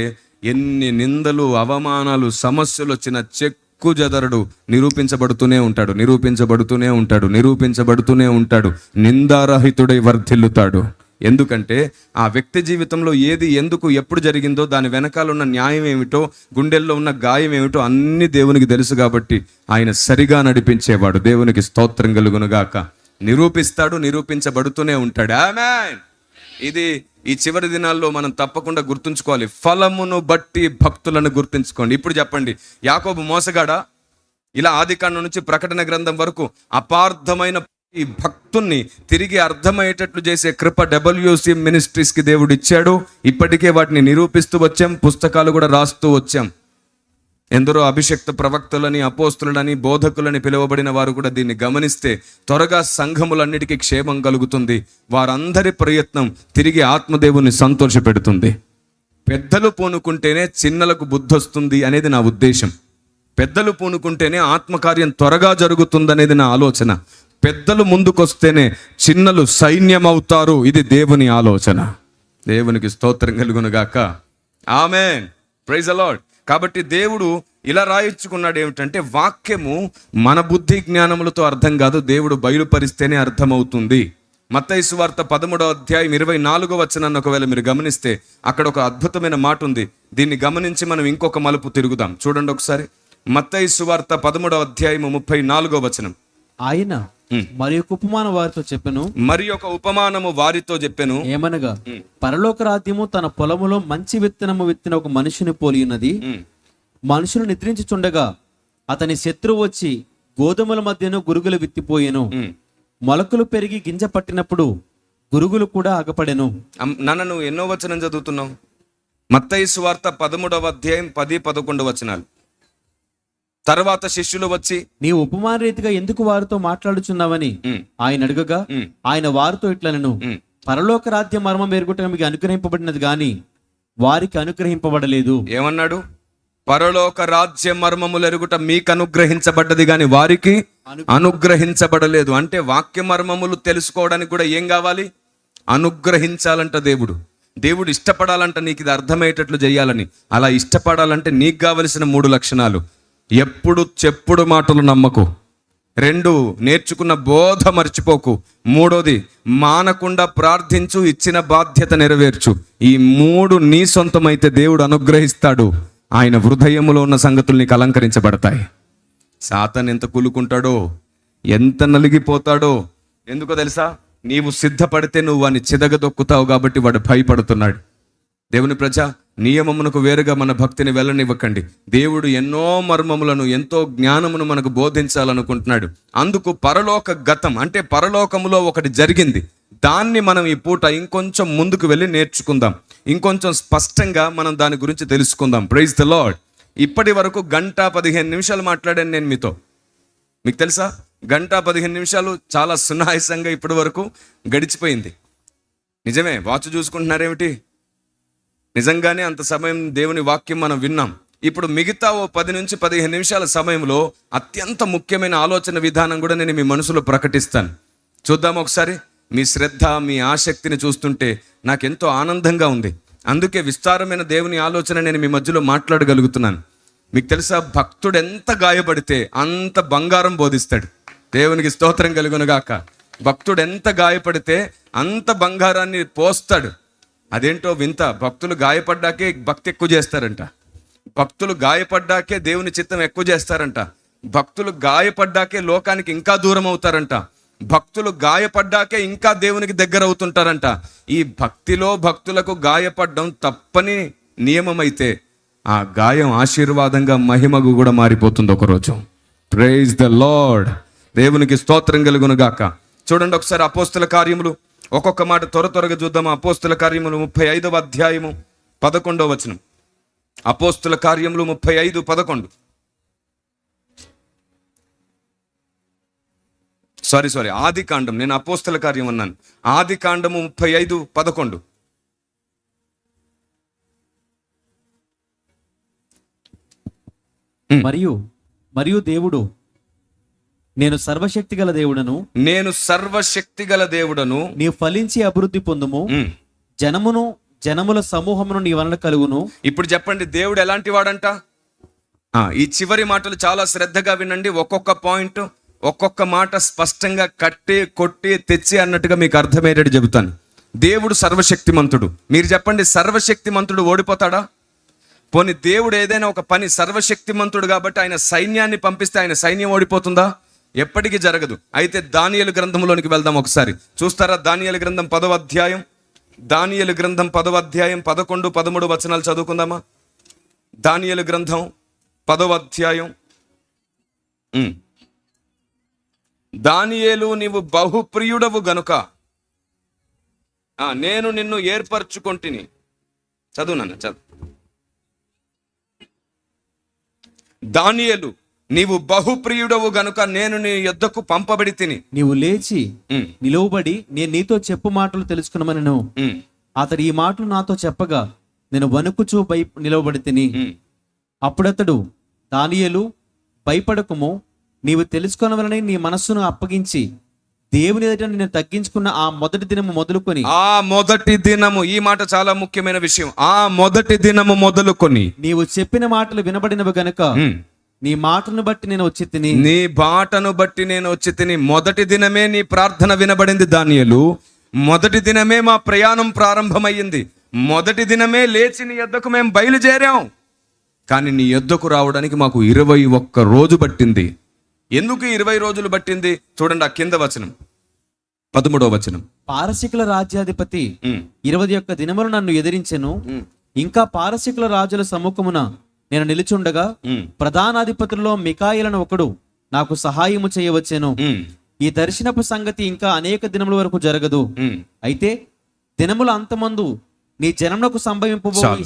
ఎన్ని నిందలు, అవమానాలు, సమస్యలు వచ్చిన చెక్కు జదరడు. నిరూపించబడుతూనే ఉంటాడు, నిరూపించబడుతూనే ఉంటాడు, నిరూపించబడుతూనే ఉంటాడు. నిందారహితుడై వర్ధిల్లుతాడు. ఎందుకంటే ఆ వ్యక్తి జీవితంలో ఏది, ఎందుకు, ఎప్పుడు జరిగిందో, దాని వెనకాల ఉన్న న్యాయం ఏమిటో, గుండెల్లో ఉన్న గాయం ఏమిటో అన్ని దేవునికి తెలుసు. కాబట్టి ఆయన సరిగా నడిపించేవాడు. దేవునికి స్తోత్రం కలుగునుగాక. నిరూపిస్తాడు, నిరూపించబడుతూనే ఉంటాడు. ఆమేన్. ఇది ఈ చివరి దినాల్లో మనం తప్పకుండా గుర్తుంచుకోవాలి. ఫలమును బట్టి భక్తులను గుర్తుంచుకోండి. ఇప్పుడు చెప్పండి, యాకోబు మోసగాడా? ఇలా ఆదికాండం నుంచి ప్రకటన గ్రంథం వరకు అపార్థమైన ఈ భక్తుల్ని తిరిగి అర్థమయ్యేటట్లు చేసే కృప WC మినిస్ట్రీస్కి దేవుడు ఇచ్చాడు. ఇప్పటికే వాటిని నిరూపిస్తూ వచ్చాం, పుస్తకాలు కూడా రాస్తూ వచ్చాం. ఎందరో అభిషక్త ప్రవక్తలని, అపోస్తులని, బోధకులని పిలువబడిన వారు కూడా దీన్ని గమనిస్తే త్వరగా సంఘములన్నిటికీ క్షేమం కలుగుతుంది. వారందరి ప్రయత్నం తిరిగి ఆత్మదేవుని సంతోషపెడుతుంది. పెద్దలు పూనుకుంటేనే చిన్నలకు బుద్ధి వస్తుంది అనేది నా ఉద్దేశం. పెద్దలు పూనుకుంటేనే ఆత్మకార్యం త్వరగా జరుగుతుంది అనేది నా ఆలోచన. పెద్దలు ముందుకొస్తేనే చిన్నలు సైన్యం అవుతారు. ఇది దేవుని ఆలోచన. దేవునికి స్తోత్రం కలుగునుగాక. ఆమేన్. Praise the lord. కాబట్టి దేవుడు ఇలా రాయించుకున్నాడు ఏమిటంటే, వాక్యము మన బుద్ధి జ్ఞానములతో అర్థం కాదు, దేవుడు బయలుపరిస్తేనే అర్థమవుతుంది. మత్తయి సువార్త 13వ అధ్యాయం 24వ వచనాన్ని ఒకవేళ మీరు గమనిస్తే అక్కడ ఒక అద్భుతమైన మాట ఉంది. దీన్ని గమనించి మనం ఇంకొక మలుపు తిరుగుదాం. చూడండి ఒకసారి. మత్తయి సువార్త 13వ అధ్యాయం 34వ వచనం. ఆయన మరి ఒక ఉపమానం వారితో చెప్పెను. మరి ఒక ఉపమానము వారితో చెప్పెను. ఏమనగా, పరలోక రాజ్యము తన పొలములో మంచి విత్తనము విత్తిన ఒక మనిషిని పోలి ఉన్నది. మనుషులు నిద్రించుచుండగా అతని శత్రువు వచ్చి గోధుమల మధ్యను గురుగులు విత్తిపోయెను. మొలకలు పెరిగి గింజ పట్టినప్పుడు గురుగులు కూడా ఆగపడెను. నాన్న నువ్వు ఎన్నో వచనం చదువుతున్నావు? మత్తయి సువార్త 13వ అధ్యాయం 10-11 వచనాలు. తర్వాత శిష్యులు వచ్చి, నీవు ఉపమాన రీతిగా ఎందుకు వారితో మాట్లాడుచున్నావని ఆయన అడగగా, ఆయన వారితో ఇట్లనెను, పరలోక రాజ్య మర్మం ఎరుగుట మీకు అనుగ్రహింపబడినది గాని వారికి అనుగ్రహింపబడలేదు. ఏమన్నాడు? పరలోక రాజ్య మర్మములు ఎరుగుట మీకు అనుగ్రహించబడ్డది గాని వారికి అనుగ్రహించబడలేదు. అంటే వాక్య మర్మములు తెలుసుకోవడానికి కూడా ఏం కావాలి? అనుగ్రహించాలంట దేవుడు. దేవుడు ఇష్టపడాలంట నీకు ఇది అర్థమయ్యేటట్లు చేయాలని. అలా ఇష్టపడాలంటే నీకు కావలసిన 3 లక్షణాలు: ఎప్పుడు చెప్పుడు మాటలు నమ్మకు, 2 నేర్చుకున్న బోధ మర్చిపోకు, 3వది మానకుండా ప్రార్థించు, ఇచ్చిన బాధ్యత నెరవేర్చు. ఈ 3 నీ సొంతమైతే దేవుడు అనుగ్రహిస్తాడు. ఆయన హృదయములో ఉన్న సంగతులు నీకు అలంకరించబడతాయి. సాతాను ఎంత కులుకుంటాడో, ఎంత నలిగిపోతాడో. ఎందుకో తెలుసా? నీవు సిద్ధపడితే నువ్వు వాడిని చిదగదొక్కుతావు కాబట్టి వాడు భయపడుతున్నాడు. దేవుని ప్రజ, నియమమునకు వేరుగా మన భక్తిని వెళ్ళనివ్వకండి. దేవుడు ఎన్నో మర్మములను, ఎంతో జ్ఞానమును మనకు బోధించాలనుకుంటున్నాడు. అందుకు పరలోక గతం అంటే పరలోకములో ఒకటి జరిగింది. దాన్ని మనం ఈ పూట ఇంకొంచెం ముందుకు వెళ్ళి నేర్చుకుందాం. ఇంకొంచెం స్పష్టంగా మనం దాని గురించి తెలుసుకుందాం. Praise the lord. ఇప్పటి వరకు 1:15 మాట్లాడాను నేను మీతో. మీకు తెలుసా, 1:15 చాలా సునాయాసంగా ఇప్పటి వరకు గడిచిపోయింది. నిజమే, వాచ్ చూసుకుంటున్నారేమిటి? నిజంగానే అంత సమయం దేవుని వాక్యం మనం విన్నాం. ఇప్పుడు మిగతా ఓ 10-15 సమయంలో అత్యంత ముఖ్యమైన ఆలోచన విధానం కూడా నేను మీ మనసులో ప్రకటిస్తాను. చూద్దాం ఒకసారి. మీ శ్రద్ధ, మీ ఆసక్తిని చూస్తుంటే నాకెంతో ఆనందంగా ఉంది. అందుకే విస్తారమైన దేవుని ఆలోచన నేను మీ మధ్యలో మాట్లాడగలుగుతున్నాను. మీకు తెలుసా, భక్తుడు ఎంత గాయపడితే అంత బంగారం బోధిస్తాడు. దేవునికి స్తోత్రం కలుగునుగాక. భక్తుడు ఎంత గాయపడితే అంత బంగారాన్ని పోస్తాడు. అదేంటో వింత. భక్తులు గాయపడ్డాకే భక్తి ఎక్కువ చేస్తారంట. భక్తులు గాయపడ్డాకే దేవుని చిత్తం ఎక్కువ చేస్తారంట. భక్తులు గాయపడ్డాకే లోకానికి ఇంకా దూరం అవుతారంట. భక్తులు గాయపడ్డాకే ఇంకా దేవునికి దగ్గర అవుతుంటారంట. ఈ భక్తిలో భక్తులకు గాయపడ్డం తప్పని నియమమైతే ఆ గాయం ఆశీర్వాదంగా మహిమకు కూడా మారిపోతుంది ఒకరోజు. Praise the lord. దేవునికి స్తోత్రం కలుగును గాక. చూడండి ఒకసారి అపోస్తుల కార్యములు, ఒక్కొక్క మాట త్వరగా చూద్దాం. అపోస్తుల కార్యములు 35వ అధ్యాయము 11వ వచనం. అపోస్తుల కార్యములు 35:11. సారీ, ఆది కాండం. నేను అపోస్తుల కార్యం అన్నాను. ఆది కాండము 35:11. మరియు దేవుడు, నేను సర్వశక్తి గల దేవుడను, నీవు ఫలించి అభివృద్ధి పొందుము, జనముల సమూహమును నీ వలన కలుగును. ఇప్పుడు చెప్పండి, దేవుడు ఎలాంటి వాడంట? ఈ చివరి మాటలు చాలా శ్రద్ధగా వినండి. ఒక్కొక్క పాయింట్, ఒక్కొక్క మాట స్పష్టంగా కట్టి కొట్టి తెచ్చి అన్నట్టుగా మీకు అర్థమయ్యేటట్టు చెబుతాను. దేవుడు సర్వశక్తిమంతుడు. మీరు చెప్పండి, సర్వశక్తిమంతుడు ఓడిపోతాడా? పోనీ దేవుడు ఏదైనా ఒక పని, సర్వశక్తిమంతుడు కాబట్టి ఆయన సైన్యాన్ని పంపిస్తే ఆయన సైన్యం ఓడిపోతుందా? ఎప్పటికీ జరగదు. అయితే దానియేలు గ్రంథంలోనికి వెళ్దాం ఒకసారి. చూస్తారా? దానియేలు గ్రంథం 10వ అధ్యాయం. దానియేలు గ్రంథం 10వ అధ్యాయం 11, 13 వచనాలు చదువుకుందామా? దానియేలు గ్రంథం 10వ అధ్యాయం. దానియేలు, నీవు బహుప్రియుడవు గనుక నేను నిన్ను ఏర్పరచుకొంటిని. చదువు నాన్న, చదువు. దానియేలు, నీవు బహుప్రియుడవు గనుక నేను నీ యొద్దకు పంపబడి తిని. నీవు లేచి నిలువబడి నేను నీతో చెప్పు మాటలు తెలుసుకున్నామని అతడు ఈ మాటలు నాతో చెప్పగా నేను వణుకుచూ నిలవబడి తిని. అప్పుడతడు, దానియేలు, భయపడకుము, నీవు తెలుసుకొనవలని నీ మనస్సును అప్పగించి దేవుని ఎదుట నేను తగ్గించుకున్న ఆ మొదటి దినము మొదలుకొని. ఆ మొదటి దినము, ఈ మాట చాలా ముఖ్యమైన విషయం. ఆ మొదటి దినము మొదలుకొని నీవు చెప్పిన మాటలు వినబడినవి గనుక నీ మాటను బట్టి నేను వచ్చి తిని. నీ బాటను బట్టి నేను వచ్చి తిని. మొదటి దినమే నీ ప్రార్థన వినబడింది దానియేలు. మొదటి దినమే మా ప్రయాణం ప్రారంభమయ్యింది. మొదటి దినమే లేచి నీ యొద్దకు మేము బయలుదేరాం. కానీ నీ యొద్దకు రావడానికి మాకు 21 రోజు పట్టింది. ఎందుకు 20 రోజులు పట్టింది? చూడండి ఆ కింద వచనం, 13వ వచనం. పారసీకుల రాజ్యాధిపతి 21 దినములు నన్ను ఎదిరించెను. ఇంకా పారసీకుల రాజుల సముఖమున నేను నిలుచుండగా ప్రధానాధిపతులలో మికాయేలను ఒకడు నాకు సహాయము చేయవచ్చెను. ఈ దర్శనపు సంగతి ఇంకా అనేక దినముల వరకు జరగదు. అయితే దినముల అంతమందు నీ జనమునకు సంభవింపబోయి చాలు.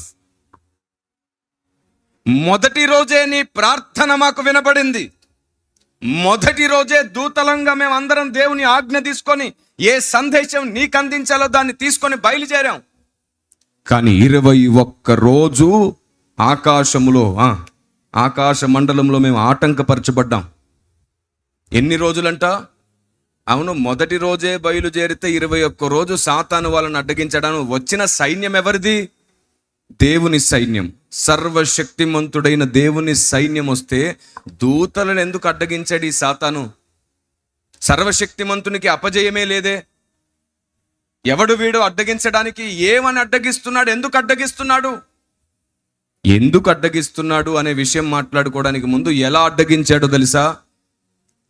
మొదటి రోజే నీ ప్రార్థన మాకు వినబడింది. మొదటి రోజే దూతలంగా మేము అందరం దేవుని ఆజ్ఞ తీసుకొని ఏ సందేశం నీకు అందించాలో దాన్ని తీసుకొని బయలుదేరాం. కానీ 21 రోజు ఆకాశములో ఆకాశ మండలంలో మేము ఆటంకపరచబడ్డాం. ఎన్ని రోజులంట? అవును, మొదటి రోజే బయలుదేరితే 21 రోజు సాతాను వాళ్ళని అడ్డగించడానికి వచ్చిన సైన్యం ఎవరిది? దేవుని సైన్యం. సర్వశక్తిమంతుడైన దేవుని సైన్యం వస్తే దూతలను ఎందుకు అడ్డగించాడు ఈ సాతాను? సర్వశక్తిమంతునికి అపజయమే లేదే. ఎవడు వీడు అడ్డగించడానికి? ఏమని అడ్డగిస్తున్నాడు? ఎందుకు అడ్డగిస్తున్నాడు? ఎందుకు అడ్డగిస్తున్నాడు అనే విషయం మాట్లాడుకోవడానికి ముందు ఎలా అడ్డగించాడో తెలుసా?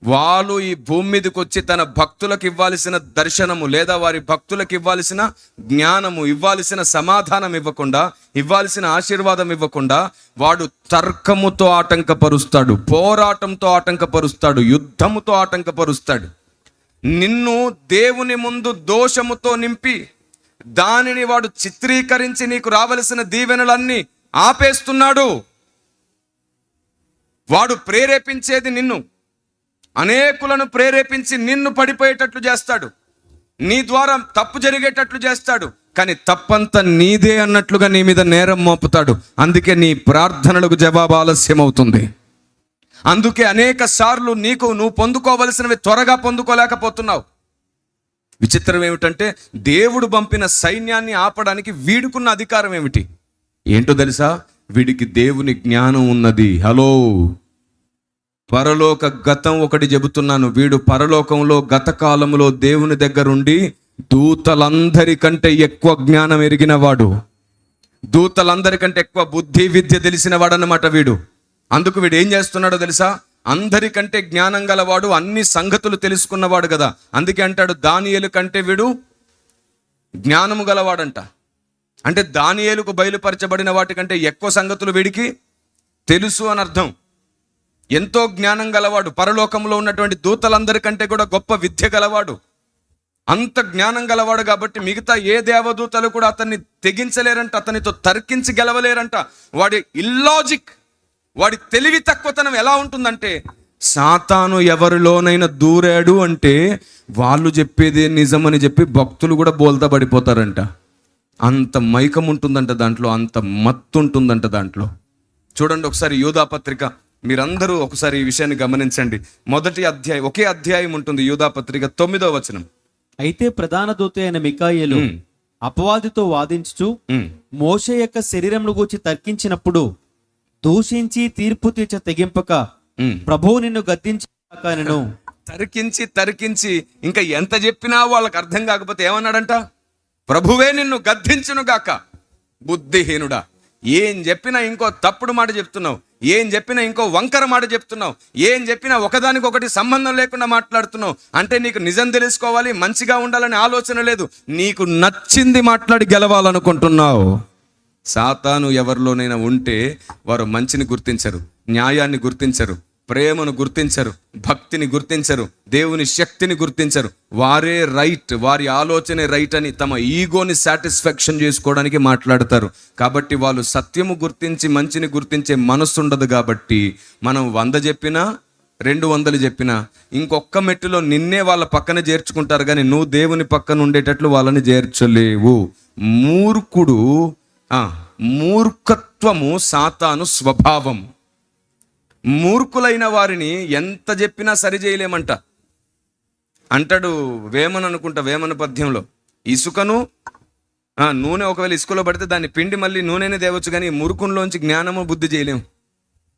వాళ్ళు ఈ భూమి మీదకి వచ్చి తన భక్తులకు ఇవ్వాల్సిన దర్శనము లేదా వారి భక్తులకు ఇవ్వాల్సిన జ్ఞానము, ఇవ్వాల్సిన సమాధానం ఇవ్వకుండా, ఇవ్వాల్సిన ఆశీర్వాదం ఇవ్వకుండా వాడు తర్కముతో ఆటంకపరుస్తాడు, పోరాటంతో ఆటంకపరుస్తాడు, యుద్ధముతో ఆటంకపరుస్తాడు. నిన్ను దేవుని ముందు దోషముతో నింపి దానిని వాడు చిత్రీకరించి నీకు రావలసిన దీవెనలన్నీ ఆపేస్తున్నాడు. వాడు ప్రేరేపించేది నిన్ను, అనేకులను ప్రేరేపించి నిన్ను పడిపోయేటట్లు చేస్తాడు, నీ ద్వారా తప్పు జరిగేటట్లు చేస్తాడు. కానీ తప్పంతా నీదే అన్నట్లుగా నీ మీద నేరం మోపుతాడు. అందుకే నీ ప్రార్థనలకు జవాబు ఆలస్యం అవుతుంది. అందుకే అనేక సార్లు నువ్వు పొందుకోవలసినవి త్వరగా పొందుకోలేకపోతున్నావు. విచిత్రం ఏమిటంటే దేవుడు పంపిన సైన్యాన్ని ఆపడానికి వీడుకున్న అధికారం ఏమిటి? ఏంటో తెలుసా? వీడికి దేవుని జ్ఞానం ఉన్నది. హలో, పరలోక గతం ఒకటి చెబుతున్నాను. వీడు పరలోకంలో గత కాలంలో దేవుని దగ్గరుండి దూతలందరికంటే ఎక్కువ జ్ఞానం ఎరిగిన వాడు, దూతలందరికంటే ఎక్కువ బుద్ధి విద్య తెలిసిన వాడు అన్నమాట వీడు. అందుకు వీడు ఏం చేస్తున్నాడో తెలుసా? అందరికంటే జ్ఞానం గలవాడు, అన్ని సంగతులు తెలుసుకున్నవాడు కదా. అందుకే అంటాడు దానియేలు కంటే వీడు జ్ఞానము గలవాడంట. అంటే దానియేలుకు బయలుపరచబడిన వాటికంటే ఎక్కువ సంగతులు వీడికి తెలుసు అని అర్థం. ఎంతో జ్ఞానం గలవాడు, పరలోకంలో ఉన్నటువంటి దూతలందరికంటే కూడా గొప్ప విద్య గలవాడు, అంత జ్ఞానం గలవాడు. కాబట్టి మిగతా ఏ దేవదూతలు కూడా అతన్ని తెగించలేరంట, అతనితో తర్కించి గెలవలేరంట. వాడి ఇల్లాజిక్, వాడి తెలివి తక్కువతనం ఎలా ఉంటుందంటే, సాతాను ఎవరిలోనైనా దూరాడు అంటే వాళ్ళు చెప్పేదే నిజమని చెప్పి భక్తులు కూడా బోల్తా పడిపోతారంట. అంత మైకం ఉంటుందంట దాంట్లో, అంత మత్తు ఉంటుందంట దాంట్లో. చూడండి ఒకసారి యూదా పత్రిక, మీరందరూ ఒకసారి ఈ విషయాన్ని గమనించండి. మొదటి అధ్యాయం, ఒకే అధ్యాయం ఉంటుంది, యూదా పత్రిక 9వ వచనం. అయితే ప్రధాన దూత అయిన మికాయేలు అపవాదితో వాదించుచు మోషే యొక్క శరీరమును గూర్చి తర్కించినప్పుడు దూషించి తీర్పు తీర్చ తెగింపక ప్రభువు నిన్ను గద్దించను. తరికించి ఇంకా ఎంత చెప్పినా వాళ్ళకి అర్థం కాకపోతే ఏమన్నాడంట? ప్రభువే నిన్ను గద్దించును గాక. బుద్ధిహీనుడా, ఏం చెప్పినా ఇంకో తప్పుడు మాట చెప్తున్నావు, ఏం చెప్పినా ఇంకో వంకర మాట చెప్తున్నావు, ఏం చెప్పినా ఒకదానికొకటి సంబంధం లేకుండా మాట్లాడుతున్నావు. అంటే నీకు నిజం తెలుసుకోవాలి, మంచిగా ఉండాలని ఆలోచన లేదు, నీకు నచ్చింది మాట్లాడి గెలవాలనుకుంటున్నావు. సాతాను ఎవరిలోనైనా ఉంటే వారు మంచిని గుర్తించరు, న్యాయాన్ని గుర్తించరు, ప్రేమను గుర్తించరు, భక్తిని గుర్తించరు, దేవుని శక్తిని గుర్తించరు. వారే రైట్, వారి ఆలోచనే రైట్ అని తమ ఈగోని సాటిస్ఫాక్షన్ చేసుకోవడానికి మాట్లాడతారు. కాబట్టి వాళ్ళు సత్యము గుర్తించి మంచిని గుర్తించే మనస్సు ఉండదు. కాబట్టి మనం 100 చెప్పినా 200 చెప్పినా ఇంకొక్క మెట్టులో నిన్నే వాళ్ళ పక్కన చేర్చుకుంటారు, కానీ నువ్వు దేవుని పక్కన ఉండేటట్లు వాళ్ళని చేర్చలేవు. మూర్ఖత్వము సాతాను స్వభావం. మూర్ఖులైన వారిని ఎంత చెప్పినా సరి చేయలేమంట. అంటాడు వేమన అనుకుంటా, వేమన పద్యంలో, ఇసుకను నూనె ఒకవేళ ఇసుకలో పడితే దాన్ని పిండి మళ్ళీ నూనెనే తేవచ్చు, కానీ మురుకుల్లోంచి జ్ఞానము బుద్ధి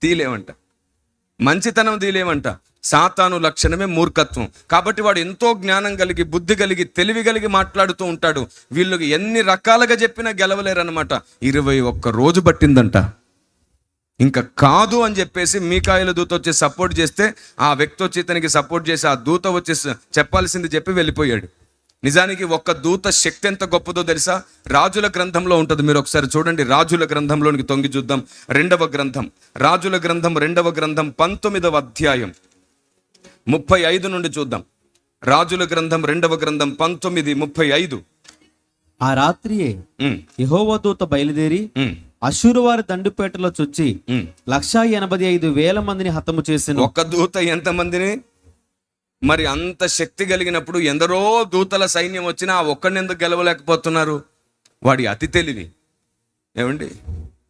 తీలేమంట, మంచితనం తీలేమంట. సాతాను లక్షణమే మూర్ఖత్వం. కాబట్టి వాడు ఎంతో జ్ఞానం కలిగి, బుద్ధి కలిగి, తెలివి కలిగి మాట్లాడుతూ ఉంటాడు. వీళ్ళకి ఎన్ని రకాలుగా చెప్పినా గెలవలేరన్నమాట. 21 రోజు పట్టిందంట. ఇంకా కాదు అని చెప్పేసి మీకాయేలు దూత వచ్చి సపోర్ట్ చేస్తే, ఆ వ్యక్తి వచ్చి ఇతనికి సపోర్ట్ చేసి ఆ దూత వచ్చి చెప్పాల్సింది చెప్పి వెళ్ళిపోయాడు. నిజానికి ఒక్క దూత శక్తి ఎంత గొప్పదో తెలుసా? రాజుల గ్రంథంలో ఉంటుంది, మీరు ఒకసారి చూడండి. రాజుల గ్రంథంలోనికి తొంగి చూద్దాం. 2వ గ్రంథం, రాజుల గ్రంథం 2వ గ్రంథం 19వ అధ్యాయం 35 నుండి చూద్దాం. రాజుల గ్రంథం 2వ గ్రంథం 19:35. ఆ రాత్రియే యెహోవా దూత బయలుదేరి అష్షూరు వారి దండుపేటలో చొచ్చి 185,000 మందిని హతము చేసెను. ఒక దూత ఎంతమందిని? మరి అంత శక్తి కలిగినప్పుడు ఎందరో దూతల సైన్యం వచ్చినా ఆ ఒక్కడిని ఎందుకు గెలవలేకపోతున్నారు? వాడి అతి తెలివి. ఏమండి,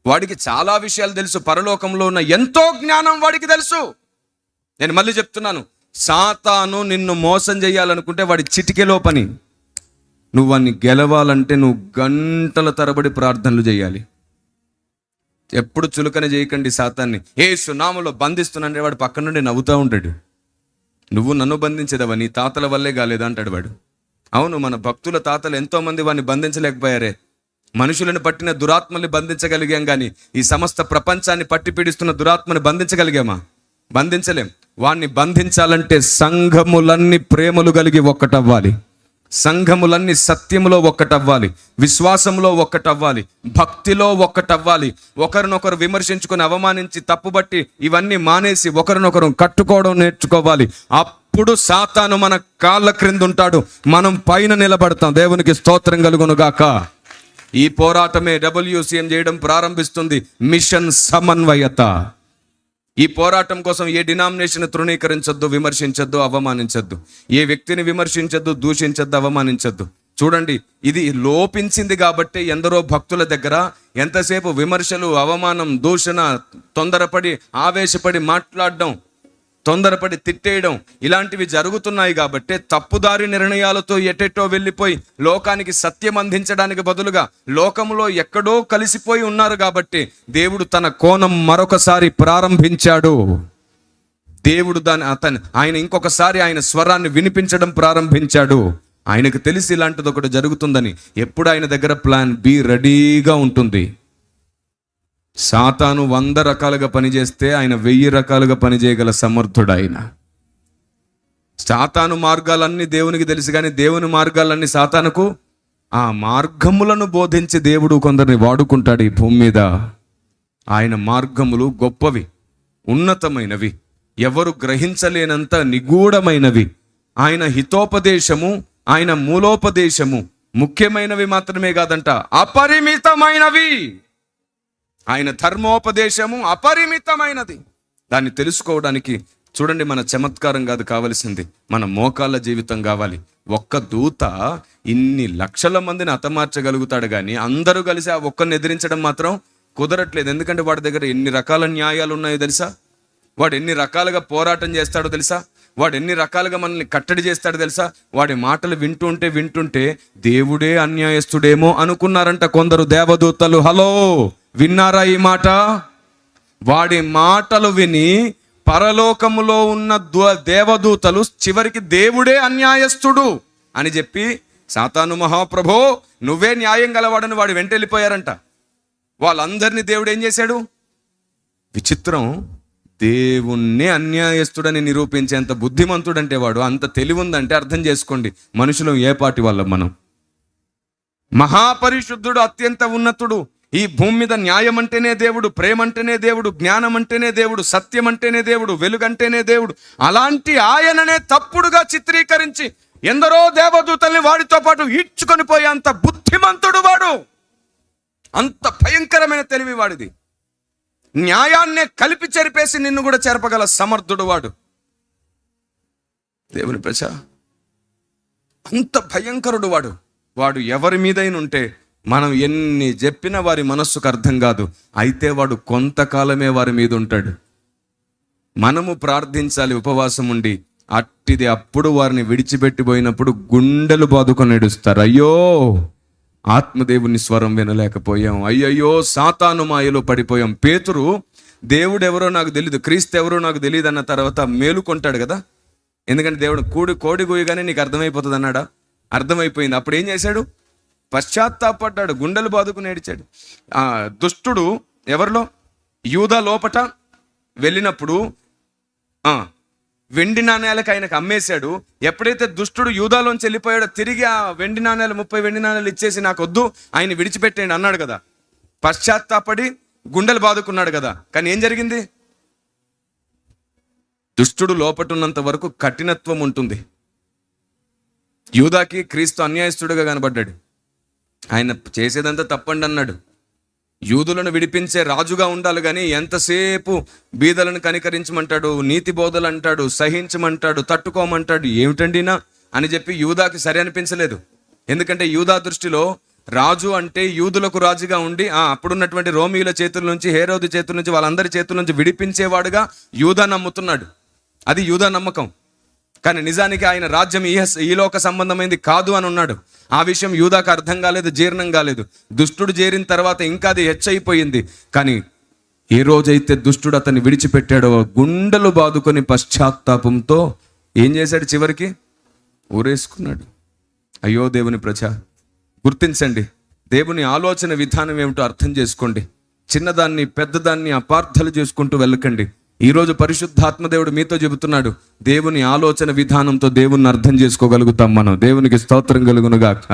వాడికి చాలా విషయాలు తెలుసు. పరలోకంలో ఉన్న ఎంతో జ్ఞానం వాడికి తెలుసు. నేను మళ్ళీ చెప్తున్నాను, సాతాను నిన్ను మోసం చేయాలనుకుంటే వాడి చిటికెలో పని. నువ్వు వాడిని గెలవాలంటే నువ్వు గంటల తరబడి ప్రార్థనలు చేయాలి. ఎప్పుడు చులకన చేయకండి సాతాన్ని. యేసు నామములో బంధిస్తున్నానంటే వాడు పక్క నుండి నవ్వుతూ ఉంటాడు. నువ్వు నన్ను బంధించేదవా, నీ తాతల వల్లే కాలేదా అంటాడు వాడు. అవును, మన భక్తుల తాతలు ఎంతో మంది వాడిని బంధించలేకపోయారే. మనుషులను పట్టిన దురాత్మల్ని బంధించగలిగాం, కానీ ఈ సమస్త ప్రపంచాన్ని పట్టి పీడిస్తున్న దురాత్మని బంధించగలిగామా? బంధించలేం. వాణ్ణి బంధించాలంటే సంఘములన్నీ ప్రేమలు కలిగి ఒక్కటవ్వాలి, సంఘములన్నీ సత్యములో ఒక్కటవ్వాలి, విశ్వాసంలో ఒక్కటవ్వాలి, భక్తిలో ఒక్కటవ్వాలి. ఒకరినొకరు విమర్శించుకొని అవమానించి తప్పుబట్టి ఇవన్నీ మానేసి ఒకరినొకరు కట్టుకోవడం నేర్చుకోవాలి. అప్పుడు సాతాను మన కాళ్ళ క్రింద ఉంటాడు, మనం పైన నిలబడతాం. దేవునికి స్తోత్రం కలుగును గాక. ఈ పోరాటమే WCM చేయడం ప్రారంభిస్తుంది, మిషన్ సమన్వయత. ఈ పోరాటం కోసం ఏ డినామినేషన్ తృణీకరించొద్దు, విమర్శించొద్దు, అవమానించొద్దు. ఏ వ్యక్తిని విమర్శించొద్దు, దూషించొద్దు, అవమానించొద్దు. చూడండి, ఇది లోపించింది కాబట్టి ఎందరో భక్తుల దగ్గర ఎంతసేపు విమర్శలు, అవమానం, దూషణ, తొందరపడి ఆవేశపడి మాట్లాడడం, తొందరపడి తిట్టేయడం ఇలాంటివి జరుగుతున్నాయి. కాబట్టి తప్పుదారి నిర్ణయాలతో ఎటెటో వెళ్ళిపోయి లోకానికి సత్యం అందించడానికి బదులుగా లోకంలో ఎక్కడో కలిసిపోయి ఉన్నారు. కాబట్టి దేవుడు తన కోణం మరొకసారి ప్రారంభించాడు. దేవుడు ఆయన ఇంకొకసారి ఆయన స్వరాన్ని వినిపించడం ప్రారంభించాడు. ఆయనకు తెలిసి ఇలాంటిది ఒకటి జరుగుతుందని. ఎప్పుడు ఆయన దగ్గర ప్లాన్ బి రెడీగా ఉంటుంది. సాతాను 100 రకాలుగా పనిచేస్తే ఆయన 1000 రకాలుగా పనిచేయగల సమర్థుడు ఆయన. సాతాను మార్గాలన్నీ దేవునికి తెలుసు, కానీ దేవుని మార్గాలన్నీ సాతానుకు. ఆ మార్గములను బోధించి దేవుడు కొందరిని వాడుకుంటాడు ఈ భూమి మీద. ఆయన మార్గములు గొప్పవి, ఉన్నతమైనవి, ఎవరు గ్రహించలేనంత నిగూఢమైనవి. ఆయన హితోపదేశము, ఆయన మూలోపదేశము ముఖ్యమైనవి మాత్రమే కాదంట, అపరిమితమైనవి. ఆయన ధర్మోపదేశము అపరిమితమైనది. దాన్ని తెలుసుకోవడానికి చూడండి, మన చమత్కారం కాదు కావలసింది, మన మోకాళ్ళ జీవితం కావాలి. ఒక్క దూత ఇన్ని లక్షల మందిని హతమార్చగలుగుతాడు, కానీ అందరూ కలిసి ఆ ఒక్కరిని ఎదిరించడం మాత్రం కుదరట్లేదు. ఎందుకంటే వాడి దగ్గర ఎన్ని రకాల న్యాయాలు ఉన్నాయో తెలుసా? వాడు ఎన్ని రకాలుగా పోరాటం చేస్తాడో తెలుసా? వాడు ఎన్ని రకాలుగా మనల్ని కట్టడి చేస్తాడో తెలుసా? వాడి మాటలు వింటుంటే దేవుడే అన్యాయస్తుడేమో అనుకున్నారంట కొందరు దేవదూతలు. హలో, విన్నారా ఈ మాట? వాడి మాటలు విని పరలోకములో ఉన్న దేవదూతలు చివరికి దేవుడే అన్యాయస్తుడు అని చెప్పి, సాతాను మహాప్రభో నువ్వే న్యాయం గలవాడని వాడు వెంట వెళ్ళిపోయారంట. వాళ్ళందరినీ దేవుడు ఏం చేశాడు? విచిత్రం, దేవుణ్ణి అన్యాయస్తుడని నిరూపించేంత బుద్ధిమంతుడంటే వాడు, అంత తెలివి ఉందంటే అర్థం చేసుకోండి మనుషులు ఏ పాటి వాళ్ళం మనం. మహాపరిశుద్ధుడు, అత్యంత ఉన్నతుడు. ఈ భూమి మీద న్యాయం అంటేనే దేవుడు, ప్రేమ అంటేనే దేవుడు, జ్ఞానం అంటేనే దేవుడు, సత్యం అంటేనే దేవుడు, వెలుగంటేనే దేవుడు. అలాంటి ఆయననే తప్పుడుగా చిత్రీకరించి ఎందరో దేవదూతల్ని వాడితో పాటు ఈడ్చుకొని పోయేంత బుద్ధిమంతుడు వాడు. అంత భయంకరమైన తెలివి వాడిది. న్యాయాన్నే కలిపి చెరిపేసి నిన్ను కూడా చెరపగల సమర్థుడు వాడు. దేవుని ప్రజ, అంత భయంకరుడు వాడు. వాడు ఎవరి మీదైనా ఉంటే మనం ఎన్ని చెప్పినా వారి మనస్సుకు అర్థం కాదు. అయితే వాడు కొంతకాలమే వారి మీద ఉంటాడు. మనము ప్రార్థించాలి ఉపవాసం ఉండి. అట్టిది అప్పుడు వారిని విడిచిపెట్టిపోయినప్పుడు గుండెలు బాదుకొని ఏడుస్తారు. అయ్యో, ఆత్మదేవుని స్వరం వినలేకపోయాం, అయ్యయ్యో సాతాను మాయలో పడిపోయాం. పేతురు దేవుడు ఎవరో నాకు తెలియదు, క్రీస్తు ఎవరో నాకు తెలియదు అన్న తర్వాత మేలుకొంటాడు కదా. ఎందుకంటే దేవుడు కోడి గోయగానే నీకు అర్థమైపోతుంది అన్నాడా? అర్థమైపోయింది. అప్పుడు ఏం చేశాడు? పశ్చాత్తాపడ్డాడు, గుండెలు బాదుకుని ఏడిచాడు. దుష్టుడు ఎవరిలో? యూదా లోపట వెళ్ళినప్పుడు వెండి నాణ్యాలకు ఆయనకు అమ్మేశాడు. ఎప్పుడైతే దుష్టుడు యూదాలోంచి వెళ్ళిపోయాడో తిరిగి ఆ వెండి నాణ్యాలు 30 వెండి నాణ్యాలు ఇచ్చేసి నాకు వద్దు, ఆయన విడిచిపెట్టేయండి అన్నాడు కదా. పశ్చాత్తాపడి గుండెలు బాదుకున్నాడు కదా. కానీ ఏం జరిగింది? దుష్టుడు లోపటున్నంత వరకు కఠినత్వం ఉంటుంది. యూదాకి క్రీస్తు అన్యాయస్తుడిగా కనబడ్డాడు. ఆయన చేసేదంతా తప్పండి అన్నాడు. యూదులను విడిపించే రాజుగా ఉండాలి, కానీ ఎంతసేపు బీదలను కనికరించమంటాడు, నీతి బోధలు అంటాడు, సహించమంటాడు, తట్టుకోమంటాడు. ఏమిటండినా అని చెప్పి యూదాకి సరి అనిపించలేదు. ఎందుకంటే యూదా దృష్టిలో రాజు అంటే యూదులకు రాజుగా ఉండి అప్పుడున్నటువంటి రోమీయుల చేతుల నుంచి, హేరోదు చేతుల నుంచి, వాళ్ళందరి చేతుల నుంచి విడిపించేవాడుగా యూదా నమ్ముతున్నాడు. అది యూదా నమ్మకం. కానీ నిజానికి ఆయన రాజ్యం ఈ లోక సంబంధమైంది కాదు అని ఉన్నాడు. ఆ విషయం యూదాకు అర్థం కాలేదు, జీర్ణం కాలేదు. దుష్టుడు చేరిన తర్వాత ఇంకా అది హెచ్చయిపోయింది. కానీ ఏ రోజైతే దుష్టుడు అతన్ని విడిచిపెట్టాడో గుండెలు బాదుకొని పశ్చాత్తాపంతో ఏం చేశాడు? చివరికి ఊరేసుకున్నాడు. అయ్యో దేవుని ప్రజ, గుర్తించండి, దేవుని ఆలోచన విధానం ఏమిటో అర్థం చేసుకోండి. చిన్నదాన్ని పెద్దదాన్ని అపార్థాలు చేసుకుంటూ వెళ్ళకండి. ఈరోజు పరిశుద్ధాత్మదేవుడు మీతో చెబుతున్నాడు, దేవుని ఆలోచన విధానంతో దేవుణ్ణి అర్థం చేసుకోగలుగుతాం మనం. దేవునికి స్తోత్రం కలుగునుగాక.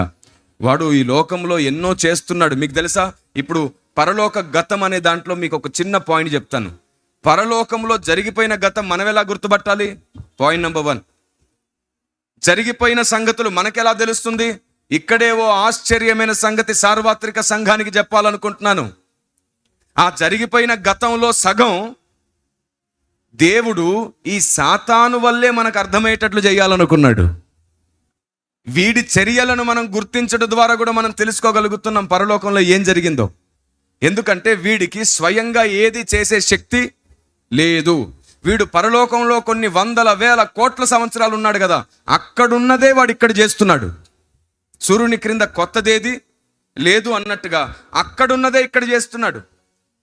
వాడు ఈ లోకంలో ఎన్నో చేస్తున్నాడు. మీకు తెలుసా, ఇప్పుడు పరలోక గతం అనే దాంట్లో మీకు ఒక చిన్న పాయింట్ చెప్తాను. పరలోకంలో జరిగిపోయిన గతం మనం ఎలా గుర్తుపట్టాలి? పాయింట్ నెంబర్ 1, జరిగిపోయిన సంగతులు మనకెలా తెలుస్తుంది? ఇక్కడేవో ఆశ్చర్యమైన సంగతి సార్వత్రిక సంఘానికి చెప్పాలనుకుంటున్నాను. ఆ జరిగిపోయిన గతంలో సగం దేవుడు ఈ సాతాను వల్లే మనకు అర్థమయ్యేటట్లు చేయాలనుకున్నాడు. వీడి చర్యలను మనం గుర్తించడం ద్వారా కూడా మనం తెలుసుకోగలుగుతున్నాం పరలోకంలో ఏం జరిగిందో. ఎందుకంటే వీడికి స్వయంగా ఏది చేసే శక్తి లేదు. వీడు పరలోకంలో కొన్ని వందల వేల కోట్ల సంవత్సరాలు ఉన్నాడు కదా, అక్కడున్నదే వాడు ఇక్కడ చేస్తున్నాడు. సూర్యుని క్రింద కొత్తదేది లేదు అన్నట్టుగా అక్కడున్నదే ఇక్కడ చేస్తున్నాడు.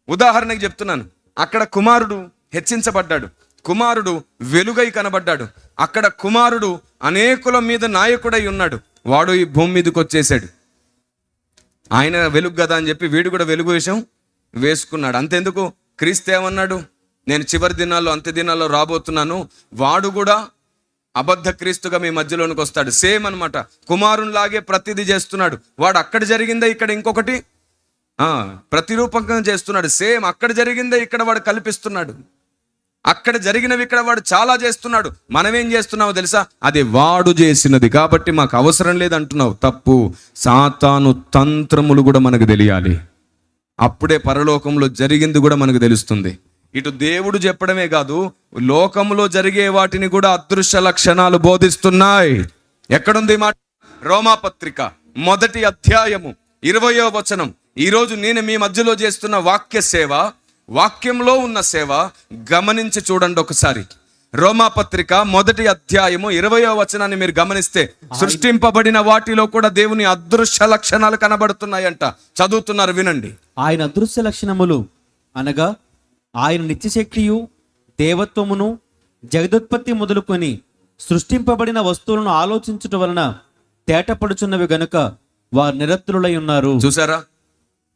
ఉదాహరణకి చెప్తున్నాను, అక్కడ కుమారుడు హెచ్చించబడ్డాడు, కుమారుడు వెలుగై కనబడ్డాడు. అక్కడ కుమారుడు అనేకుల మీద నాయకుడై ఉన్నాడు. వాడు ఈ భూమి మీదకి వచ్చేసాడు. ఆయన వెలుగు కదా అని చెప్పి వీడు కూడా వెలుగు వేషం వేసుకున్నాడు. అంతెందుకు, క్రీస్తు ఏమన్నాడు? నేను చివరి దినాల్లో, అంత్య దినాల్లో రాబోతున్నాను. వాడు కూడా అబద్ధ క్రీస్తుగా మీ మధ్యలోనికి వస్తాడు. సేమ్ అనమాట, కుమారునిలాగే ప్రతిదీ చేస్తున్నాడు. వాడు అక్కడ జరిగిందే ఇక్కడ ఇంకొకటి ప్రతిరూపకంగా చేస్తున్నాడు. సేమ్ అక్కడ జరిగిందే ఇక్కడ వాడు కల్పిస్తున్నాడు. అక్కడ జరిగినవి ఇక్కడ వాడు చాలా చేస్తున్నాడు. మనమేం చేస్తున్నావో తెలుసా? అది వాడు చేసినది కాబట్టి మాకు అవసరం లేదంటున్నావు. తప్పు. సాతాను తంత్రములు కూడా మనకు తెలియాలి. అప్పుడే పరలోకంలో జరిగింది కూడా మనకు తెలుస్తుంది. ఇటు దేవుడు చెప్పడమే కాదు, లోకంలో జరిగే వాటిని కూడా అదృశ్య లక్షణాలు బోధిస్తున్నాయి. ఎక్కడుంది మాట? రోమాపత్రిక 1వ అధ్యాయము 20వ వచనం. ఈరోజు నేను మీ మధ్యలో చేస్తున్న వాక్య సేవ, వాక్యంలో ఉన్న సేవ గమనించి చూడండి ఒకసారి. రోమాపత్రిక 1వ అధ్యాయము 20వ వచనాన్ని మీరు గమనిస్తే, సృష్టింపబడిన వాటిలో కూడా దేవుని అదృశ్య లక్షణాలు కనబడుతున్నాయంట. చదువుతున్నారు, వినండి. ఆయన అదృశ్య లక్షణములు అనగా ఆయన నిత్యశక్తియు దేవత్వమును జగదుత్పత్తి మొదలుకొని సృష్టింపబడిన వస్తువులను ఆలోచించుట వలన తేటపడుచున్నవి గనుక వారు నిరత్తులై ఉన్నారు. చూసారా?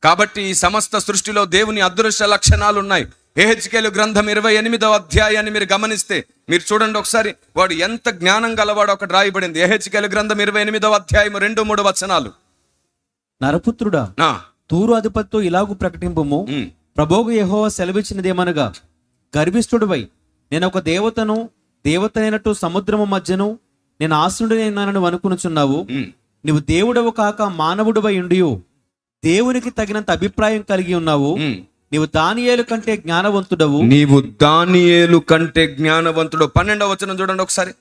కాబట్టి ఈ సమస్త సృష్టిలో దేవుని అదృశ్య లక్షణాలు ఉన్నాయి. యెహెజ్కేలు గ్రంథం 28వ అధ్యాయాన్ని మీరు గమనిస్తే మీరు చూడండి ఒకసారి, వాడు ఎంత జ్ఞానం గలవాడు ఒకటి రాయబడింది. యెహెజ్కేలు గ్రంథం 28వ అధ్యాయం 2-3 వచనాలు. నరపుత్రుడా, తూరు అధిపతితో ఇలాగు ప్రకటింపుము, ప్రభువు యెహోవా సెలవిచ్చినదేమనగా, గర్విష్ఠుడివై నేను ఒక దేవతనైనట్టు సముద్రము మధ్యను నేను ఆశ్రుడైనానని అనుకునుచున్నావు. నువ్వు దేవుడవు కాక మానవుడివై ఉండియు దేవునికి తగినంత అభిప్రాయం కలిగి ఉన్నావు. నీవు దానియేలు కంటే జ్ఞానవంతుడవు. 12వ వచనం చూడండి ఒకసారి.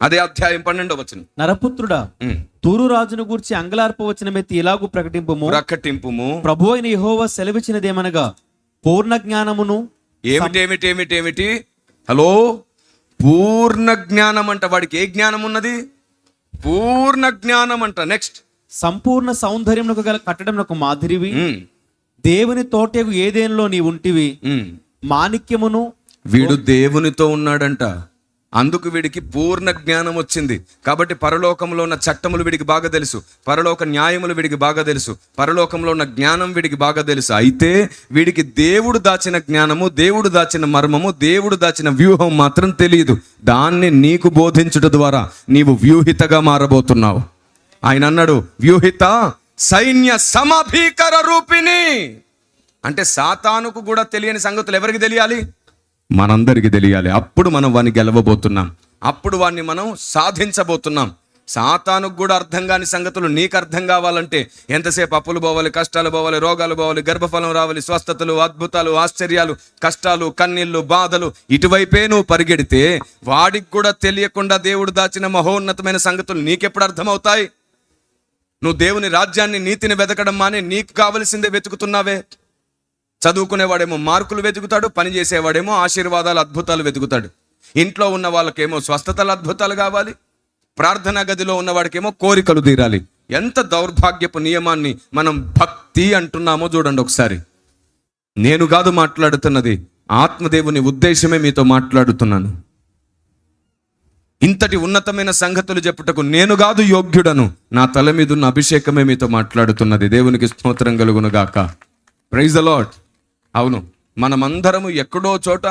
అదే అధ్యాయం 12వ వచనం. నరపుత్రుడా, తూరు రాజును గూర్చి అంగలార్పవచనమెత్తి ఇలాగు ప్రకటింపుము, ప్రభువైన యెహోవా సెలవిచ్చినదేమనగా, పూర్ణ జ్ఞానమును. ఏమిటి? హలో, పూర్ణ జ్ఞానం అంట. వాడికి ఏ జ్ఞానం ఉన్నది? పూర్ణ జ్ఞానం అంట. నెక్స్ట్, సంపూర్ణ సౌందర్యమునకు గల కట్టడమునకు మాదిరివి, దేవుని తోటకు ఏదేనులో నీ ఉంటివి, మాణిక్యమును. వీడు దేవునితో ఉన్నాడంట, అందుకు వీడికి పూర్ణ జ్ఞానం వచ్చింది. కాబట్టి పరలోకంలో ఉన్న చట్టములు వీడికి బాగా తెలుసు, పరలోక న్యాయములు వీడికి బాగా తెలుసు, పరలోకంలో ఉన్న జ్ఞానం వీడికి బాగా తెలుసు. అయితే వీడికి దేవుడు దాచిన జ్ఞానము, దేవుడు దాచిన మర్మము, దేవుడు దాచిన వ్యూహం మాత్రం తెలియదు. దాన్ని నీకు బోధించుట ద్వారా నీవు వ్యూహితగా మారబోతున్నావు. ఆయన అన్నాడు, వ్యూహిత సైన్య సమభీకర రూపిణి. అంటే సాతానుకు కూడా తెలియని సంగతులు ఎవరికి తెలియాలి? మనందరికీ తెలియాలి. అప్పుడు మనం వాడిని గెలవబోతున్నాం, అప్పుడు వాడిని మనం సాధించబోతున్నాం. సాతానుకు కూడా అర్థం కాని సంగతులు నీకు అర్థం కావాలంటే ఎంతసేపు అప్పులు పోవాలి, కష్టాలు పోవాలి, రోగాలు పోవాలి, గర్భఫలం రావాలి, స్వస్థతలు, అద్భుతాలు, ఆశ్చర్యాలు, కష్టాలు, కన్నీళ్లు, బాధలు, ఇటువైపే నువ్వు పరిగెడితే వాడికి కూడా తెలియకుండా దేవుడు దాచిన మహోన్నతమైన సంగతులు నీకెప్పుడు అర్థమవుతాయి? నువ్వు దేవుని రాజ్యాన్ని, నీతిని వెతకడం మానే నీకు కావలసిందే వెతుకుతున్నావే. చదువుకునేవాడేమో మార్కులు వెతుకుతాడు, పని చేసేవాడేమో ఆశీర్వాదాలు, అద్భుతాలు వెతుకుతాడు. ఇంట్లో ఉన్న వాళ్ళకేమో స్వస్థతలు, అద్భుతాలు కావాలి. ప్రార్థనా గదిలో ఉన్నవాడికేమో కోరికలు తీరాలి. ఎంత దౌర్భాగ్యపు నియమాన్ని మనం భక్తి అంటున్నామో చూడండి ఒకసారి. నేను కాదు మాట్లాడుతున్నది, ఆత్మదేవుని ఉద్దేశమే మీతో మాట్లాడుతున్నాను. ఇంతటి ఉన్నతమైన సంగతులు చెప్పుటకు నేను కాదు యోగ్యుడను, నా తల మీద ఉన్న అభిషేకమే మీతో మాట్లాడుతున్నది. దేవునికి స్తోత్రం కలుగును గాక. Praise the lord. అవును, మనమందరము ఎక్కడో చోట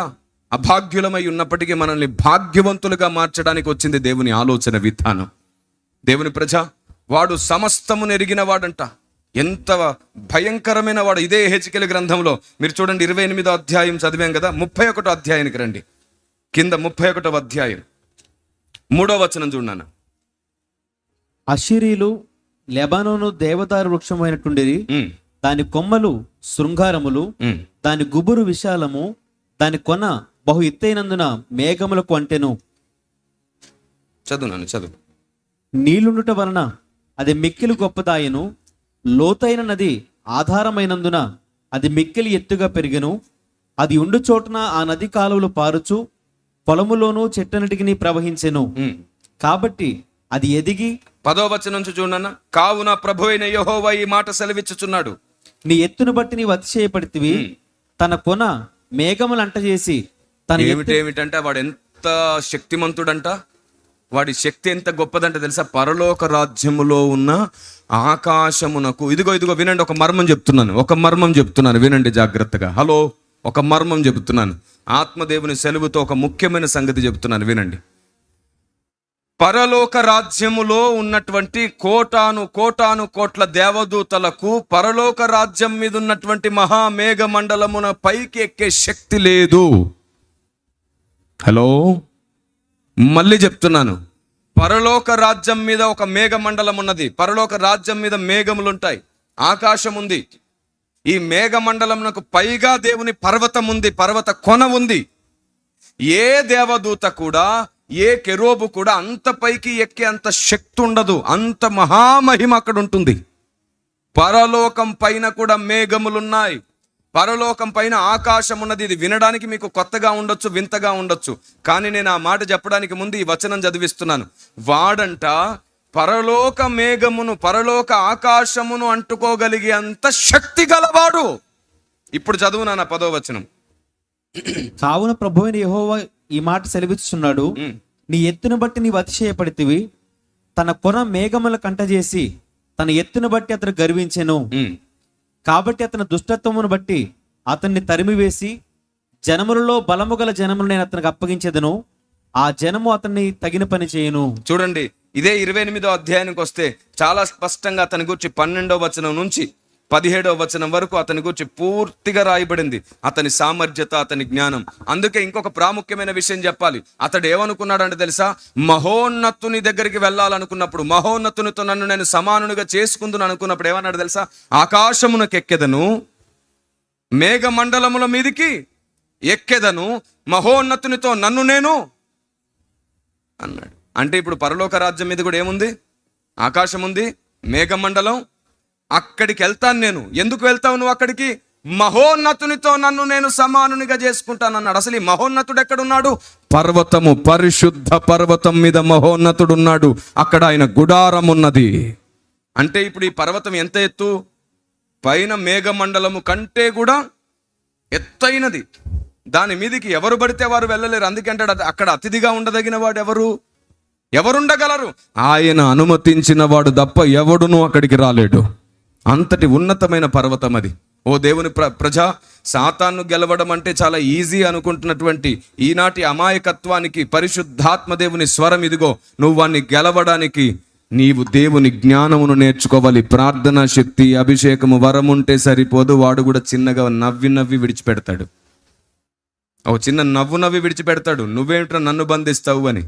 అభాగ్యులమై ఉన్నప్పటికీ మనల్ని భాగ్యవంతులుగా మార్చడానికి వచ్చింది దేవుని ఆలోచన విధానం. దేవుని ప్రజ, వాడు సమస్తమును ఎరిగిన వాడంట. ఎంత భయంకరమైన వాడు. ఇదే హెచ్కేలు గ్రంథంలో మీరు చూడండి, 28వ అధ్యాయం చదివాం కదా, 31వ అధ్యాయానికి రండి. కింద 31వ అధ్యాయం 3వ వచనం చూడన్నాను. అషిరీలు లెబానోను దేవదారు వృక్షమైనట్టుండేది. దాని కొమ్మలు శృంగారములు, దాని గుబురు విశాలము, దాని కొన బహు ఎత్తైనందున మేఘములకు అంటెను. చదువు. నీళ్లుండుట వలన అది మిక్కిలి గొప్పదాయను. లోతైన నది ఆధారమైనందున అది మిక్కిలి ఎత్తుగా పెరిగెను. అది ఉండు చోటున ఆ నది కాలువలు పారుచు పొలములోను చెట్టన్నిటికి ప్రవహించెను. కాబట్టి అది ఎదిగి 10వ వచనం నుంచి చూడన్న. కావున ప్రభువైన యెహోవా ఈ మాట సెలవిచ్చుచున్నాడు, నీ ఎత్తును బట్టి నీవు అతిశయపడితివి. తన కొన మేఘములు అంటజేసి తన ఏమిటంటే వాడు ఎంత శక్తిమంతుడంట, వాడి శక్తి ఎంత గొప్పదంటే తెలుసా? పరలోక రాజ్యములో ఉన్న ఆకాశమునకు, ఇదిగో వినండి, ఒక మర్మం చెప్తున్నాను వినండి జాగ్రత్తగా. హలో, ఒక మర్మం చెబుతున్నాను. ఆత్మదేవుని సెలవుతో ఒక ముఖ్యమైన సంగతి చెబుతున్నాను వినండి. పరలోక రాజ్యములో ఉన్నటువంటి కోటాను కోట్ల దేవదూతలకు పరలోక రాజ్యం మీద ఉన్నటువంటి మహామేఘ మండలమున పైకి ఎక్కే శక్తి లేదు. హలో, మళ్ళీ చెప్తున్నాను. పరలోక రాజ్యం మీద ఒక మేఘ మండలం ఉన్నది. పరలోక రాజ్యం మీద మేఘములుంటాయి, ఆకాశం ఉంది. ఈ మేఘ మండలమునకు పైగా దేవుని పర్వతం ఉంది, పర్వత కొన ఉంది. ఏ దేవదూత కూడా, ఏ కెరూబు కూడా అంత పైకి ఎక్కే అంత శక్తి ఉండదు. అంత మహామహిమ అక్కడ ఉంటుంది. పరలోకం పైన కూడా మేఘములున్నాయి, పరలోకం పైన ఆకాశం ఉన్నది. ఇది వినడానికి మీకు కొత్తగా ఉండొచ్చు, వింతగా ఉండొచ్చు, కానీ నేను ఆ మాట చెప్పడానికి ముందు ఈ వచనం చదివిస్తున్నాను. వాడంట పరలోక మేఘమును, పరలోక ఆకాశమును అంటుకోగలిగే అంత శక్తి గలవాడు. ఇప్పుడు చదువు నాన్న 10వ వచనం. కావున ప్రభువైన యెహోవా ఈ మాట సెలవిస్తున్నాడు, నీ ఎత్తును బట్టి నీవు అతిశయపడితివి. తన కొన మేఘముల కంటజేసి తన ఎత్తును బట్టి అతను గర్వించెను. కాబట్టి అతని దుష్టత్వమును బట్టి అతన్ని తరిమివేసి జనములలో బలము గల జనములు నేను అతనికి అప్పగించేదను. ఆ జనము అతన్ని తగిన పని చేయను. చూడండి, ఇదే 28వ అధ్యాయానికి వస్తే చాలా స్పష్టంగా అతని గురించి 12వ వచనం నుంచి 17వ వచనం వరకు అతని గురించి పూర్తిగా రాయబడింది. అతని సామర్థ్యత, అతని జ్ఞానం. అందుకే ఇంకొక ప్రాముఖ్యమైన విషయం చెప్పాలి. అతడు ఏమనుకున్నాడంటే తెలుసా? మహోన్నతుని దగ్గరికి వెళ్ళాలనుకున్నప్పుడు, మహోన్నతునితో నన్ను నేను సమానునిగా చేసుకుందును అనుకున్నప్పుడు ఏమన్నాడు తెలుసా? ఆకాశమునకు ఎక్కెదను, మేఘ మండలముల మీదికి ఎక్కెదను, మహోన్నతునితో నన్ను నేను అన్నాడు. అంటే ఇప్పుడు పరలోక రాజ్యం మీద కూడా ఏముంది? ఆకాశం ఉంది, మేఘమండలం. అక్కడికి వెళ్తాను నేను. ఎందుకు వెళ్తావు నువ్వు అక్కడికి? మహోన్నతునితో నన్ను నేను సమానునిగా చేసుకుంటానన్నాడు. అసలు ఈ మహోన్నతుడు ఎక్కడున్నాడు? పర్వతము, పరిశుద్ధ పర్వతం మీద మహోన్నతుడు ఉన్నాడు. అక్కడ ఆయన గుడారం ఉన్నది. అంటే ఇప్పుడు ఈ పర్వతం ఎంత ఎత్తు? పైన మేఘమండలము కంటే కూడా ఎత్తైనది. దాని మీదికి ఎవరు పడితే వారు వెళ్ళలేరు. అందుకంటే అక్కడ అతిథిగా ఉండదగిన వాడు ఎవరుండగలరు? ఆయన అనుమతించిన వాడు తప్ప ఎవడునూ అక్కడికి రాలేడు. అంతటి ఉన్నతమైన పర్వతం అది. ఓ దేవుని ప్రజ, సాతాను గెలవడం అంటే చాలా ఈజీ అనుకుంటున్నటువంటి ఈనాటి అమాయకత్వానికి పరిశుద్ధాత్మ దేవుని స్వరం ఇదిగో. నువ్వు వాన్ని గెలవడానికి నీవు దేవుని జ్ఞానమును నేర్చుకోవాలి. ప్రార్థనా శక్తి, అభిషేకము, వరం ఉంటే సరిపోదు. వాడు కూడా చిన్నగా నవ్వి విడిచిపెడతాడు. ఒక చిన్న నవ్వు నవ్వి విడిచిపెడతాడు, నువ్వేమిట్రా నన్ను బంధిస్తావు అని.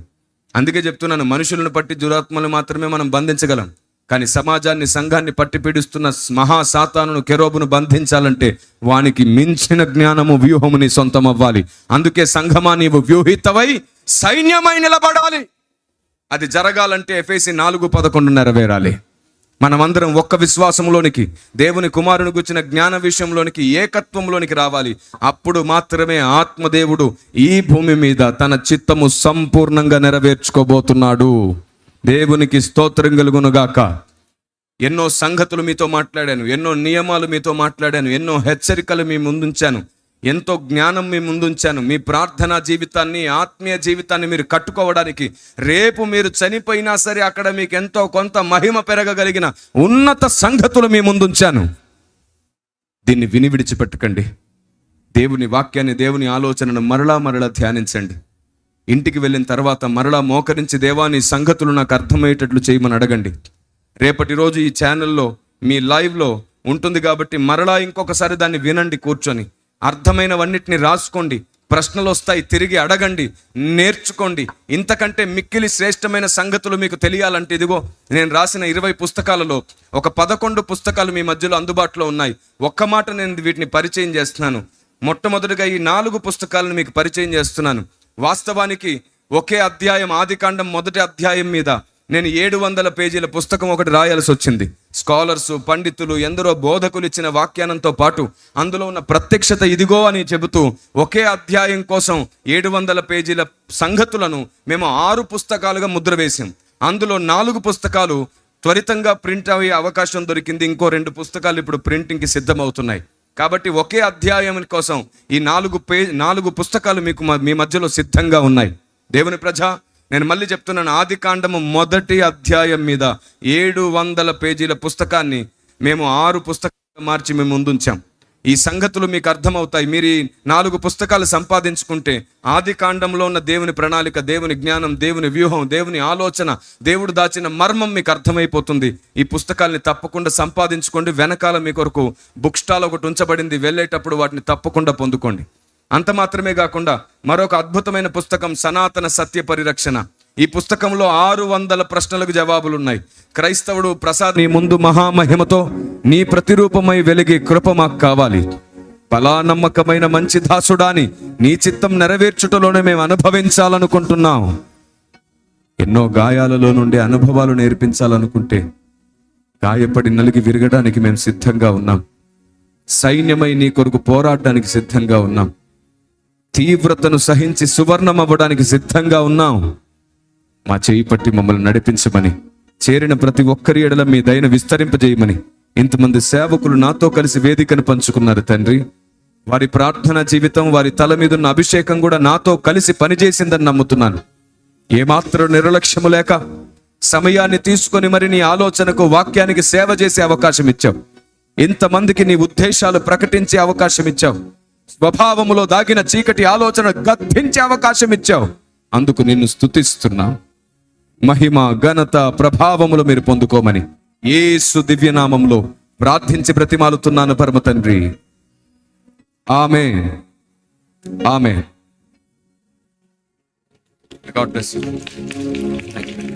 అందుకే చెప్తున్నాను, మనుషులను పట్టి దురాత్మలు మాత్రమే మనం బంధించగలం. కానీ సమాజాన్ని, సంఘాన్ని పట్టి పీడిస్తున్న మహా సాతానును, కెరూబును బంధించాలంటే వానికి మించిన జ్ఞానము, వ్యూహము నీ సొంతం అవ్వాలి. అందుకే సంఘమా, నీవు వ్యూహితవై సైన్యమై నిలబడాలి. అది జరగాలంటే ఎఫెసీ 4:11 నెరవేరాలి. మనమందరం ఒక్క విశ్వాసంలోనికి, దేవుని కుమారుని గుర్చిన జ్ఞాన విషయంలోనికి, ఏకత్వంలోనికి రావాలి. అప్పుడు మాత్రమే ఆత్మదేవుడు ఈ భూమి మీద తన చిత్తము సంపూర్ణంగా నెరవేర్చుకోబోతున్నాడు. దేవునికి స్తోత్రం కలుగునుగాక. ఎన్నో సంగతులు మీతో మాట్లాడాను, ఎన్నో నియమాలు మీతో మాట్లాడాను, ఎన్నో హెచ్చరికలు మీ ముందుంచాను, ఎంతో జ్ఞానం మీ ముందుంచాను. మీ ప్రార్థనా జీవితాన్ని, ఆత్మీయ జీవితాన్ని మీరు కట్టుకోవడానికి, రేపు మీరు చనిపోయినా సరే అక్కడ మీకు ఎంతో కొంత మహిమ పెరగగలిగిన ఉన్నత సంగతులు మీ ముందుంచాను. దీన్ని విని విడిచిపెట్టకండి. దేవుని వాక్యాన్ని, దేవుని ఆలోచనను మరలా ధ్యానించండి. ఇంటికి వెళ్ళిన తర్వాత మరలా మోకరించి, దేవాని సంగతులు నాకు అర్థమయ్యేటట్లు చేయమని అడగండి. రేపటి రోజు ఈ ఛానల్లో, మీ లైవ్లో ఉంటుంది కాబట్టి మరలా ఇంకొకసారి దాన్ని వినండి. కూర్చొని అర్థమైనవన్నిటిని రాసుకోండి. ప్రశ్నలు వస్తాయి, తిరిగి అడగండి, నేర్చుకోండి. ఇంతకంటే మిక్కిలి శ్రేష్టమైన సంగతులు మీకు తెలియాలంటే ఇదిగో నేను రాసిన 20 పుస్తకాలలో ఒక 11 పుస్తకాలు మీ మధ్యలో అందుబాటులో ఉన్నాయి. ఒక్క మాట నేను వీటిని పరిచయం చేస్తున్నాను. మొట్టమొదటిగా ఈ 4 పుస్తకాలను మీకు పరిచయం చేస్తున్నాను. వాస్తవానికి ఒకే అధ్యాయం, ఆదికాండం మొదటి అధ్యాయం మీద నేను 700 పేజీల పుస్తకం ఒకటి రాయాల్సి వచ్చింది. స్కాలర్స్, పండితులు, ఎందరో బోధకులు ఇచ్చిన వాక్యానంతో పాటు అందులో ఉన్న ప్రత్యక్షత ఇదిగో అని చెబుతూ ఒకే అధ్యాయం కోసం 700 పేజీల సంగతులను మేము 6 పుస్తకాలుగా ముద్ర వేసాం. అందులో 4 పుస్తకాలు త్వరితంగా ప్రింట్ అయ్యే అవకాశం దొరికింది. ఇంకో 2 పుస్తకాలు ఇప్పుడు ప్రింటింగ్కి సిద్ధమవుతున్నాయి. కాబట్టి ఒకే అధ్యాయం కోసం ఈ 4 పుస్తకాలు మీకు మీ మధ్యలో సిద్ధంగా ఉన్నాయి. దేవుని ప్రజ, నేను మళ్ళీ చెప్తున్నాను, ఆదికాండము మొదటి అధ్యాయం మీద 700 పేజీల పుస్తకాన్ని మేము 6 పుస్తకాలు మార్చి మేము ముందుంచాం. ఈ సంగతులు మీకు అర్థమవుతాయి. మీరు ఈ 4 పుస్తకాలు సంపాదించుకుంటే ఆదికాండంలో ఉన్న దేవుని ప్రణాళిక, దేవుని జ్ఞానం, దేవుని వ్యూహం, దేవుని ఆలోచన, దేవుడు దాచిన మర్మం మీకు అర్థమైపోతుంది. ఈ పుస్తకాల్ని తప్పకుండా సంపాదించుకోండి. వెనకాల మీ కొరకు బుక్ స్టాల్ ఒకటి ఉంచబడింది, వెళ్ళేటప్పుడు వాటిని తప్పకుండా పొందుకోండి. అంత మాత్రమే కాకుండా మరొక అద్భుతమైన పుస్తకం సనాతన సత్య పరిరక్షణ. ఈ పుస్తకంలో 600 ప్రశ్నలకు జవాబులు ఉన్నాయి. క్రైస్తవుడు ప్రసాద్, నీ ముందు మహామహిమతో నీ ప్రతిరూపమై వెలిగే కృప మాకు కావాలి. బలా నమ్మకమైన మంచి దాసుడాని నీ చిత్తం నెరవేర్చుటలోనే మేము అనుభవించాలనుకుంటున్నాం. ఎన్నో గాయాలలో నుండి అనుభవాలు నేర్పించాలనుకుంటే గాయపడి నలిగి విరగడానికి మేము సిద్ధంగా ఉన్నాం. సైన్యమై నీ కొరకు పోరాడడానికి సిద్ధంగా ఉన్నాం. తీవ్రతను సహించి సువర్ణం అవ్వడానికి సిద్ధంగా ఉన్నాం. మా చేయి పట్టి మమ్మల్ని నడిపించమని, చేరిన ప్రతి ఒక్కరి ఎడల మీ దయను విస్తరింపజేయమని ఇంతమంది సేవకులు నాతో కలిసి వేదికను పంచుకున్నారు తండ్రి. వారి ప్రార్థన జీవితం, వారి తల మీద ఉన్న అభిషేకం కూడా నాతో కలిసి పనిచేసిందని నమ్ముతున్నాను. ఏమాత్రం నిర్లక్ష్యము లేక సమయాన్ని తీసుకొని మరి నీ ఆలోచనకు, వాక్యానికి సేవ చేసే అవకాశం ఇచ్చావు. ఇంతమందికి నీ ఉద్దేశాలు ప్రకటించే అవకాశం ఇచ్చావు. స్వభావములో దాగిన చీకటి ఆలోచన గద్దించే అవకాశం ఇచ్చావు. అందుకు నిన్ను స్తుతిస్తున్నా. మహిమ, ఘనత, ప్రభావములు మీరు పొందుకోమని యేసు దివ్యనామంలో ప్రార్థించి బ్రతిమాలుతున్నాను పరమ తండ్రి. ఆమేన్. ఆమేన్. God bless you. Thank you.